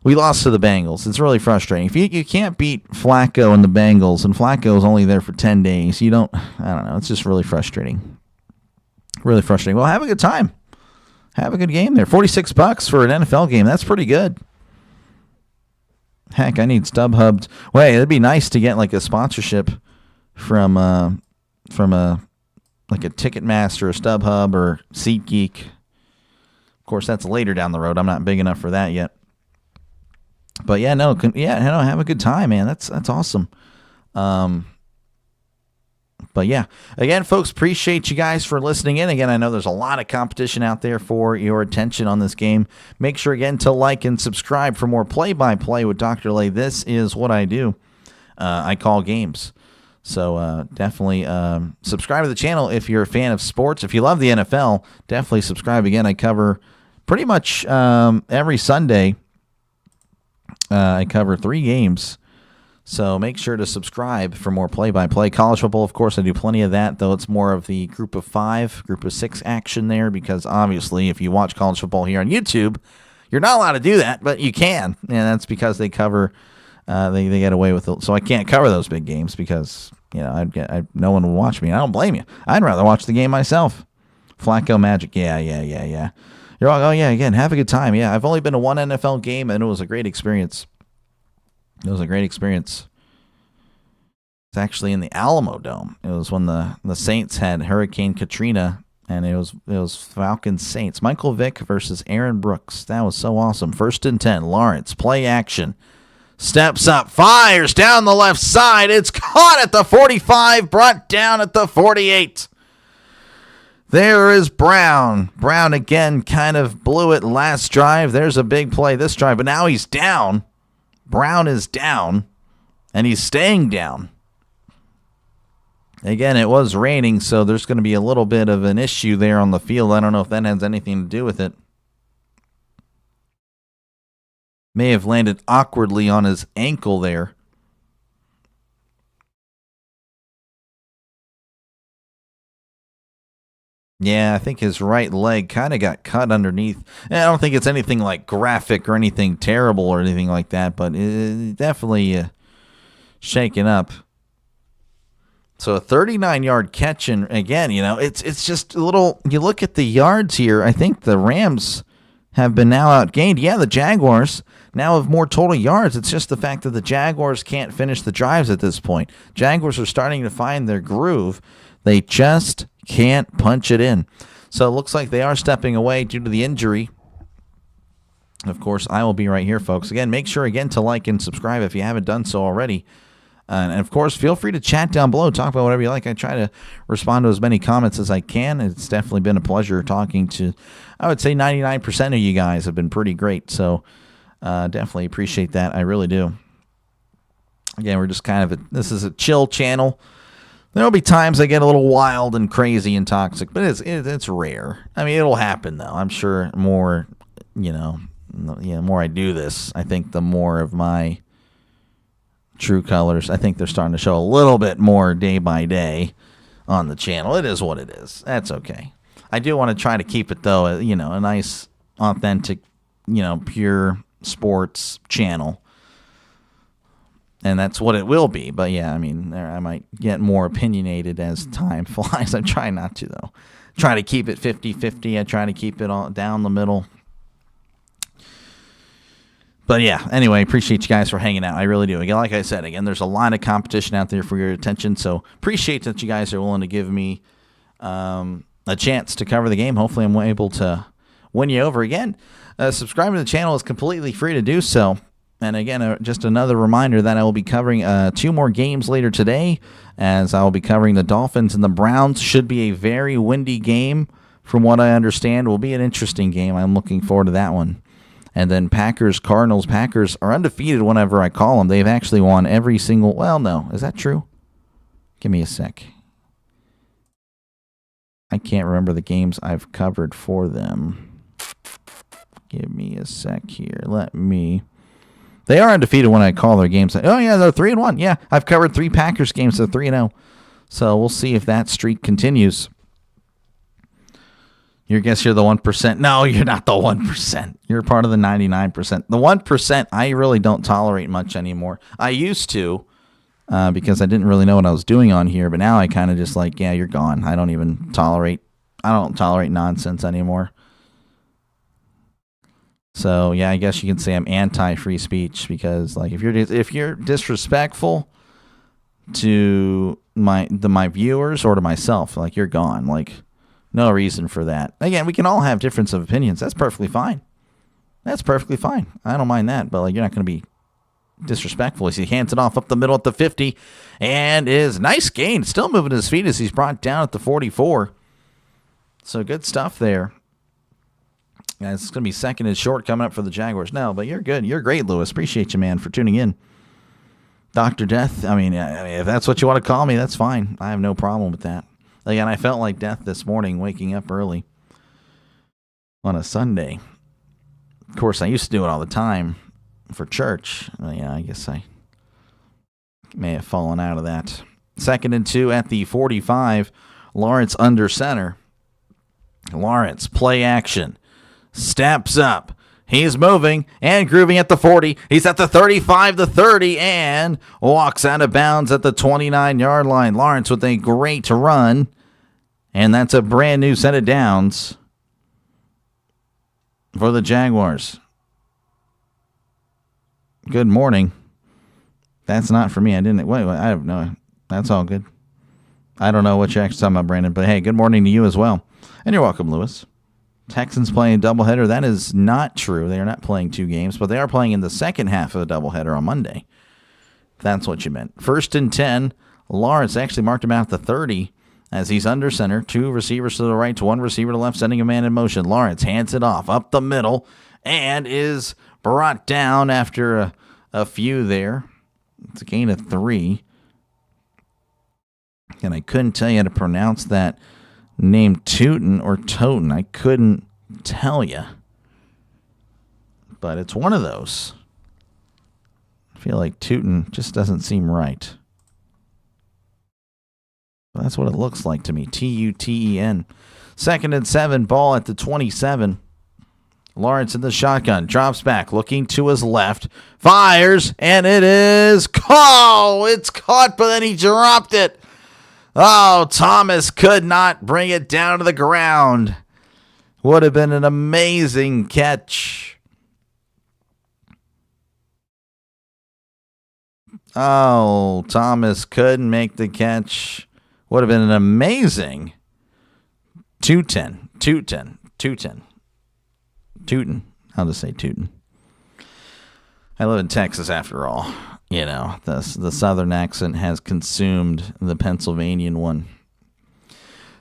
We lost to the Bengals. It's really frustrating. If you can't beat Flacco and the Bengals, and Flacco's only there for 10 days, I don't know. It's just really frustrating. Really frustrating. Well, have a good time. Have a good game there. $46 for an NFL game. That's pretty good. Heck, I need StubHub. Wait, it'd be nice to get like a sponsorship from a Ticketmaster or StubHub or SeatGeek. Of course, that's later down the road. I'm not big enough for that yet. But have a good time, man. That's awesome. But yeah, again, folks, appreciate you guys for listening in. Again, I know there's a lot of competition out there for your attention on this game. Make sure, again, to like and subscribe for more play-by-play with DrDelay. This is what I do. I call games. So definitely subscribe to the channel if you're a fan of sports. If you love the NFL, definitely subscribe. Again, I cover pretty much every Sunday. I cover 3 games. So make sure to subscribe for more play-by-play. College football, of course, I do plenty of that, though it's more of the group of 5, group of 6 action there, because obviously if you watch college football here on YouTube, you're not allowed to do that, but you can. And that's because they cover, they get away with it. So I can't cover those big games because, no one will watch me. I don't blame you. I'd rather watch the game myself. Flacco Magic, yeah. You're all, oh yeah, again, have a good time. Yeah, I've only been to one NFL game, and it was a great experience. It's actually in the Alamo Dome. It was when the Saints had Hurricane Katrina, and it was Falcons Saints. Michael Vick versus Aaron Brooks. That was so awesome. 1st and 10. Lawrence, play action. Steps up, fires down the left side. It's caught at the 45, brought down at the 48. There is Brown. Brown again kind of blew it last drive. There's a big play this drive, but now he's down. Brown is down, and he's staying down. Again, it was raining, so there's going to be a little bit of an issue there on the field. I don't know if that has anything to do with it. May have landed awkwardly on his ankle there. Yeah, I think his right leg kind of got cut underneath. I don't think it's anything like graphic or anything terrible or anything like that, but it definitely shaken up. So a 39-yard catch, and again, it's just a little. You look at the yards here. I think the Rams have been now outgained. Yeah, the Jaguars now have more total yards. It's just the fact that the Jaguars can't finish the drives at this point. Jaguars are starting to find their groove. They just can't punch it in. So it looks like they are stepping away due to the injury. Of course, I will be right here, folks. Again, make sure, again, to like and subscribe if you haven't done so already. And, of course, feel free to chat down below. Talk about whatever you like. I try to respond to as many comments as I can. It's definitely been a pleasure talking to, I would say, 99% of you guys have been pretty great. So definitely appreciate that. I really do. Again, we're just kind of this is a chill channel. There'll be times I get a little wild and crazy and toxic, but it's rare. I mean, it'll happen, though. I'm sure more, the more I do this, I think the more of my true colors, I think they're starting to show a little bit more day by day on the channel. It is what it is. That's okay. I do want to try to keep it, though, a nice, authentic, pure sports channel. And that's what it will be. But, yeah, I mean, I might get more opinionated as time flies. I'm trying not to, though. Try to keep it 50-50. I try to keep it all down the middle. But, yeah, anyway, appreciate you guys for hanging out. I really do. Again, like I said, there's a lot of competition out there for your attention. So appreciate that you guys are willing to give me a chance to cover the game. Hopefully I'm able to win you over. Again, subscribing to the channel is completely free to do so. And again, just another reminder that I will be covering 2 more games later today, as I will be covering the Dolphins and the Browns. Should be a very windy game, from what I understand. Will be an interesting game. I'm looking forward to that one. And then Packers, Cardinals. Packers are undefeated whenever I call them. They've actually won every single... Well, no. Is that true? Give me a sec. I can't remember the games I've covered for them. Give me a sec here. They are undefeated when I call their games. Oh, yeah, they're 3-1. Yeah, I've covered 3 Packers games. They're 3-0. So we'll see if that streak continues. You guess you're the 1%. No, you're not the 1%. You're part of the 99%. The 1%, I really don't tolerate much anymore. I used to because I didn't really know what I was doing on here. But now I kind of just like, yeah, you're gone. I don't tolerate nonsense anymore. So, yeah, I guess you can say I'm anti-free speech because, like, if you're disrespectful to my viewers or to myself, like, you're gone. Like, no reason for that. Again, we can all have difference of opinions. That's perfectly fine. I don't mind that, but, like, you're not going to be disrespectful as he hands it off up the middle at the 50 and is nice gain. Still moving his feet as he's brought down at the 44. So, good stuff there. Yeah, it's going to be second and short coming up for the Jaguars. No, but you're good. You're great, Lewis. Appreciate you, man, for tuning in. Dr. Death, I mean, if that's what you want to call me, that's fine. I have no problem with that. Again, I felt like death this morning, waking up early on a Sunday. Of course, I used to do it all the time for church. Yeah, I guess I may have fallen out of that. Second and 2 at the 45. Lawrence under center. Lawrence, play action. Steps up. He's moving and grooving at the 40. He's at the 35, the 30, and walks out of bounds at the 29-yard line. Lawrence with a great run, and that's a brand new set of downs for the Jaguars. Good morning. That's not for me. I didn't. Wait, I have no. That's all good. I don't know what you're actually talking about, Brandon, but hey, good morning to you as well. And you're welcome, Lewis. Texans playing a doubleheader. That is not true. They are not playing 2 games, but they are playing in the second half of the doubleheader on Monday. If that's what you meant. First and 10. Lawrence actually marked him out at the 30 as he's under center. 2 receivers to the right to 1 receiver to the left, sending a man in motion. Lawrence hands it off up the middle and is brought down after a few there. It's a gain of 3. And I couldn't tell you how to pronounce that name, Tootin or Toten. I couldn't tell you. But it's one of those. I feel like Tootin just doesn't seem right. But that's what it looks like to me. Tuten. Second and 7, ball at the 27. Lawrence in the shotgun. Drops back, looking to his left. Fires, and it is it's caught, but then he dropped it. Oh, Thomas could not bring it down to the ground. Would have been an amazing catch. Oh, Thomas couldn't make the catch. Would have been an amazing 210. Tootin. I'll just say Tootin. I live in Texas after all. You know, the southern accent has consumed the Pennsylvanian one.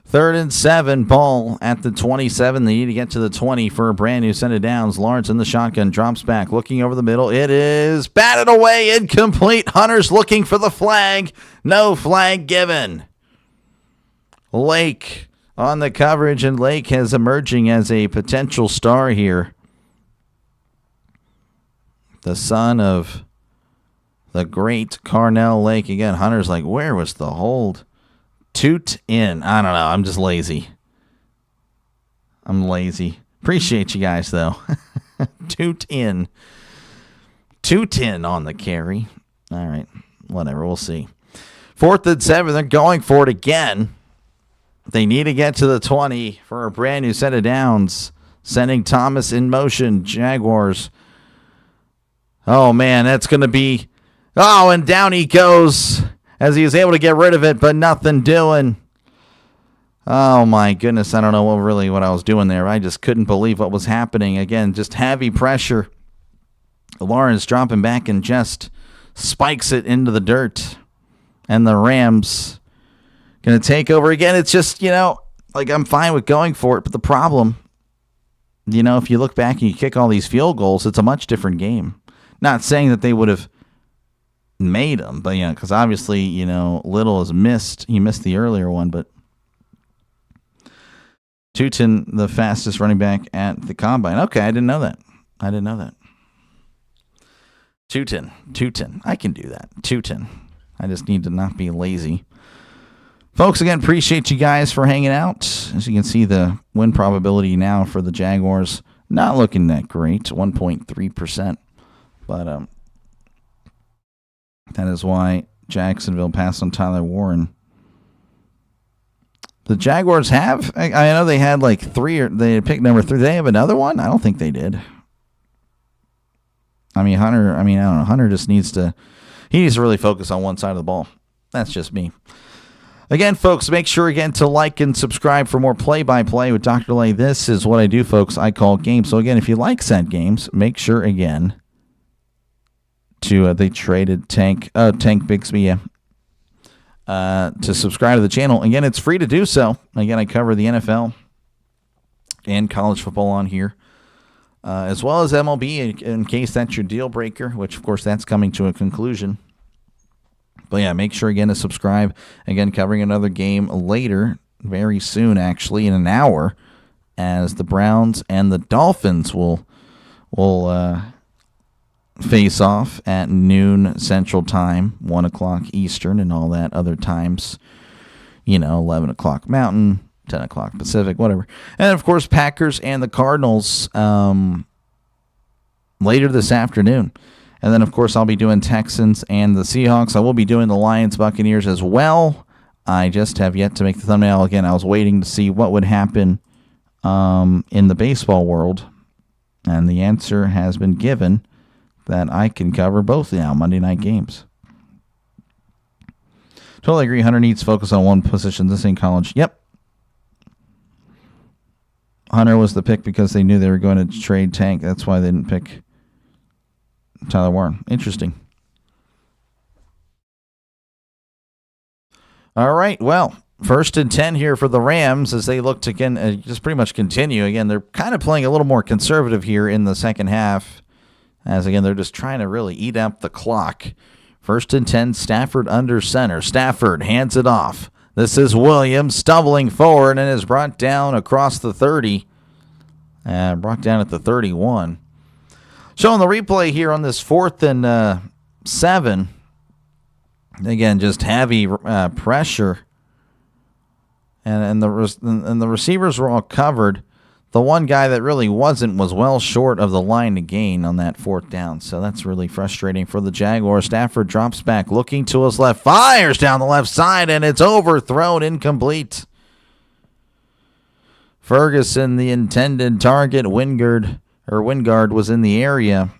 Third and 7, ball at the 27. They need to get to the 20 for a brand new set of downs. Lawrence in the shotgun, drops back, looking over the middle. It is batted away, incomplete. Hunter's looking for the flag. No flag given. Lake on the coverage, and Lake is emerging as a potential star here. The son of the great Carnell Lake. Again, Hunter's like, where was the hold? Toot in. I don't know. I'm just lazy. Appreciate you guys, though. Toot in. On the carry. All right. Whatever. We'll see. 4th and 7. They're going for it again. They need to get to the 20 for a brand new set of downs. Sending Thomas in motion. Jaguars. Oh, man. That's going to be... Oh, and down he goes as he was able to get rid of it, but nothing doing. Oh, my goodness. I don't know what I was doing there. I just couldn't believe what was happening. Again, just heavy pressure. Lawrence dropping back and just spikes it into the dirt. And the Rams going to take over again. It's just, like I'm fine with going for it, but the problem, if you look back and you kick all these field goals, it's a much different game. Not saying that they would have made them, but because obviously Little has missed. He missed the earlier one, but Tootin, the fastest running back at the combine. Okay, I didn't know that. Tootin. I can do that. Tootin. I just need to not be lazy. Folks, again, appreciate you guys for hanging out. As you can see, the win probability now for the Jaguars not looking that great, 1.3%. But that is why Jacksonville passed on Tyler Warren. The Jaguars have, I know they had like 3, or they picked number 3. Did they have another one? I don't think they did. I don't know. Hunter just needs to really focus on one side of the ball. That's just me. Again, folks, make sure again to like and subscribe for more play-by-play with DrDelay. This is what I do, folks. I call games. So again, if you like said games, make sure again to they traded Tank Bixby to subscribe to the channel. Again, it's free to do so. Again, I cover the NFL and college football on here, as well as MLB in case that's your deal breaker, which of course that's coming to a conclusion. But yeah, make sure again to subscribe. Again, covering another game later, very soon actually, in an hour, as the Browns and the Dolphins will face off at noon Central Time, 1 o'clock Eastern, and all that other times, 11 o'clock Mountain, 10 o'clock Pacific, whatever. And of course, Packers and the Cardinals later this afternoon. And then, of course, I'll be doing Texans and the Seahawks. I will be doing the Lions Buccaneers as well. I just have yet to make the thumbnail. Again, I was waiting to see what would happen in the baseball world. And the answer has been given that I can cover both now, Monday night games. Totally agree. Hunter needs to focus on one position. This ain't college. Yep. Hunter was the pick because they knew they were going to trade Tank. That's why they didn't pick Tyler Warren. Interesting. All right. Well, 1st and 10 here for the Rams as they look to just pretty much continue. Again, they're kind of playing a little more conservative here in the second half. As again, they're just trying to really eat up the clock. 1st and 10, Stafford under center. Stafford hands it off. This is Williams stumbling forward and is brought down across the 30. Brought down at the 31. Showing the replay here on this 4th and 7. Again, just heavy pressure. And the receivers were all covered. The one guy that really wasn't was well short of the line to gain on that 4th down. So that's really frustrating for the Jaguars. Stafford drops back, looking to his left, fires down the left side, and it's overthrown, incomplete. Ferguson, the intended target, Wingard was in the area.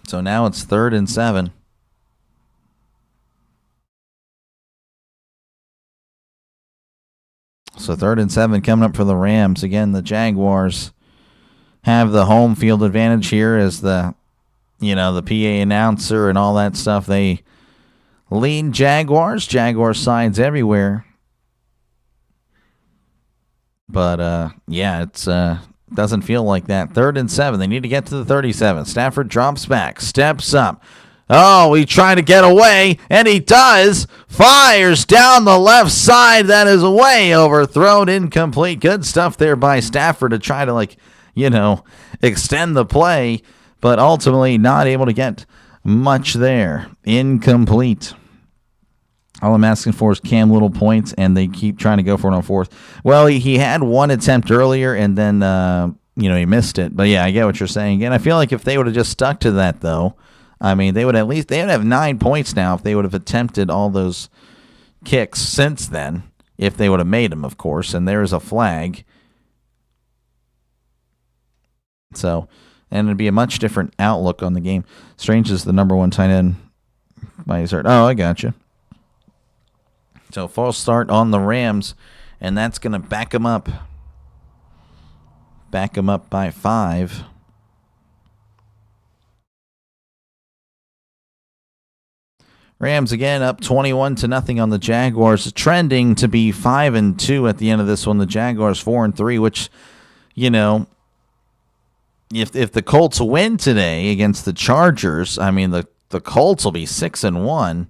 So now it's 3rd and 7. So 3rd and 7 coming up for the Rams. Again, the Jaguars have the home field advantage here as the PA announcer and all that stuff. They lean Jaguars. Jaguar signs everywhere. But, it's doesn't feel like that. 3rd and 7. They need to get to the 37. Stafford drops back, steps up. Oh, he tried to get away, and he does. Fires down the left side. That is way overthrown, incomplete. Good stuff there by Stafford to try to, extend the play, but ultimately not able to get much there. Incomplete. All I'm asking for is Cam Little points, and they keep trying to go for it on 4th. Well, he had one attempt earlier, and then, he missed it. But, yeah, I get what you're saying. And I feel like if they would have just stuck to that, though, they would have 9 points now if they would have attempted all those kicks since then, if they would have made them, of course. And there is a flag. So, and it'd be a much different outlook on the game. Strange is the number 1 tight end by his heart. Oh, I got you. So, false start on the Rams, and that's going to back them up. Back them up by 5. Rams again up 21-0 on the Jaguars, trending to be 5-2 at the end of this one. The Jaguars 4-3, which, if the Colts win today against the Chargers, the Colts will be 6-1.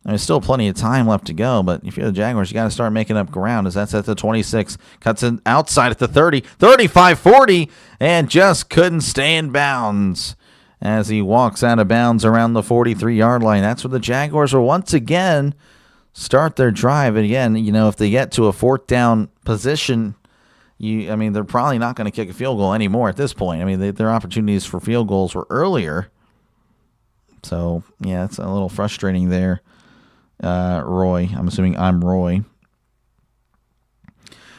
There's still plenty of time left to go, but if you're the Jaguars, you got to start making up ground as that's at the 26. Cuts in outside at the 30, 35, 40, and just couldn't stay in bounds as he walks out of bounds around the 43-yard line. That's where the Jaguars will once again start their drive. And again, if they get to a fourth down position, they're probably not going to kick a field goal anymore at this point. Their opportunities for field goals were earlier. So, yeah, it's a little frustrating there. Roy, I'm assuming I'm Roy.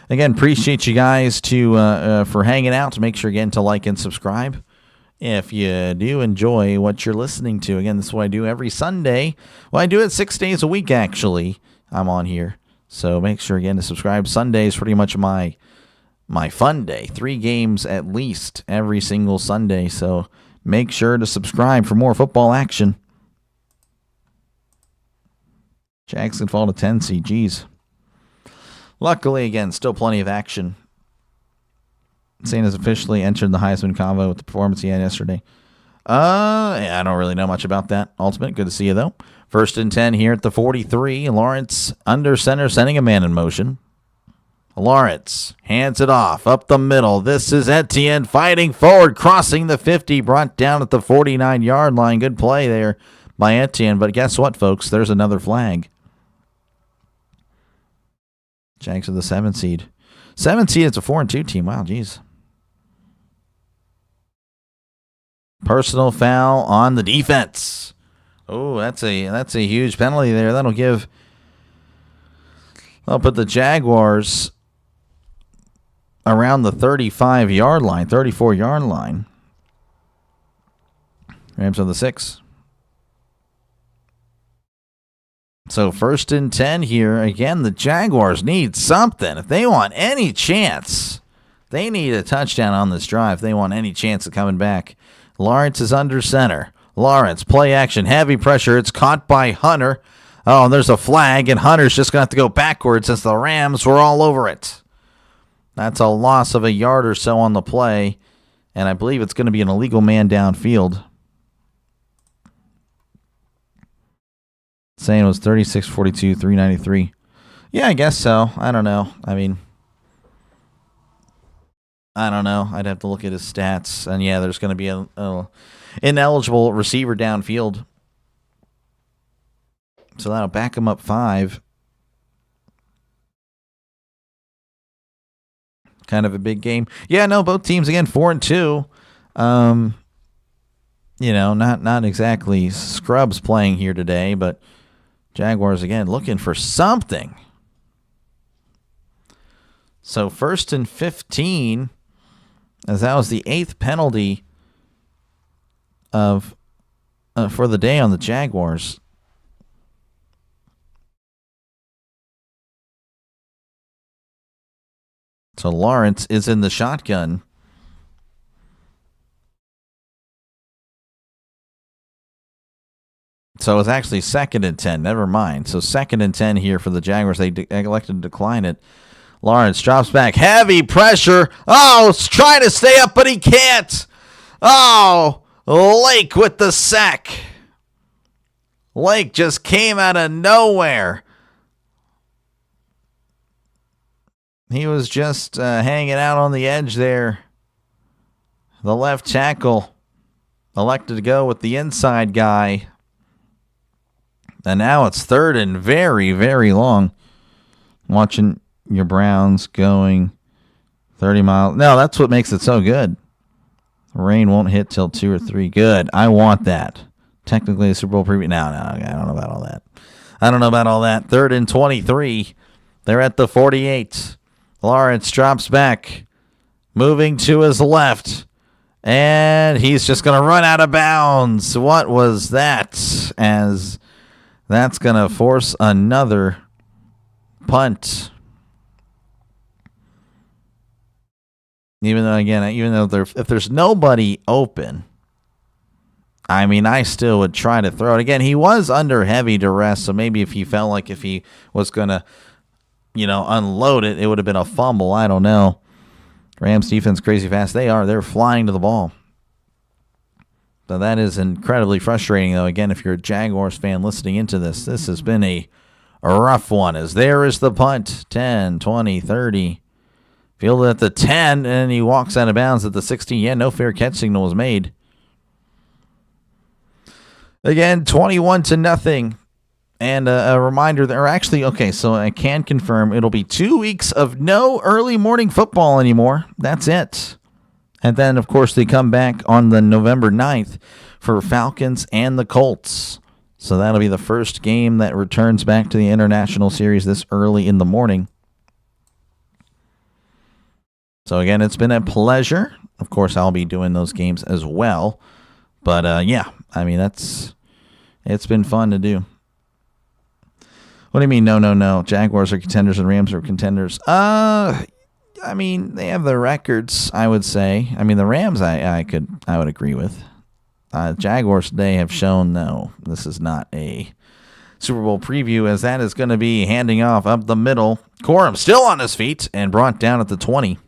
Again, appreciate you guys for hanging out. Make sure, again, to like and subscribe if you do enjoy what you're listening to. Again, this is what I do every Sunday. Well, I do it 6 days a week, actually. I'm on here. So make sure, again, to subscribe. Sunday is pretty much my fun day. 3 games at least every single Sunday. So make sure to subscribe for more football action. Jackson fall to 10 seed. Geez. Luckily, again, still plenty of action. Saint has officially entered the Heisman convo with the performance he had yesterday. I don't really know much about that. Ultimate, good to see you, though. 1st and 10 here at the 43. Lawrence under center, sending a man in motion. Lawrence hands it off up the middle. This is Etienne fighting forward, crossing the 50, brought down at the 49-yard line. Good play there by Etienne, but guess what, folks? There's another flag. Jags are the 7 seed. 7 seed, it's a 4-2 team. Wow, geez. Personal foul on the defense. Oh, that's a huge penalty there. That'll put the Jaguars around the 35-yard line, 34-yard line. Rams on the 6. So 1st and 10 here. Again, the Jaguars need something. If they want any chance, they need a touchdown on this drive. If they want any chance of coming back. Lawrence is under center. Lawrence, play action, heavy pressure. It's caught by Hunter. Oh, and there's a flag, and Hunter's just going to have to go backwards since the Rams were all over it. That's a loss of a yard or so on the play, and I believe it's going to be an illegal man downfield. Saying it was 36-42, 393. Yeah, I guess so. I don't know. I don't know. I'd have to look at his stats. And, yeah, there's going to be an ineligible receiver downfield. So that'll back him up 5. Kind of a big game. Yeah, no, both teams, again, 4-2. Not exactly scrubs playing here today, but Jaguars, again, looking for something. So 1st and 15, as that was the 8th penalty for the day on the Jaguars. So Lawrence is in the shotgun. So it's actually 2nd and 10. Never mind. So 2nd and 10 here for the Jaguars. They elected to decline it. Lawrence drops back. Heavy pressure. Oh, he's trying to stay up, but he can't. Oh, Lake with the sack. Lake just came out of nowhere. He was just hanging out on the edge there. The left tackle elected to go with the inside guy. And now it's 3rd and very, very long. Watching your Browns going 30 miles. No, that's what makes it so good. Rain won't hit till 2 or 3. Good. I want that. Technically a Super Bowl preview. No, I don't know about all that. 3rd and 23. They're at the 48. Lawrence drops back. Moving to his left. And he's just going to run out of bounds. What was that? As that's going to force another punt. Even though if there's nobody open, I still would try to throw it. Again, he was under heavy duress, so maybe if he felt like if he was going to, unload it, it would have been a fumble. I don't know. Rams defense crazy fast. They're flying to the ball. So that is incredibly frustrating, though. Again, if you're a Jaguars fan listening into this, this has been a rough one. As there is the punt, 10, 20, 30. Fielded at the 10, and he walks out of bounds at the 16. Yeah, no fair catch signal was made. Again, 21-0. And a reminder, that, or actually, okay, so I can confirm it'll be 2 weeks of no early morning football anymore. That's it. And then, of course, they come back on the November 9th for Falcons and the Colts. So that'll be the first game that returns back to the International Series this early in the morning. So, again, it's been a pleasure. Of course, I'll be doing those games as well. But, yeah, I mean, it's been fun to do. What do you mean, no? Jaguars are contenders and Rams are contenders. I mean, they have the records, I would say. I mean, the Rams I would agree with. Jaguars today have shown, no, this is not a Super Bowl preview, as that is going to be handing off up the middle. Corum still on his feet and brought down at the 20.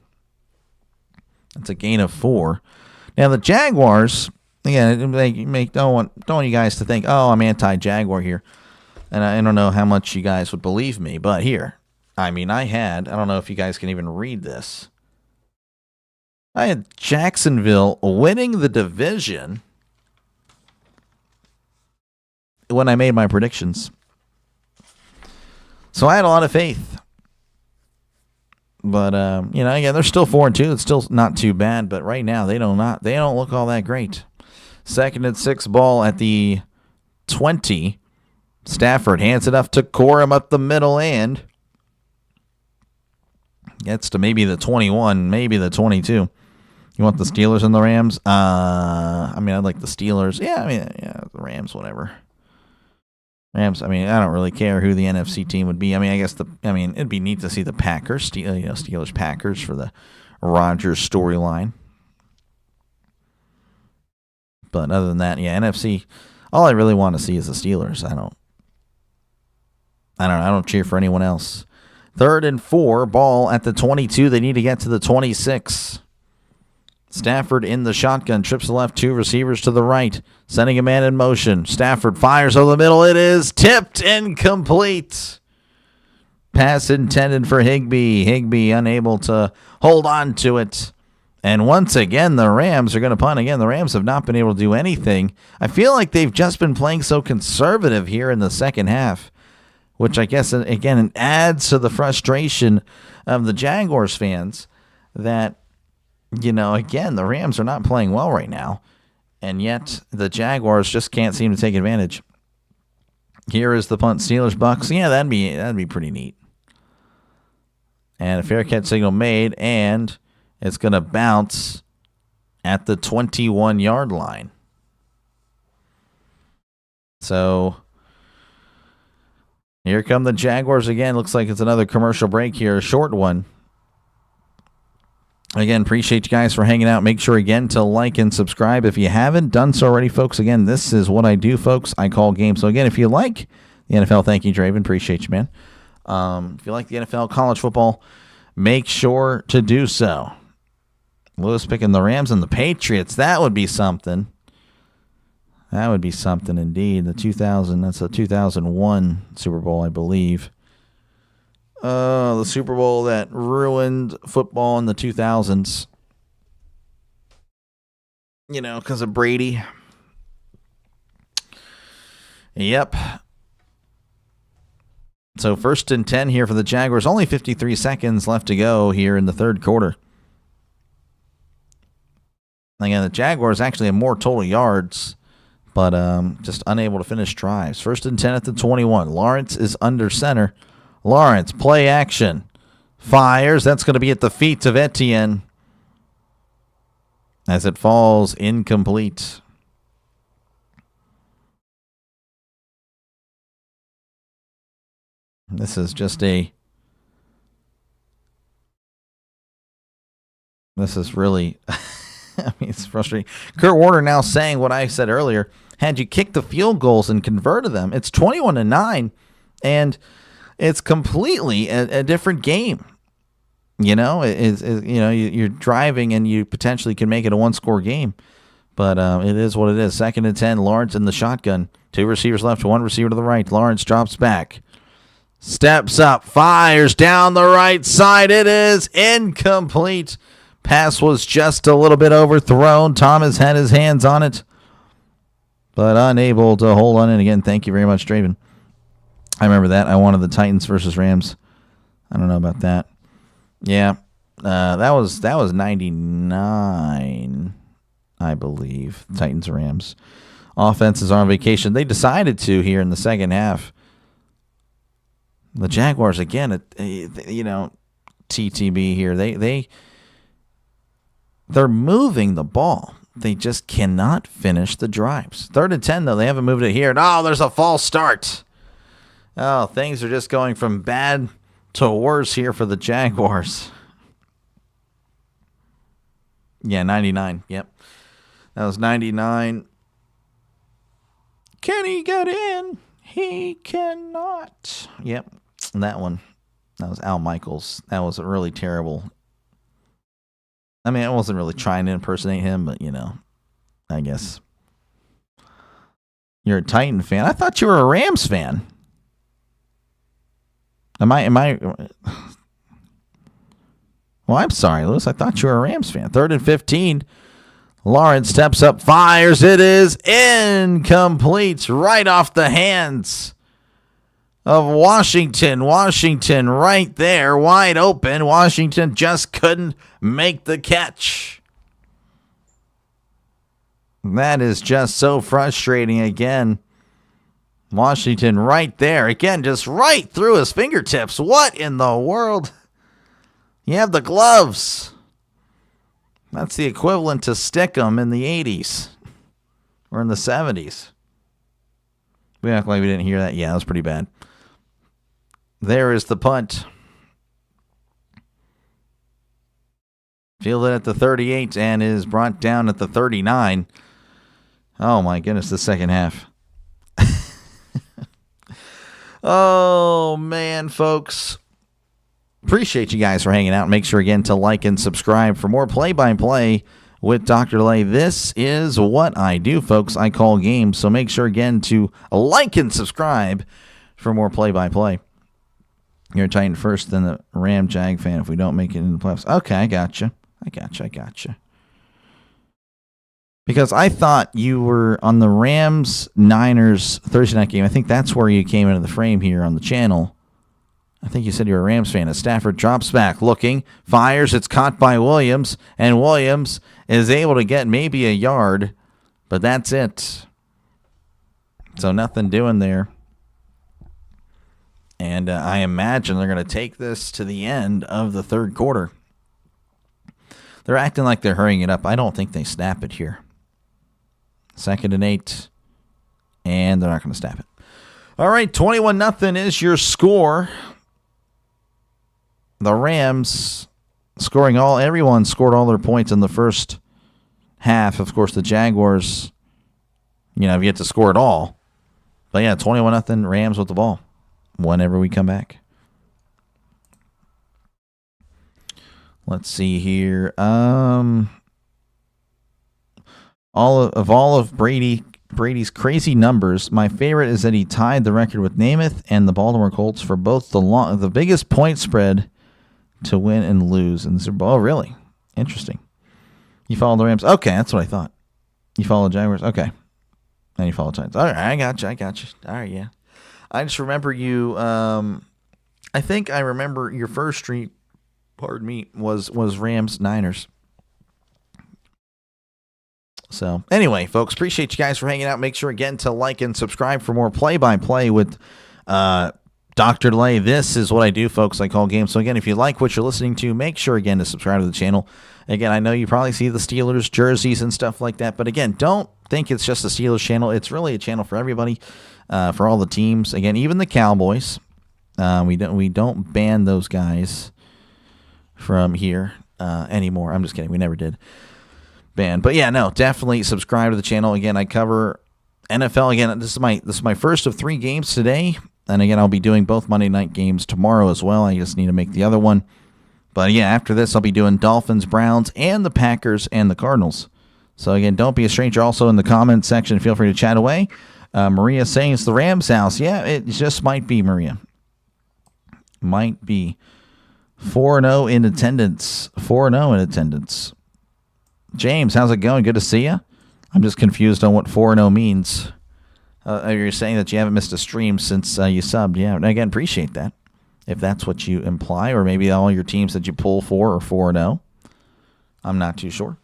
That's a gain of 4. Now, the Jaguars, again, don't want you guys to think, oh, I'm anti-Jaguar here. And I don't know how much you guys would believe me, but here, I mean, I don't know if you guys can even read this. I had Jacksonville winning the division when I made my predictions. So I had a lot of faith. But, again, they're still 4-2. It's still not too bad, but right now they don't look all that great. 2nd and 6 ball at the 20. Stafford hands it off to Corum up the middle and gets to maybe the 21, maybe the 22. You want the Steelers and the Rams? I mean, I'd like the Steelers. Yeah, the Rams, whatever. Rams, I mean, I don't really care who the NFC team would be. I mean, it'd be neat to see the Packers, Steelers Packers for the Rodgers storyline. But other than that, yeah, NFC, all I really want to see is the Steelers. I don't cheer for anyone else. 3rd and 4, ball at the 22. They need to get to the 26. Stafford in the shotgun, trips to the left, 2 receivers to the right, sending a man in motion. Stafford fires over the middle. It is tipped incomplete. Pass intended for Higbee. Higbee unable to hold on to it. And once again, the Rams are going to punt. Again, the Rams have not been able to do anything. I feel like they've just been playing so conservative here in the second half, which I guess, again, adds to the frustration of the Jaguars fans that, again, the Rams are not playing well right now, and yet the Jaguars just can't seem to take advantage. Here is the punt, Steelers Bucks. Yeah, that'd be pretty neat. And a fair catch signal made, and it's going to bounce at the 21-yard line. So here come the Jaguars again. Looks like it's another commercial break here, a short one. Again, appreciate you guys for hanging out. Make sure, again, to like and subscribe if you haven't done so already, folks. Again, this is what I do, folks. I call games. So, again, if you like the NFL, thank you, Draven. Appreciate you, man. If you like the NFL, college football, make sure to do so. Lewis picking the Rams and the Patriots. That would be something. That would be something indeed. That's a 2001 Super Bowl, I believe. The Super Bowl that ruined football in the 2000s. Because of Brady. Yep. So 1st and 10 here for the Jaguars. Only 53 seconds left to go here in the third quarter. Again, the Jaguars actually have more total yards, but just unable to finish drives. 1st and 10 at the 21. Lawrence is under center. Lawrence, play action. Fires. That's going to be at the feet of Etienne as it falls incomplete. This is really, it's frustrating. Kurt Warner now saying what I said earlier. Had you kicked the field goals and converted them, it's 21-9, and it's completely a different game. You're driving and you potentially can make it a one-score game. But it is what it is. 2nd and 10, Lawrence in the shotgun. 2 receivers left, 1 receiver to the right. Lawrence drops back. Steps up, fires down the right side. It is incomplete. Pass was just a little bit overthrown. Thomas had his hands on it, but unable to hold on it. Again, thank you very much, Draven. I remember that. I wanted the Titans versus Rams. I don't know about that. Yeah, that was 99, I believe. Titans Rams. Offenses are on vacation. They decided to here in the second half. The Jaguars again. TTB here. They're moving the ball. They just cannot finish the drives. 3rd and 10 though. They haven't moved it here. Oh, there's a false start. Oh, things are just going from bad to worse here for the Jaguars. Yeah, 99. Yep. That was 99. Can he get in? He cannot. Yep. That one. That was Al Michaels. That was really terrible. I mean, I wasn't really trying to impersonate him, but, I guess. You're a Titan fan. I thought you were a Rams fan. Am I? Well, I'm sorry, Lewis. I thought you were a Rams fan. 3rd and 15. Lawrence steps up, fires. It is incomplete. Right off the hands of Washington. Washington right there, wide open. Washington just couldn't make the catch. That is just so frustrating again. Washington right there. Again, just right through his fingertips. What in the world? You have the gloves. That's the equivalent to Stickum in the 80s. Or in the 70s. We act like we didn't hear that. Yeah, that was pretty bad. There is the punt. Fielded at the 38 and is brought down at the 39. Oh my goodness, the second half. Oh man, folks. Appreciate you guys for hanging out. Make sure again to like and subscribe for more play-by-play with DrDelay. This is what I do, folks. I call games. So make sure again to like and subscribe for more play-by-play. You're a Titan first, then the Ram Jag fan if we don't make it in the playoffs. Okay, I got you. Because I thought you were on the Rams-Niners Thursday night game. I think that's where you came into the frame here on the channel. I think you said you were a Rams fan. As Stafford drops back, looking, fires. It's caught by Williams, and Williams is able to get maybe a yard, but that's it. So nothing doing there. And I imagine they're going to take this to the end of the third quarter. They're acting like they're hurrying it up. I don't think they snap it here. 2nd and 8, and they're not going to snap it. All right, 21-0 is your score. The Rams scoring everyone scored all their points in the first half. Of course, the Jaguars, have yet to score it all. But yeah, 21-0 Rams with the ball whenever we come back. Let's see here. All of Brady's crazy numbers, my favorite is that he tied the record with Namath and the Baltimore Colts for both the biggest point spread to win and lose in the Super Bowl. Oh, really? Interesting. You follow the Rams? Okay, that's what I thought. You follow the Jaguars? Okay. And you follow the Titans. All right, I got you. All right, yeah. I just remember you. I think I remember your first stream. Pardon me. Was Rams Niners. So anyway, folks, appreciate you guys for hanging out. Make sure again to like and subscribe for more play-by-play with DrDelay. This is what I do, folks. I call games. So again, if you like what you're listening to, make sure again to subscribe to the channel. Again, I know you probably see the Steelers jerseys and stuff like that, but again, don't think it's just a Steelers channel. It's really a channel for everybody, for all the teams. Again, even the Cowboys. We don't ban those guys from here anymore. I'm just kidding. We never did ban. But yeah, no, definitely subscribe to the channel. Again, I cover NFL. Again, this is my first of 3 games today. And again, I'll be doing both Monday night games tomorrow as well. I just need to make the other one. But yeah, after this, I'll be doing Dolphins, Browns, and the Packers and the Cardinals. So, again, don't be a stranger. Also, in the comment section, feel free to chat away. Maria saying it's the Rams' house. Yeah, it just might be, Maria. Might be. 4-0 in attendance. 4-0 in attendance. James, how's it going? Good to see you. I'm just confused on what 4-0 means. You're saying that you haven't missed a stream since you subbed. Yeah, and again, appreciate that. If that's what you imply, or maybe all your teams that you pull for are 4-0. I'm not too sure.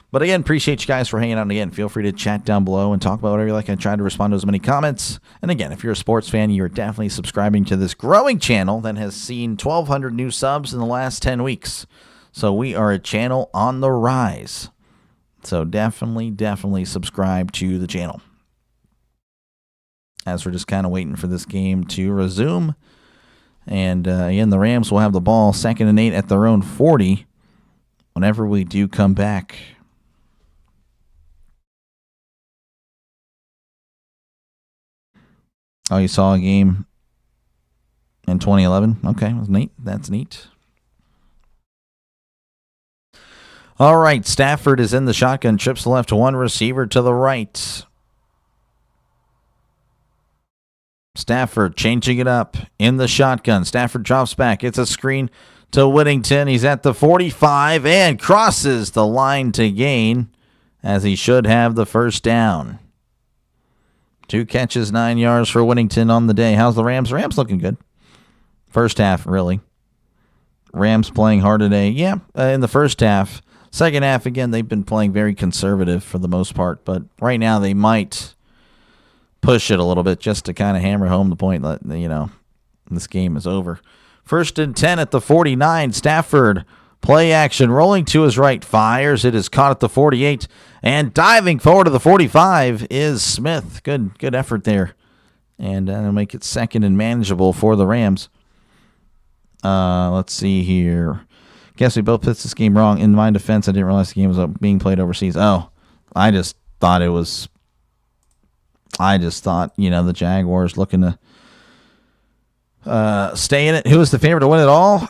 But again, appreciate you guys for hanging out. And again, feel free to chat down below and talk about whatever you like. I try to respond to as many comments. And again, if you're a sports fan, you're definitely subscribing to this growing channel that has seen 1,200 new subs in the last 10 weeks. So we are a channel on the rise. So definitely subscribe to the channel. As we're just kind of waiting for this game to resume. And again, the Rams will have the ball 2nd and 8 at their own 40 whenever we do come back. Oh, you saw a game in 2011? Okay, that's neat. That's neat. All right, Stafford is in the shotgun. Trips left, one receiver to the right. Stafford changing it up in the shotgun. Stafford drops back. It's a screen to Whittington. He's at the 45 and crosses the line to gain, as he should have the first down. 2 catches, 9 yards for Whittington on the day. How's the Rams? Rams looking good. First half, really. Rams playing hard today. Yeah, in the first half. Second half, again, they've been playing very conservative for the most part. But right now, they might push it a little bit just to kind of hammer home the point that, you know, this game is over. 1st and 10 at the 49. Stafford, play action, rolling to his right, fires. It is caught at the 48. And diving forward to the 45 is Smith. Good effort there. And that'll make it 2nd and manageable for the Rams. Let's see here. Guess we both pitched this game wrong. In my defense, I didn't realize the game was being played overseas. Oh, I just thought, you know, the Jaguars looking to stay in it. Who is the favorite to win it all?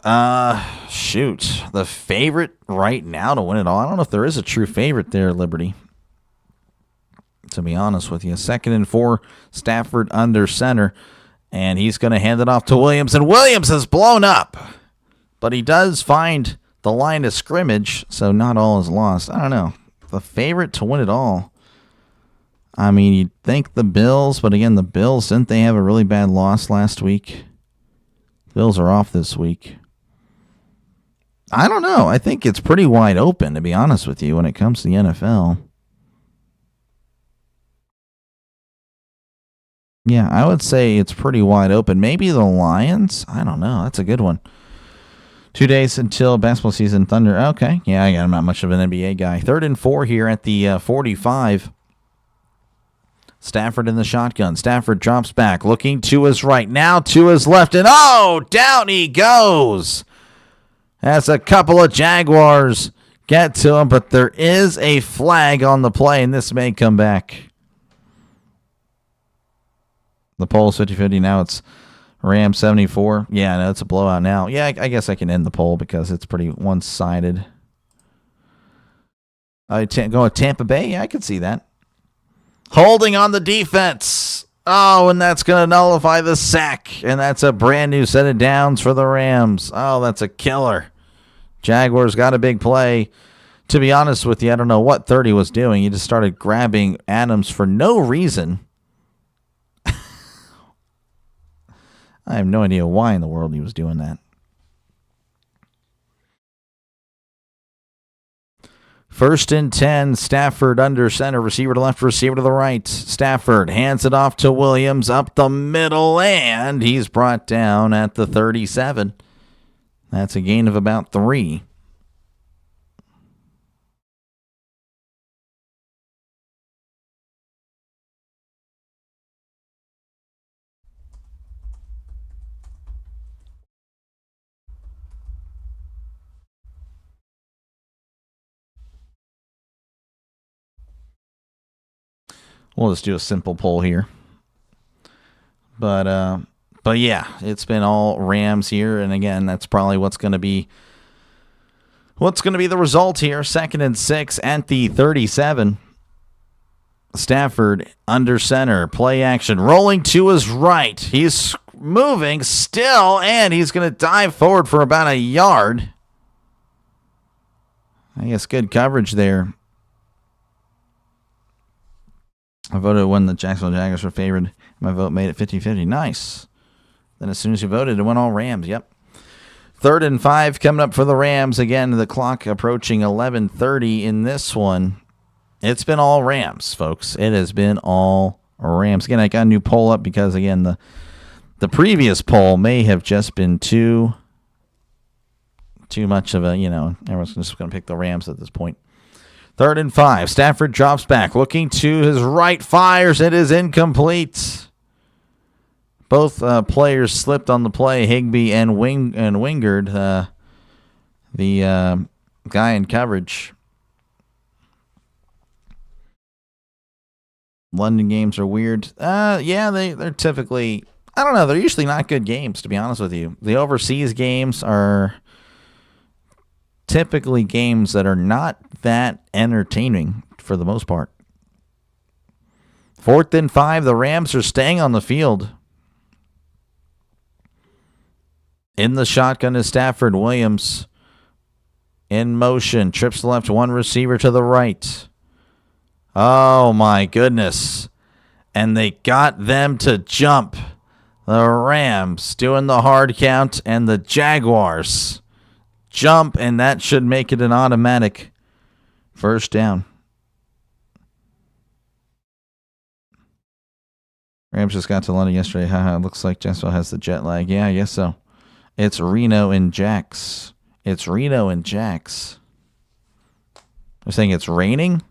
Shoot. The favorite right now to win it all. I don't know if there is a true favorite there, Liberty. To be honest with you. 2nd and 4, Stafford under center. And he's going to hand it off to Williams. And Williams has blown up. But he does find the line of scrimmage, so not all is lost. I don't know. The favorite to win it all. I mean, you'd think the Bills, but again, the Bills, didn't they have a really bad loss last week? Bills are off this week. I don't know. I think it's pretty wide open, to be honest with you, when it comes to the NFL. Yeah, I would say it's pretty wide open. Maybe the Lions? I don't know. That's a good one. 2 days until basketball season. Thunder. Okay. Yeah, I'm not much of an NBA guy. 3rd and 4 here at the 45. Stafford in the shotgun. Stafford drops back, looking to his right, now to his left, and oh, down he goes. As a couple of Jaguars get to him, but there is a flag on the play, and this may come back. The poll's 50-50. Now it's Rams 74. Yeah, no, it's a blowout now. Yeah, I guess I can end the poll because it's pretty one-sided. Go with Tampa Bay? Yeah, I could see that. Holding on the defense. Oh, and that's going to nullify the sack. And that's a brand new set of downs for the Rams. Oh, that's a killer. Jaguars got a big play. To be honest with you, I don't know what 30 was doing. He just started grabbing Adams for no reason. I have no idea why in the world he was doing that. 1st and 10, Stafford under center, receiver to left, receiver to the right. Stafford hands it off to Williams up the middle, and he's brought down at the 37. That's a gain of about 3. We'll just do a simple poll here. But yeah, it's been all Rams here. And again, that's probably what's going to be What's going to be the result here? 2nd and 6 at the 37. Stafford under center. Play action. Rolling to his right. He's moving still, and he's going to dive forward for about a yard. I guess good coverage there. I voted when the Jacksonville Jaguars were favored. My vote made it 50-50. Nice. Then as soon as you voted, it went all Rams. Yep. 3rd and 5 coming up for the Rams. Again, the clock approaching 11:30 in this one. It's been all Rams, folks. It has been all Rams. Again, I got a new poll up because, again, the previous poll may have just been too much of a, everyone's just going to pick the Rams at this point. 3rd and 5. Stafford drops back. Looking to his right. Fires. It is incomplete. Both players slipped on the play, Higbee and Wingard, the guy in coverage. London games are weird. Yeah, they're typically, I don't know, they're usually not good games, to be honest with you. The overseas games are typically games that are not that entertaining for the most part. 4th and 5, the Rams are staying on the field. In the shotgun is Stafford. Williams in motion. Trips left, one receiver to the right. Oh, my goodness. And they got them to jump. The Rams doing the hard count, and the Jaguars jump, and that should make it an automatic first down. Rams just got to London yesterday. Haha, looks like Jacksonville has the jet lag. Yeah, I guess so. It's Reno and Jax. It's Reno and Jax. They're saying it's raining?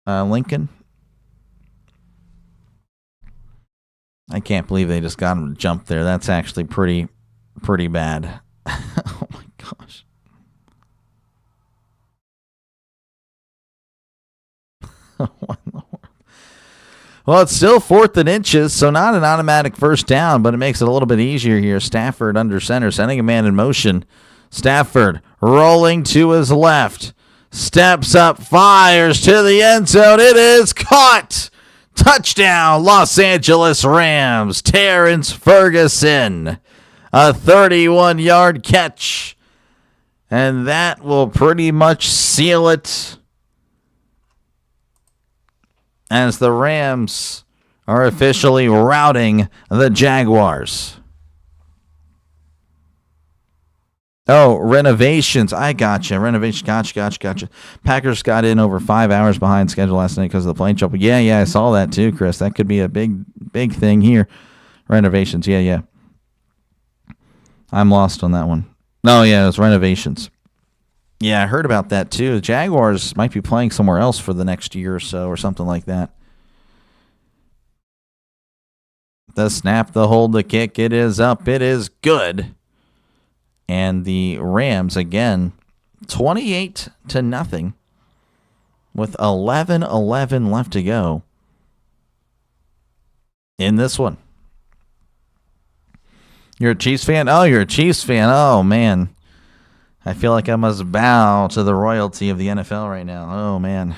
Lincoln? I can't believe they just got him to jump there. That's actually pretty bad. Oh, my gosh. What in the world? Well, it's still 4th and inches, so not an automatic first down, but it makes it a little bit easier here. Stafford under center, sending a man in motion. Stafford rolling to his left. Steps up, fires to the end zone. It is caught. Touchdown, Los Angeles Rams. Terrence Ferguson. A 31-yard catch. And that will pretty much seal it, as the Rams are officially routing the Jaguars. Oh, renovations. I gotcha. Renovation. Gotcha. Packers got in over 5 hours behind schedule last night because of the plane trouble. Yeah, I saw that too, Chris. That could be a big thing here. Renovations. Yeah. I'm lost on that one. No, yeah, it was renovations. Yeah, I heard about that too. The Jaguars might be playing somewhere else for the next year or so or something like that. The snap, the hold, the kick. It is up. It is good. And the Rams, again, 28-0 with 11:11 left to go in this one. You're a Chiefs fan? Oh, you're a Chiefs fan. Oh, man. I feel like I must bow to the royalty of the NFL right now. Oh, man.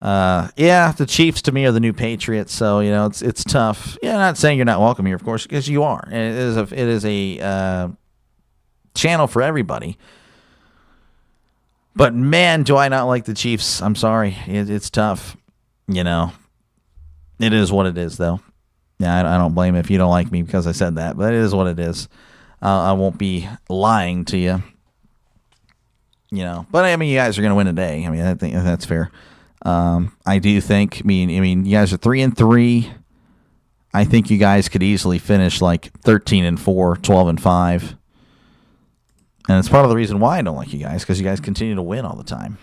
Yeah, the Chiefs to me are the new Patriots, so it's tough. Yeah, not saying you're not welcome here, of course, because you are. It is a channel for everybody. But man, do I not like the Chiefs. I'm sorry, it's tough. It is what it is, though. Yeah, I don't blame if you don't like me because I said that, but it is what it is. I won't be lying to you. But I mean, you guys are going to win today. I mean, I think that's fair. I do think. I mean, you guys are 3-3. I think you guys could easily finish like 13-4, 12-5, and it's part of the reason why I don't like you guys, because you guys continue to win all the time.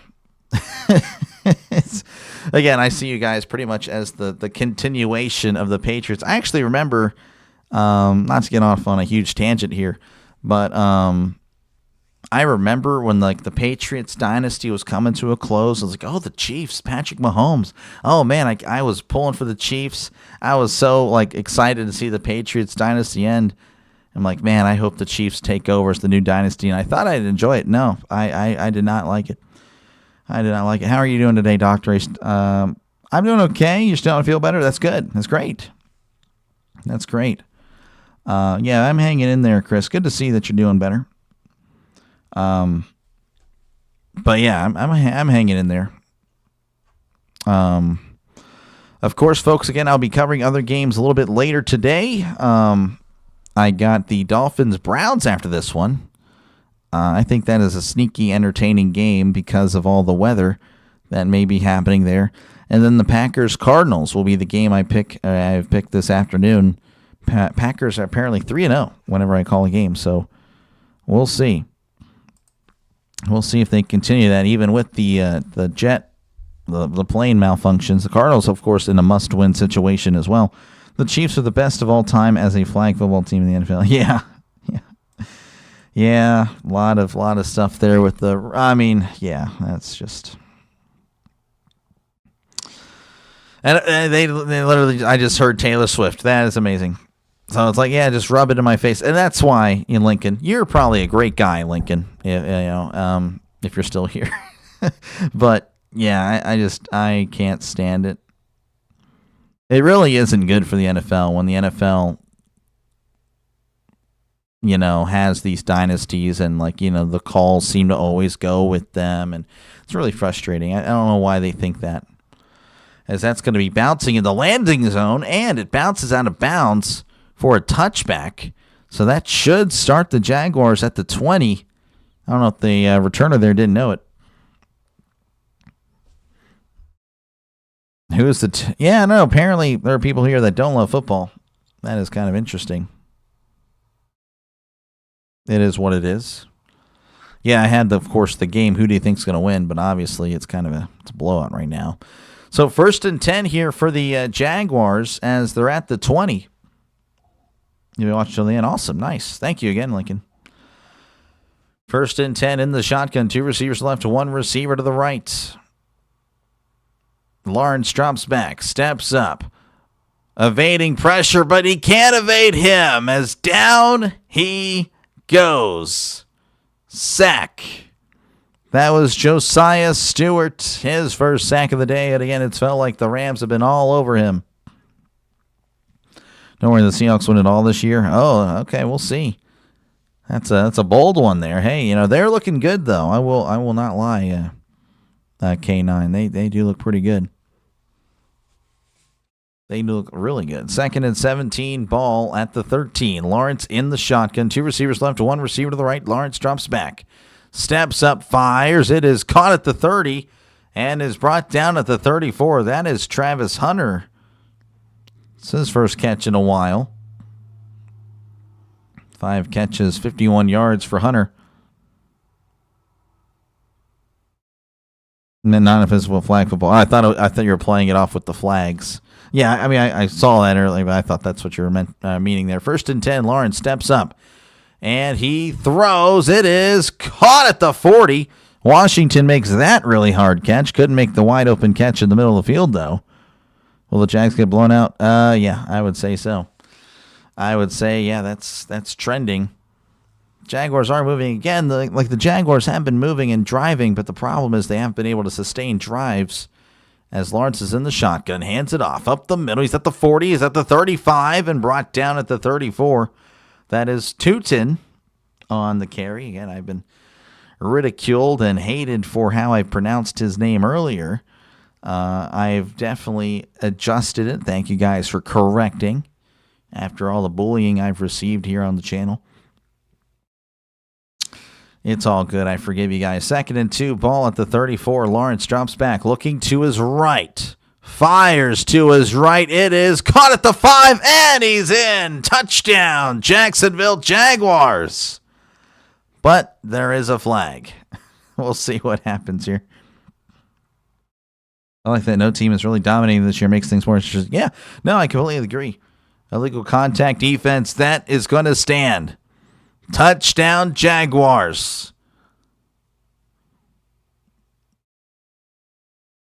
Again, I see you guys pretty much as the continuation of the Patriots. I actually remember, not to get off on a huge tangent here, but I remember when the Patriots dynasty was coming to a close. I was like, oh, the Chiefs, Patrick Mahomes. Oh man, I was pulling for the Chiefs. I was so excited to see the Patriots dynasty end. I'm like, man, I hope the Chiefs take over as the new dynasty. And I thought I'd enjoy it. No, I did not like it. I did not like it. How are you doing today, Dr. Ace? I'm doing okay. You're starting to feel better? That's good. That's great. That's great. Yeah, I'm hanging in there, Chris. Good to see that you're doing better. But yeah, I'm hanging in there. Of course, folks, again, I'll be covering other games a little bit later today. I got the Dolphins-Browns after this one. I think that is a sneaky, entertaining game because of all the weather that may be happening there. And then the Packers-Cardinals will be the game I've picked this afternoon. Packers are apparently 3-0 whenever I call a game, so we'll see. We'll see if they continue that, even with the plane malfunctions. The Cardinals, of course, in a must-win situation as well. The Chiefs are the best of all time as a flag football team in the NFL. Yeah, a lot of stuff there with the. I mean, yeah, that's just. And they literally. I just heard Taylor Swift. That is amazing. So it's like, yeah, just rub it in my face, and that's why in Lincoln, you're probably a great guy, Lincoln. If you're still here, but yeah, I can't stand it. It really isn't good for the NFL when the NFL, has these dynasties and the calls seem to always go with them, and it's really frustrating. I don't know why they think that, as that's going to be bouncing in the landing zone, and it bounces out of bounds for a touchback. So that should start the Jaguars at the 20. I don't know if the returner there didn't know it. Who's the... Yeah, no, apparently there are people here that don't love football. That is kind of interesting. It is what it is. Yeah, I had, of course, the game, who do you think's going to win? But obviously it's kind of a blowout right now. So 1st and 10 here for the Jaguars as they're at the 20. You watch till the end. Awesome. Nice. Thank you again, Lincoln. 1st and 10 in the shotgun. 2 receivers left, 1 receiver to the right. Lawrence drops back, steps up, evading pressure, but he can't evade him as down he goes. Sack. That was Josiah Stewart, his first sack of the day. And again, it's felt like the Rams have been all over him. Don't worry, the Seahawks win it all this year. Oh, okay, we'll see. That's a bold one there. Hey, they're looking good though. I will not lie. K9, they do look pretty good. They look really good. 2nd and 17, ball at the 13. Lawrence in the shotgun. 2 receivers left, 1 receiver to the right. Lawrence drops back. Steps up, fires. It is caught at the 30 and is brought down at the 34. That is Travis Hunter. It's his first catch in a while. 5 catches, 51 yards for Hunter. And then non-offensive flag football. I thought you were playing it off with the flags. Yeah, I mean, I saw that earlier, but I thought that's what you were meaning there. 1st and 10, Lawrence steps up, and he throws. It is caught at the 40. Washington makes that really hard catch. Couldn't make the wide open catch in the middle of the field, though. Will the Jags get blown out? Yeah, I would say so. I would say, yeah, that's trending. Jaguars are moving again. The Jaguars have been moving and driving, but the problem is they haven't been able to sustain drives. As Lawrence is in the shotgun, hands it off up the middle. He's at the 40, he's at the 35, and brought down at the 34. That is Tootin on the carry. Again, I've been ridiculed and hated for how I pronounced his name earlier. I've definitely adjusted it. Thank you guys for correcting after all the bullying I've received here on the channel. It's all good. I forgive you guys. 2nd and 2, ball at the 34. Lawrence drops back, looking to his right. Fires to his right. It is caught at the 5, and he's in. Touchdown, Jacksonville Jaguars. But there is a flag. We'll see what happens here. I like that no team is really dominating this year. Makes things more interesting. Yeah, no, I completely agree. Illegal contact defense, that is going to stand. Touchdown, Jaguars.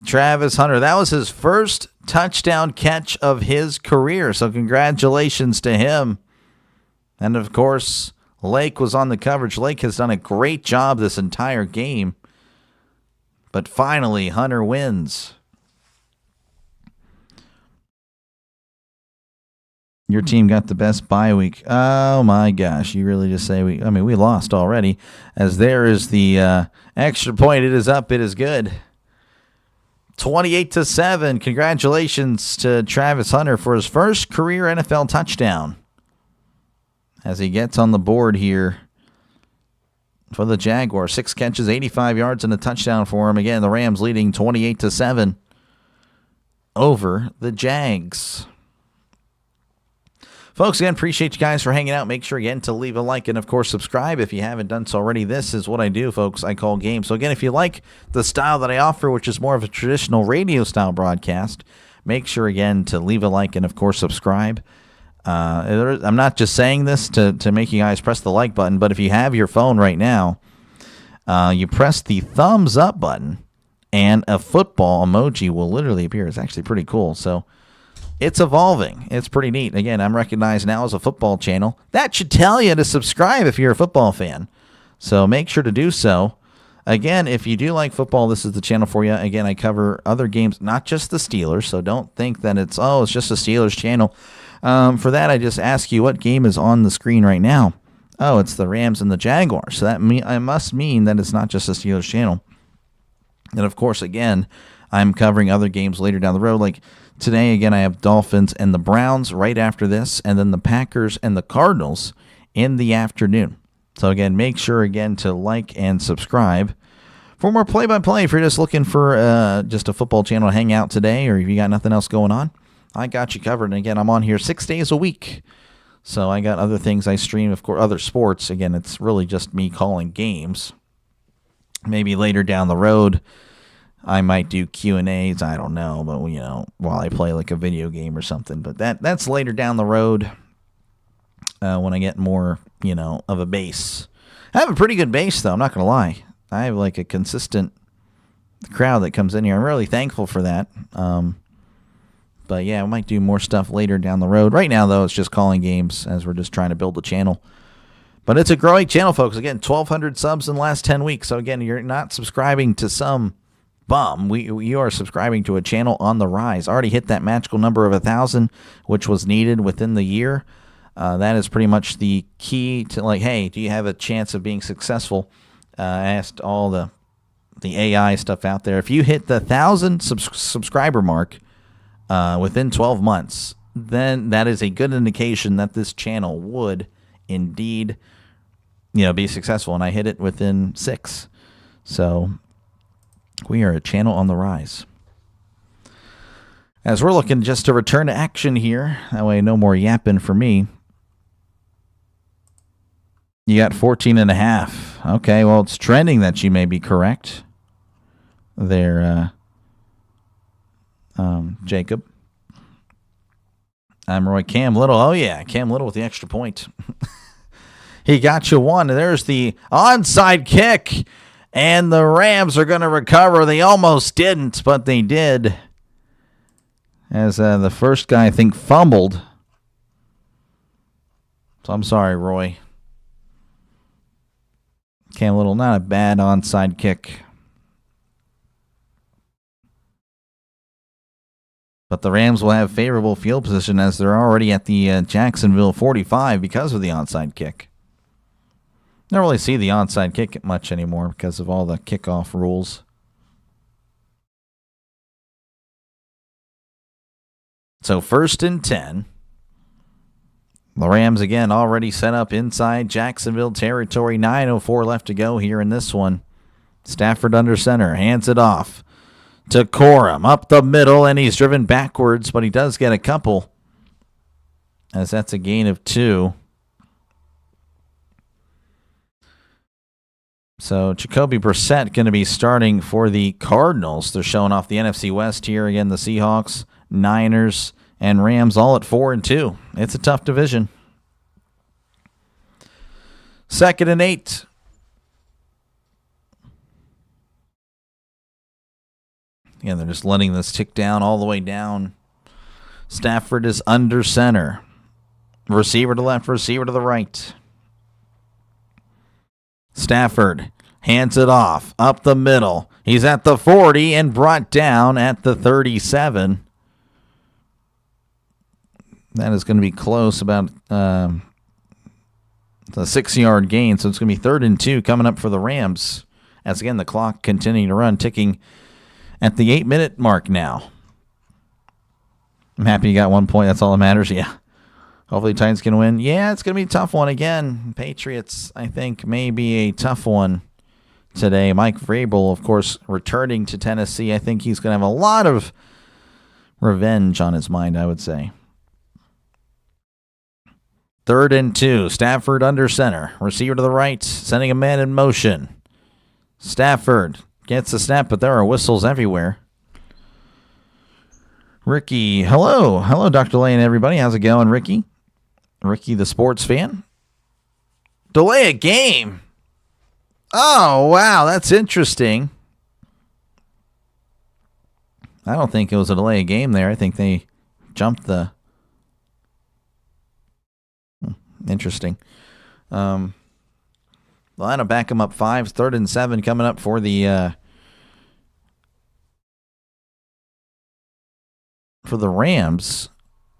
Travis Hunter, that was his first touchdown catch of his career, so congratulations to him. And, of course, Lake was on the coverage. Lake has done a great job this entire game. But finally, Hunter wins. Your team got the best bye week. Oh, my gosh. You really just say we lost already. As there is the extra point. It is up. It is good. 28-7. Congratulations to Travis Hunter for his first career NFL touchdown. As he gets on the board here for the Jaguars. 6 catches, 85 yards, and a touchdown for him. Again, the Rams leading 28-7 over the Jags. Folks, again, appreciate you guys for hanging out. Make sure, again, to leave a like and, of course, subscribe if you haven't done so already. This is what I do, folks. I call games. So, again, if you like the style that I offer, which is more of a traditional radio-style broadcast, make sure, again, to leave a like and, of course, subscribe. I'm not just saying this to make you guys press the like button, but if you have your phone right now, you press the thumbs up button, and a football emoji will literally appear. It's actually pretty cool. So, it's evolving. It's pretty neat. Again, I'm recognized now as a football channel. That should tell you to subscribe if you're a football fan. So make sure to do so. Again, if you do like football, this is the channel for you. Again, I cover other games, not just the Steelers. So don't think that it's just a Steelers channel. For that, I just ask you what game is on the screen right now. Oh, it's the Rams and the Jaguars. So that I must mean that it's not just a Steelers channel. And of course, again, I'm covering other games later down the road. Like today, again, I have Dolphins and the Browns right after this, and then the Packers and the Cardinals in the afternoon. So, again, make sure, again, to like and subscribe for more play-by-play. If you're just looking for just a football channel to hang out today, or if you got nothing else going on, I got you covered. And, again, I'm on here 6 days a week. So I got other things I stream, of course, other sports. Again, it's really just me calling games. Maybe later down the road, I might do Q&As, I don't know, but, while I play like a video game or something. But that's later down the road when I get more, of a base. I have a pretty good base, though, I'm not going to lie. I have like a consistent crowd that comes in here. I'm really thankful for that. But, yeah, I might do more stuff later down the road. Right now, though, it's just calling games as we're just trying to build the channel. But it's a growing channel, folks. Again, 1,200 subs in the last 10 weeks. So, again, you're not subscribing to some bum. You are subscribing to a channel on the rise. Already hit that magical number of 1,000, which was needed within the year. That is pretty much the key to, like, hey, do you have a chance of being successful? I asked all the AI stuff out there. If you hit the 1,000 subscriber mark within 12 months, then that is a good indication that this channel would indeed, be successful. And I hit it within 6. So we are a channel on the rise. As we're looking just to return to action here, that way no more yapping for me. You got 14.5. Okay, well, it's trending that you may be correct there, Jacob. I'm Roy. Cam Little. Oh, yeah, Cam Little with the extra point. He got you one. There's the onside kick. And the Rams are going to recover. They almost didn't, but they did. As the first guy, I think, fumbled. So I'm sorry, Roy. Cam Little, not a bad onside kick. But the Rams will have favorable field position as they're already at the Jacksonville 45 because of the onside kick. Don't really see the onside kick much anymore because of all the kickoff rules. So 1st and 10. The Rams, again, already set up inside Jacksonville territory. 9:04 left to go here in this one. Stafford under center. Hands it off to Corum. Up the middle, and he's driven backwards, but he does get a couple, as that's a gain of 2. So Jacoby Brissett going to be starting for the Cardinals. They're showing off the NFC West here. Again, the Seahawks, Niners, and Rams all at 4-2. It's a tough division. 2nd and 8. Again, they're just letting this tick down all the way down. Stafford is under center. Receiver to left, receiver to the right. Stafford hands it off up the middle. He's at the 40 and brought down at the 37. That is going to be close, about a 6-yard gain. So it's going to be 3rd and 2 coming up for the Rams. As again, the clock continuing to run, ticking at the 8-minute mark now. I'm happy you got 1 point. That's all that matters. Yeah. Hopefully Titans can win. Yeah, it's going to be a tough one again. Patriots, I think, may be a tough one today. Mike Vrabel, of course, returning to Tennessee. I think he's going to have a lot of revenge on his mind, I would say. 3rd and 2. Stafford under center. Receiver to the right, sending a man in motion. Stafford gets the snap, but there are whistles everywhere. Ricky, hello. Hello, DrDelay and everybody. How's it going, Ricky? Ricky, the sports fan. Delay a game. Oh, wow. That's interesting. I don't think it was a delay a game there. I think they jumped the... Interesting. Well, that'll back them up 5. 3rd and 7 coming up for the Rams.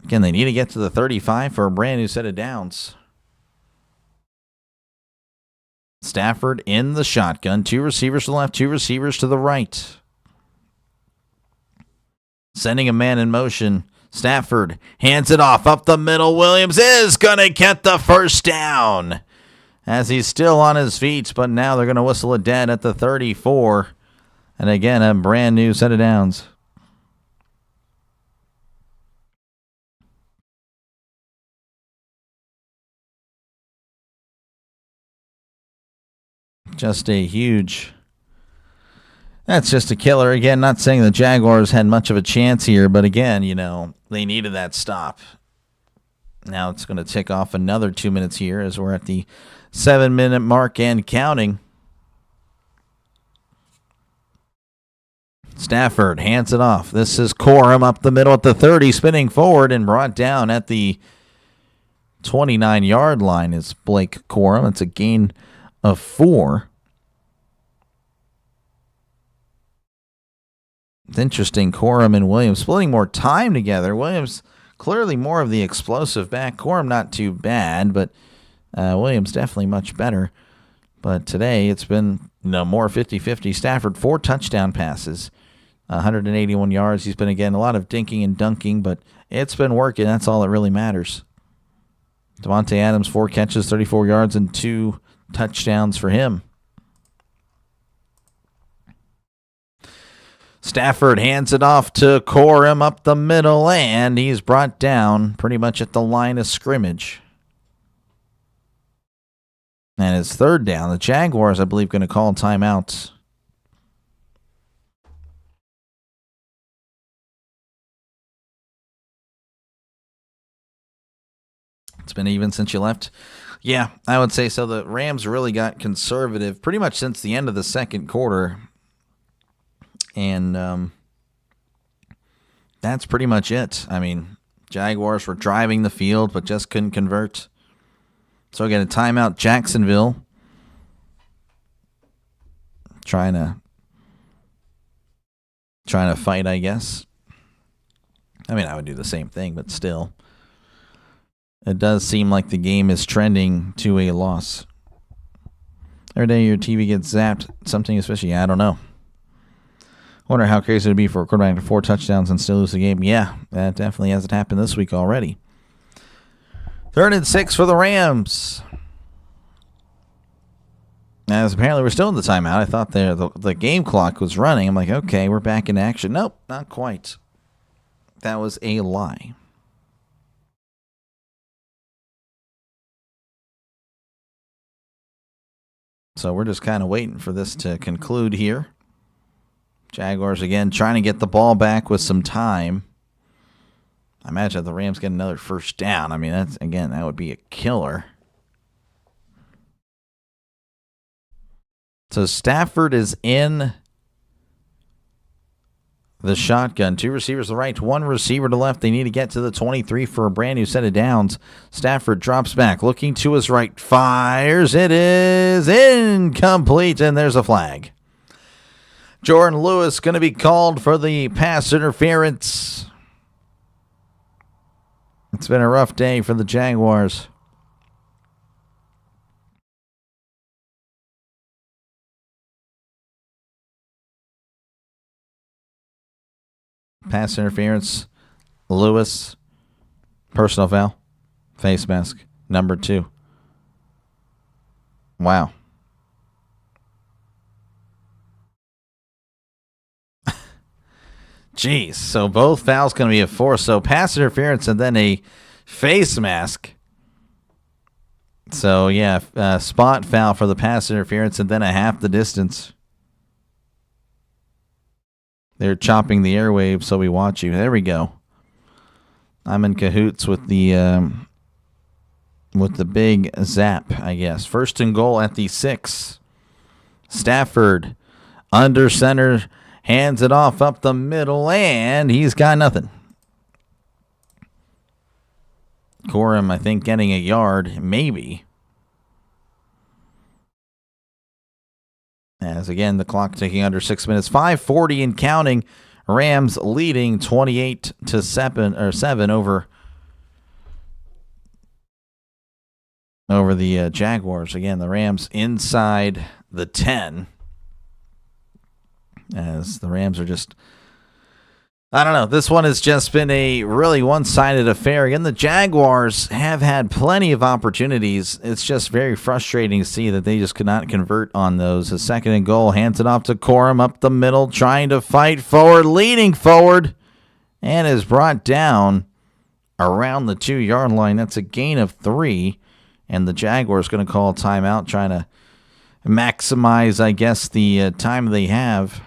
Again, they need to get to the 35 for a brand new set of downs. Stafford in the shotgun. 2 receivers to the left, 2 receivers to the right. Sending a man in motion. Stafford hands it off up the middle. Williams is going to get the first down as he's still on his feet, but now they're going to whistle it dead at the 34. And again, a brand new set of downs. Just a huge... That's just a killer. Again, not saying the Jaguars had much of a chance here, but again, they needed that stop. Now it's going to tick off another 2 minutes here as we're at the 7-minute mark and counting. Stafford hands it off. This is Corum up the middle at the 30, spinning forward and brought down at the 29-yard line is Blake Corum. It's a gain of 4. It's interesting, Corum and Williams splitting more time together. Williams clearly more of the explosive back. Corum not too bad, but Williams definitely much better. But today it's been more 50-50. Stafford, 4 touchdown passes, 181 yards. He's been, again, a lot of dinking and dunking, but it's been working. That's all that really matters. Devontae Adams, 4 catches, 34 yards, and 2 touchdowns for him. Stafford hands it off to Corum up the middle, and he's brought down pretty much at the line of scrimmage. And it's 3rd down. The Jaguars, I believe, going to call timeouts. It's been even since you left. Yeah, I would say so. The Rams really got conservative pretty much since the end of the second quarter. And that's pretty much it. I mean, Jaguars were driving the field, but just couldn't convert. So we got a timeout. Jacksonville trying to fight, I guess. I mean, I would do the same thing, but still. It does seem like the game is trending to a loss. Every day your TV gets zapped, something especially, I don't know. Wonder how crazy it would be for a quarterback to 4 touchdowns and still lose the game. Yeah, that definitely hasn't happened this week already. 3rd and 6 for the Rams. As apparently we're still in the timeout. I thought the game clock was running. I'm like, okay, we're back in action. Nope, not quite. That was a lie. So we're just kind of waiting for this to conclude here. Jaguars, again, trying to get the ball back with some time. I imagine if the Rams get another first down, I mean, that would be a killer. So Stafford is in the shotgun. 2 receivers to the right, 1 receiver to left. They need to get to the 23 for a brand new set of downs. Stafford drops back, looking to his right, fires. It is incomplete, and there's a flag. Jordan Lewis going to be called for the pass interference. It's been a rough day for the Jaguars. Pass interference. Lewis. Personal foul. Face mask. Number 2. Wow. Jeez. So both fouls going to be enforced. So pass interference and then a face mask. So, yeah, spot foul for the pass interference and then a half the distance. They're chopping the airwaves, so we watch you. There we go. I'm in cahoots with the big zap, I guess. 1st and goal at the 6. Stafford under center, hands it off up the middle, and he's got nothing. Corum, I think, getting a yard, maybe. As again, the clock ticking under 6 minutes. 5:40 and counting. Rams leading 28-7 over the Jaguars. Again, the Rams inside the 10. As the Rams are just, I don't know. This one has just been a really one-sided affair. Again, the Jaguars have had plenty of opportunities. It's just very frustrating to see that they just could not convert on those. A 2nd and goal, hands it off to Corum up the middle, trying to fight forward, leaning forward, and is brought down around the 2-yard line. That's a gain of 3, and the Jaguars going to call a timeout, trying to maximize, I guess, the time they have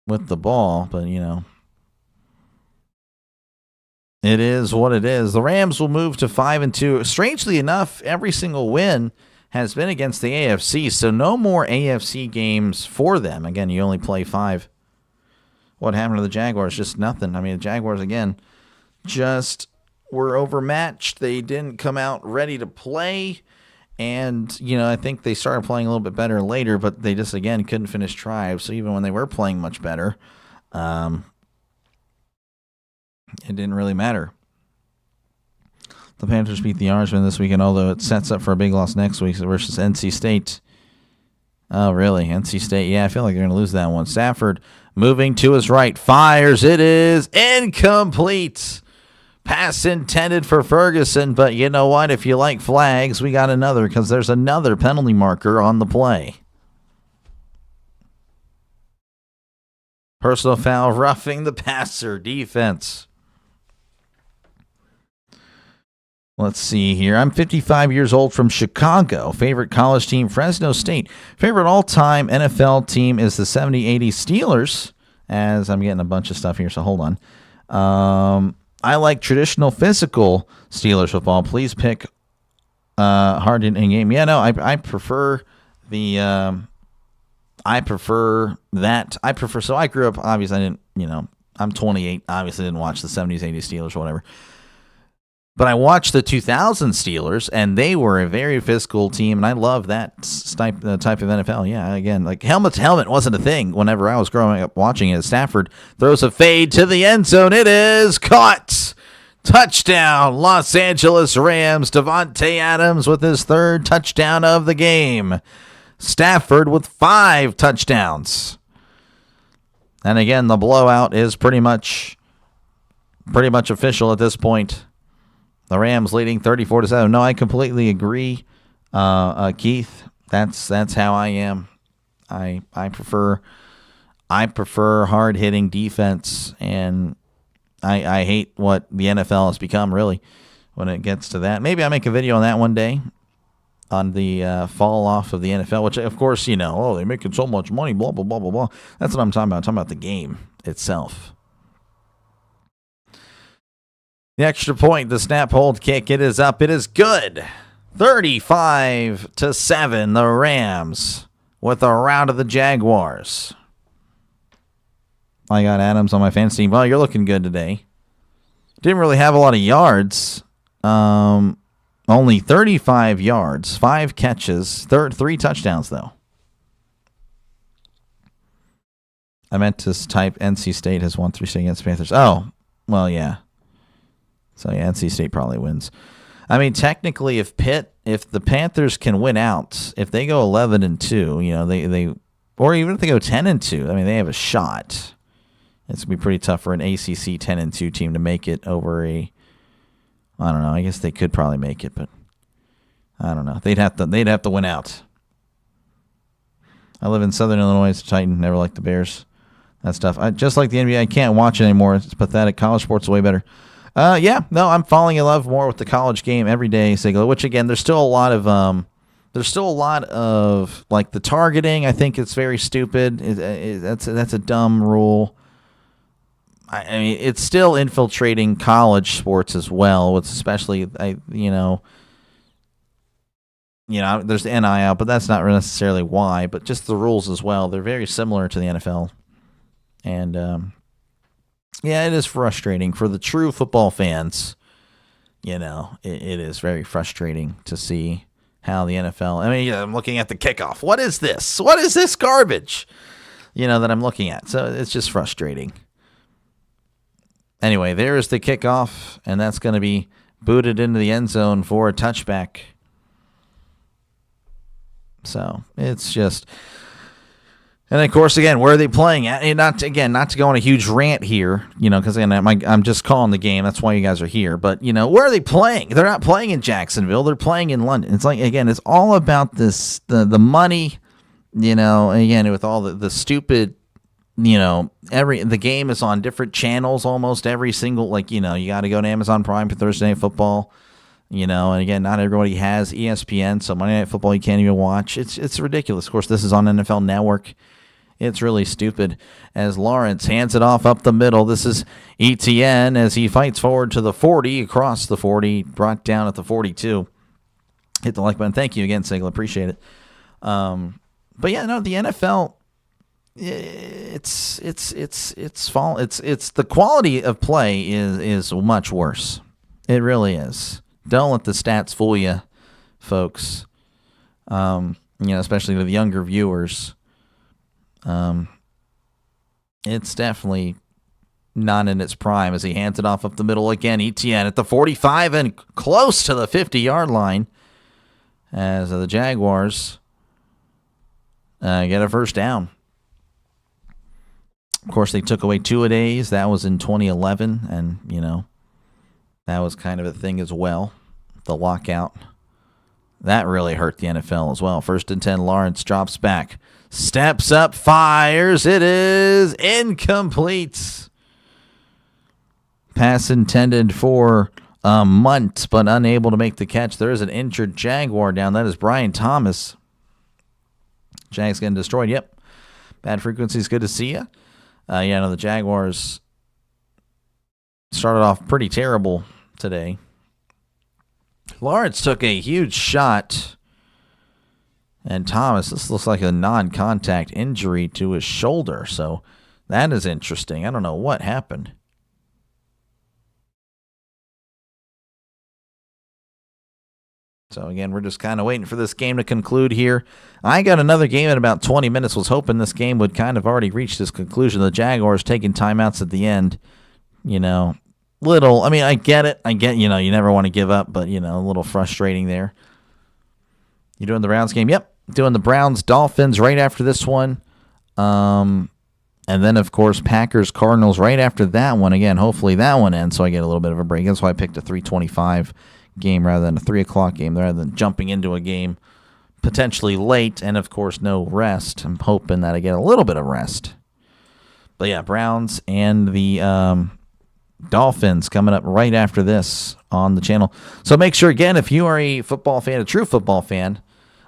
with the ball, but it is what it is. The Rams will move to 5-2. Strangely enough, every single win has been against the AFC, so no more AFC games for them. Again, you only play 5. What happened to the Jaguars? Just nothing. I mean, the Jaguars, again, just were overmatched. They didn't come out ready to play. And, I think they started playing a little bit better later, but they just, again, couldn't finish drives. So even when they were playing much better, it didn't really matter. The Panthers beat the Orangemen this weekend, although it sets up for a big loss next week versus NC State. Oh, really? NC State? Yeah, I feel like they're going to lose that one. Stafford moving to his right, fires. It is incomplete. Pass intended for Ferguson, but you know what? If you like flags, we got another because there's another penalty marker on the play. Personal foul, roughing the passer, defense. Let's see here. I'm 55 years old from Chicago. Favorite college team, Fresno State. Favorite all-time NFL team is the 70-80 Steelers, as I'm getting a bunch of stuff here, so hold on. I like traditional physical Steelers football. Please pick hard in game. Yeah, no, I prefer the so I grew up, obviously I didn't, I'm 28, obviously didn't watch the 70s, 80s Steelers or whatever. But I watched the 2000 Steelers, and they were a very physical team, and I love that type of NFL. Yeah, again, like helmet to helmet wasn't a thing whenever I was growing up watching it. Stafford throws a fade to the end zone. It is caught. Touchdown, Los Angeles Rams. Davante Adams with his 3rd touchdown of the game. Stafford with 5 touchdowns. And again, the blowout is pretty much official at this point. The Rams leading 34-7. No, I completely agree, Keith. That's how I am. I prefer hard hitting defense, and I hate what the NFL has become really when it gets to that. Maybe I'll make a video on that one day on the fall off of the NFL, which of course they're making so much money, blah blah blah blah blah. That's what I'm talking about. I'm talking about the game itself. The extra point, the snap hold kick, it is up. It is good. 35-7. The Rams with a round of the Jaguars. I got Adams on my fantasy team. Well, you're looking good today. Didn't really have a lot of yards. Only 35 yards, 5 catches, 3 touchdowns, though. I meant to type NC State has won 3 straight against Panthers. Oh, well, yeah. So, yeah, NC State probably wins. I mean, technically, if the Panthers can win out, if they go 11-2, you know, they or even if they go 10-2, I mean, they have a shot. It's going to be pretty tough for an ACC 10-2 team to make it over I don't know. I guess they could probably make it, but I don't know. They'd have to win out. I live in Southern Illinois. It's a Titan. Never liked the Bears. That stuff. Just like the NBA, I can't watch it anymore. It's pathetic. College sports is way better. I'm falling in love more with the college game every day, Sigler, which again, there's still a lot of like the targeting. I think it's very stupid. That's a dumb rule. I mean, it's still infiltrating college sports as well. It's especially, there's the NIL, but that's not necessarily why. But just the rules as well. They're very similar to the NFL, and it is frustrating for the true football fans. It is very frustrating to see how the NFL. I mean, I'm looking at the kickoff. What is this? What is this garbage? That I'm looking at. So it's just frustrating. Anyway, there is the kickoff, and that's going to be booted into the end zone for a touchback. So it's just, and of course, again, where are they playing at? And not to go on a huge rant here, because again, I'm just calling the game. That's why you guys are here. But where are they playing? They're not playing in Jacksonville. They're playing in London. It's like, again, it's all about the money. Again, with all the stupid. The game is on different channels almost every single, you got to go to Amazon Prime for Thursday Night Football, and again, not everybody has ESPN, so Monday Night Football you can't even watch. It's ridiculous. Of course, this is on NFL Network. It's really stupid. As Lawrence hands it off up the middle, this is ETN as he fights forward to the 40, across the 40, brought down at the 42. Hit the like button. Thank you again, Sigel. Appreciate it. The NFL. It's the quality of play is much worse. It really is. Don't let the stats fool you, folks. Especially to the younger viewers. It's definitely not in its prime as he hands it off up the middle again. ETN at the 45 and close to the 50-yard line as the Jaguars get a first down. Of course, they took away two-a-days. That was in 2011, and, that was kind of a thing as well, the lockout. That really hurt the NFL as well. 1st and 10, Lawrence drops back, steps up, fires. It is incomplete. Pass intended for Munt, but unable to make the catch. There is an injured Jaguar down. That is Brian Thomas. Jags getting destroyed. Yep. Bad frequencies. Good to see you. The Jaguars started off pretty terrible today. Lawrence took a huge shot, and Thomas, this looks like a non-contact injury to his shoulder, so that is interesting. I don't know what happened. So, again, we're just kind of waiting for this game to conclude here. I got another game in about 20 minutes. Was hoping this game would kind of already reach this conclusion. The Jaguars taking timeouts at the end. I get it. You never want to give up, but, a little frustrating there. You doing the Browns game? Yep. Doing the Browns-Dolphins right after this one. And then, of course, Packers-Cardinals right after that one. Again, hopefully that one ends so I get a little bit of a break. That's why I picked a 3:25 game rather than a 3 o'clock game, rather than jumping into a game potentially late and, of course, no rest. I'm hoping that I get a little bit of rest. But, yeah, Browns and the Dolphins coming up right after this on the channel. So make sure, again, if you are a football fan, a true football fan,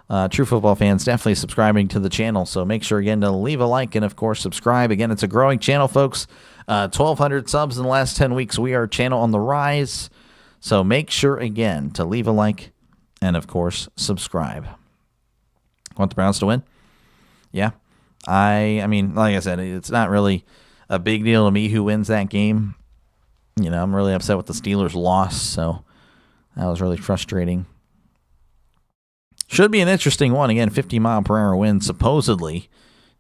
definitely subscribing to the channel. So make sure, again, to leave a like and, of course, subscribe. Again, it's a growing channel, folks. 1,200 subs in the last 10 weeks. We are a channel on the rise. So make sure, again, to leave a like and, of course, subscribe. Want the Browns to win? Yeah. I mean, like I said, it's not really a big deal to me who wins that game. You know, I'm really upset with the Steelers' loss, so that was really frustrating. Should be an interesting one. Again, 50-mile-per-hour wind supposedly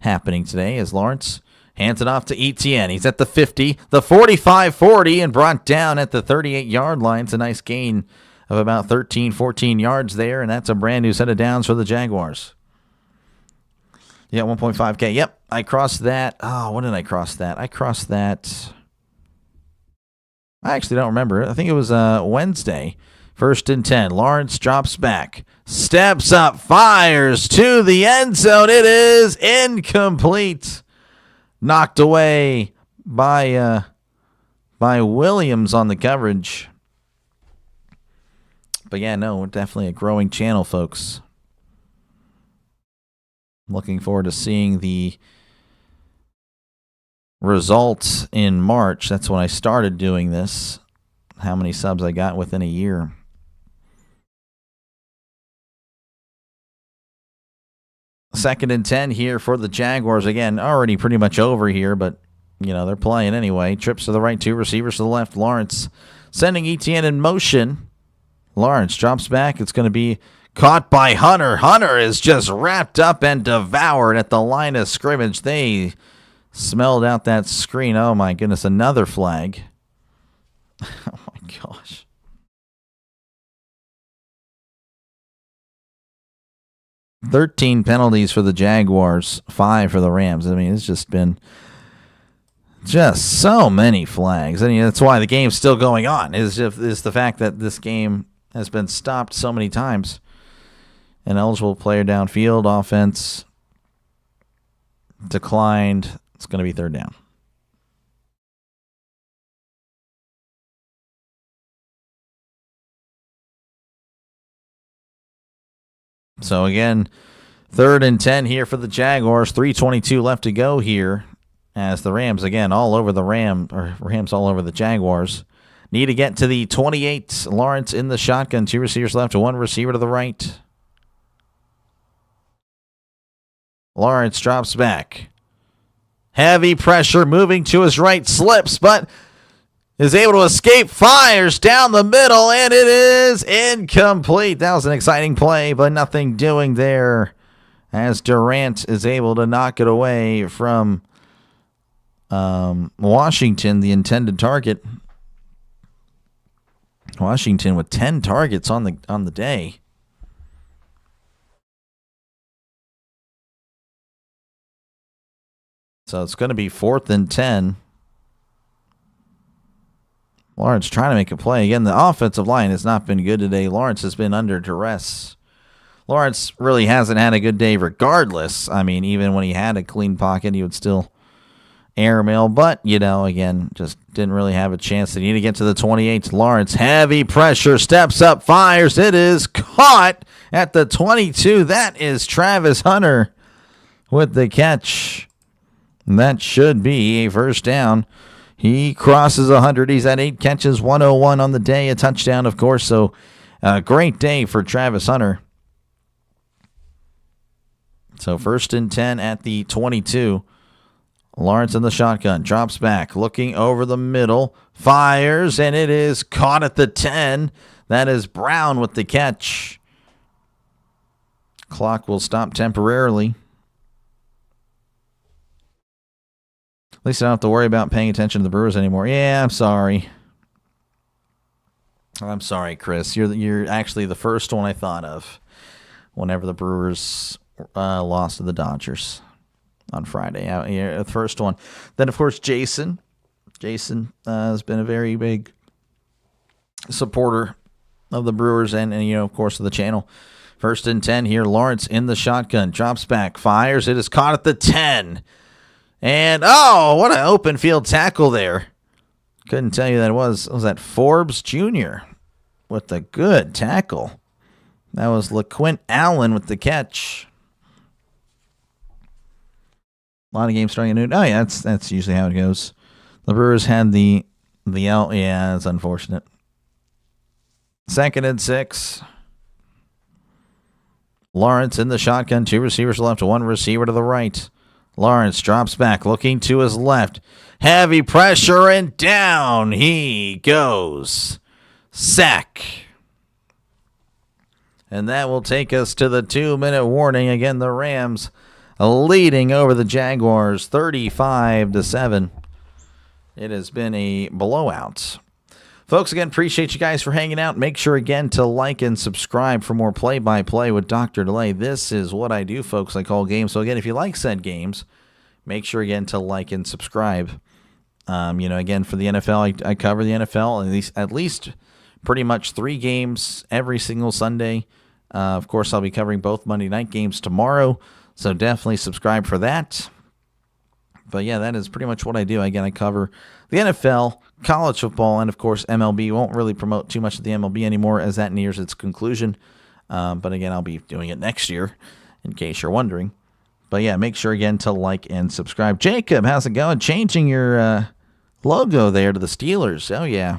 happening today as Lawrence hands it off to Etienne. He's at the 50, the 45-40, and brought down at the 38-yard line. It's a nice gain of about 13, 14 yards there, and that's a brand new set of downs for the Jaguars. Yeah, 1.5K. Yep, I crossed that. Oh, when did I cross that? I crossed that. I actually don't remember. I think it was Wednesday. 1st and 10. Lawrence drops back. Steps up. Fires to the end zone. It is incomplete. Knocked away by Williams on the coverage. But yeah, no, definitely a growing channel, folks. Looking forward to seeing the results in March. That's when I started doing this. How many subs I got within a year. Second and 10 here for the Jaguars. Again, already pretty much over here, but, you know, they're playing anyway. Trips to the right, 2 receivers to the left. Lawrence sending Etienne in motion. Lawrence drops back. It's going to be caught by Hunter. Hunter is just wrapped up and devoured at the line of scrimmage. They smelled out that screen. Oh, my goodness, another flag. Oh, my gosh. $13 penalties for the Jaguars, 5 for the Rams. I mean, it's just been just so many flags. I mean, that's why the game's still going on, is the fact that this game has been stopped so many times. An eligible player downfield, offense declined. It's going to be 3rd down. So again, 3rd and 10 here for the Jaguars. 3:22 left to go here as the Rams, again, all over the Rams all over the Jaguars. Need to get to the 28. Lawrence in the shotgun. 2 receivers left, 1 receiver to the right. Lawrence drops back. Heavy pressure moving to his right. Slips, but is able to escape. Fires down the middle, and it is incomplete. That was an exciting play, but nothing doing there as Durant is able to knock it away from Washington, the intended target. Washington with 10 targets on the day. So it's going to be 4th and 10. Lawrence trying to make a play. Again, the offensive line has not been good today. Lawrence has been under duress. Lawrence really hasn't had a good day regardless. I mean, even when he had a clean pocket, he would still airmail. But, you know, again, just didn't really have a chance. They need to get to the 28. Lawrence, heavy pressure, steps up, fires. It is caught at the 22. That is Travis Hunter with the catch. And that should be a 1st down. He crosses 100. He's at 8 catches, 101 on the day, a touchdown, of course. So a great day for Travis Hunter. So 1st and 10 at the 22. Lawrence in the shotgun, drops back, looking over the middle, fires, and it is caught at the 10. That is Brown with the catch. Clock will stop temporarily. At least I don't have to worry about paying attention to the Brewers anymore. Yeah, I'm sorry. I'm sorry, Chris. You're actually the first one I thought of whenever the Brewers lost to the Dodgers on Friday. The first one. Then, of course, Jason. Jason has been a very big supporter of the Brewers and you know, of course, of the channel. 1st and 10 here. Lawrence in the shotgun. Drops back. Fires. It is caught at the 10. And, oh, what an open field tackle there. Couldn't tell you that it was that Forbes Jr. with the good tackle. That was LaQuint Allen with the catch. A lot of games starting at noon. Oh, yeah, that's usually how it goes. The Brewers had the out. Yeah, that's unfortunate. 2nd and 6. Lawrence in the shotgun. 2 receivers left, 1 receiver to the right. Lawrence drops back, looking to his left. Heavy pressure, and down he goes. Sack. And that will take us to the 2-minute warning. Again, the Rams leading over the Jaguars 35-7. It has been a blowout. Folks, again, appreciate you guys for hanging out. Make sure, again, to like and subscribe for more play-by-play with DrDelay. This is what I do, folks. I call games. So, again, if you like said games, make sure, again, to like and subscribe. Again, for the NFL, I cover the NFL, at least pretty much 3 games every single Sunday. Of course, I'll be covering both Monday night games tomorrow, so definitely subscribe for that. But, yeah, that is pretty much what I do. Again, I cover the NFL, college football, and, of course, MLB. Won't really promote too much of the MLB anymore as that nears its conclusion. But, again, I'll be doing it next year, in case you're wondering. But, yeah, make sure, again, to like and subscribe. Jacob, how's it going? Changing your logo there to the Steelers. Oh, yeah.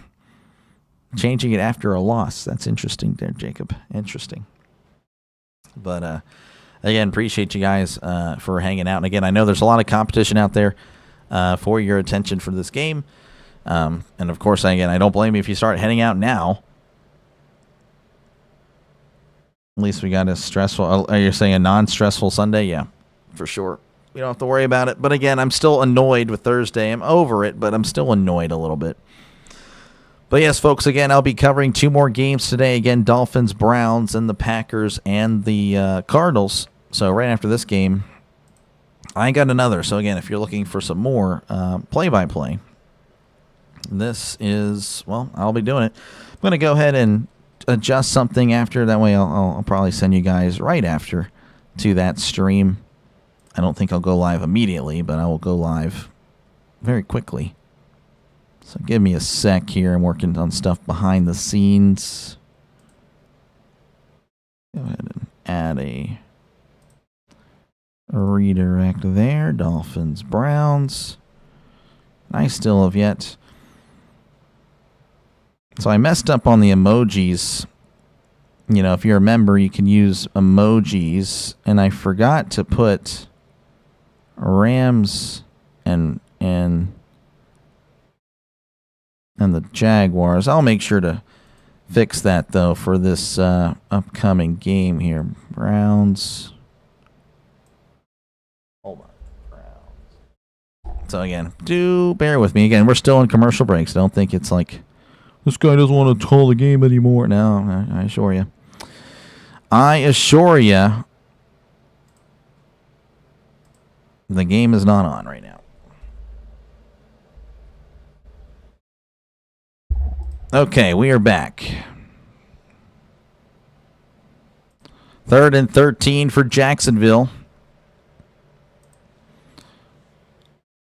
Changing it after a loss. That's interesting there, Jacob. Interesting. But, again, appreciate you guys for hanging out. And, again, I know there's a lot of competition out there for your attention for this game. And, of course, again, I don't blame you if you start heading out now. At least we got a stressful, you're saying a non-stressful Sunday? Yeah, for sure. We don't have to worry about it. But, again, I'm still annoyed with Thursday. I'm over it, but I'm still annoyed a little bit. But, yes, folks, again, I'll be covering 2 more games today. Again, Dolphins, Browns, and the Packers and the Cardinals. So right after this game, I got another. So, again, if you're looking for some more play-by-play, this is, well, I'll be doing it. I'm going to go ahead and adjust something after. That way I'll probably send you guys right after to that stream. I don't think I'll go live immediately, but I will go live very quickly. So give me a sec here. I'm working on stuff behind the scenes. Go ahead and add a redirect there. Dolphins, Browns. I still have yet. So I messed up on the emojis. You know, if you remember, you can use emojis. And I forgot to put Rams and the Jaguars. I'll make sure to fix that, though, for this upcoming game here. Browns. Hold on. Browns. So, again, do bear with me. Again, we're still in commercial breaks. Don't think it's like, this guy doesn't want to call the game anymore. No, I assure you. I assure you, the game is not on right now. Okay, we are back. 3rd and 13 for Jacksonville.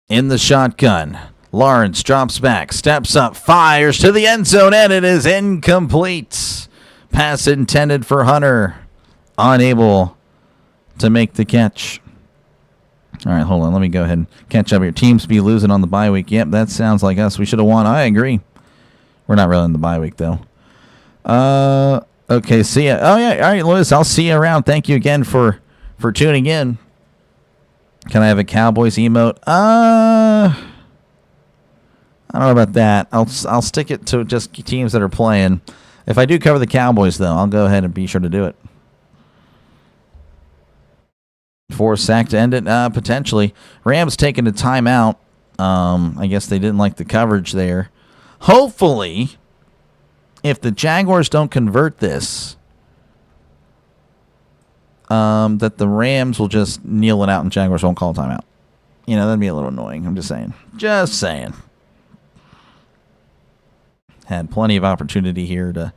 In the shotgun. Lawrence drops back, steps up, fires to the end zone, and it is incomplete. Pass intended for Hunter. Unable to make the catch. All right, hold on. Let me go ahead and catch up here. Teams be losing on the bye week. Yep, that sounds like us. We should have won. I agree. We're not really in the bye week, though. Okay, see ya. Oh, yeah. All right, Lewis, I'll see you around. Thank you again for tuning in. Can I have a Cowboys emote? I don't know about that. I'll stick it to just teams that are playing. If I do cover the Cowboys, though, I'll go ahead and be sure to do it. Force sack to end it? Potentially. Rams taking a timeout. I guess they didn't like the coverage there. Hopefully, if the Jaguars don't convert this, that the Rams will just kneel it out and Jaguars won't call a timeout. You know, that'd be a little annoying. I'm just saying. Just saying. Had plenty of opportunity here to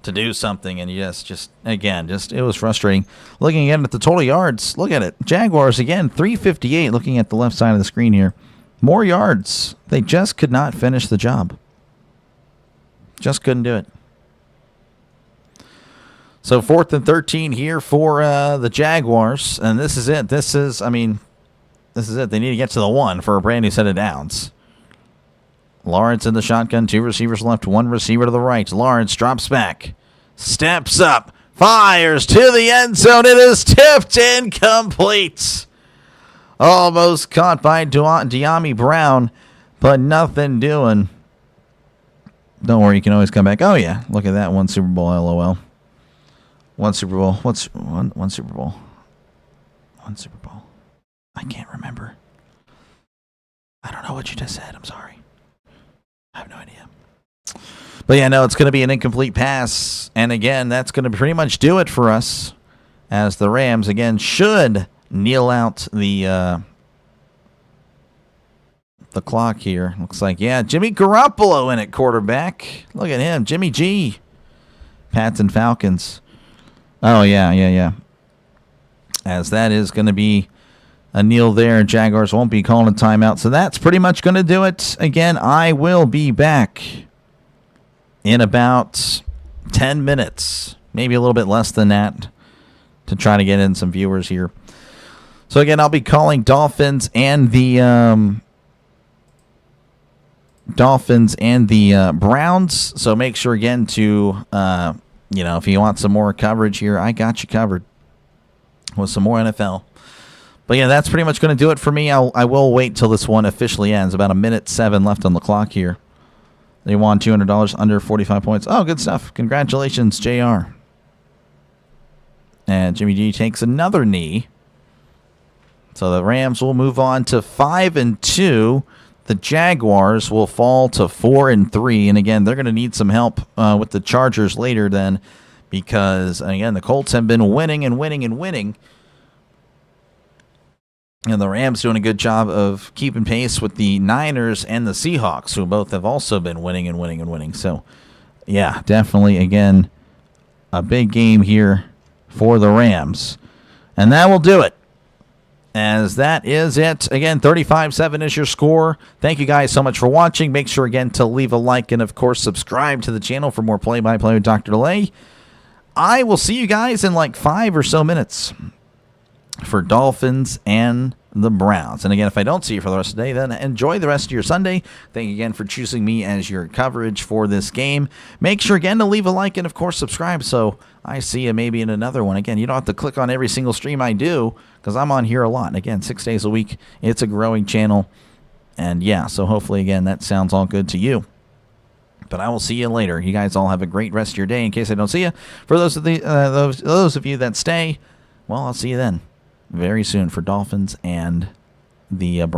do something, and just again, it was frustrating. Looking again at the total yards, look at it. Jaguars, again, 358, looking at the left side of the screen here. More yards. They just could not finish the job. Just couldn't do it. So 4th and 13 here for the Jaguars, and this is it. This is it. They need to get to the 1 for a brand new set of downs. Lawrence in the shotgun, 2 receivers left, 1 receiver to the right. Lawrence drops back, steps up, Fires to the end zone. It is tipped incomplete. Almost caught by De'Ami Brown, but nothing doing. Don't worry, you can always come back. Oh, yeah. Look at that. One Super Bowl, LOL. One Super Bowl. What's one Super Bowl? One Super Bowl. I can't remember. I don't know what you just said. I'm sorry. I have no idea. But yeah, no, it's going to be an incomplete pass. And again, that's going to pretty much do it for us, as the Rams, again, should kneel out the clock here. Looks like, yeah, Jimmy Garoppolo in at quarterback. Look at him, Jimmy G. Pats and Falcons. Oh, yeah. As that is going to be a kneel there. Jaguars won't be calling a timeout. So that's pretty much going to do it. Again, I will be back in about 10 minutes. Maybe a little bit less than that to try to get in some viewers here. So again, I'll be calling Dolphins and the Browns. So make sure again to if you want some more coverage here, I got you covered with some more NFL. But yeah, that's pretty much going to do it for me. I will wait till this one officially ends. About 1:07 left on the clock here. They won $200 under 45 points. Oh, good stuff. Congratulations, JR. And Jimmy G takes another knee. So the Rams will move on to 5-2. The Jaguars will fall to 4-3. And again, they're going to need some help with the Chargers later then, because again, the Colts have been winning and winning and winning. And the Rams doing a good job of keeping pace with the Niners and the Seahawks, who both have also been winning and winning and winning. So, yeah, definitely, again, a big game here for the Rams. And that will do it. As that is it. Again, 35-7 is your score. Thank you guys so much for watching. Make sure, again, to leave a like and, of course, subscribe to the channel for more play-by-play with DrDelay. I will see you guys in like 5 or so minutes for Dolphins and the Browns. And again, if I don't see you for the rest of the day, then enjoy the rest of your Sunday. Thank you again for choosing me as your coverage for this game. Make sure again to leave a like and of course subscribe so I see you maybe in another one. Again, you don't have to click on every single stream I do because I'm on here a lot. And again, 6 days a week. It's a growing channel. And yeah, so hopefully again that sounds all good to you. But I will see you later. You guys all have a great rest of your day. In case I don't see you, for those of you that stay, well, I'll see you then very soon for Dolphins and the Browns.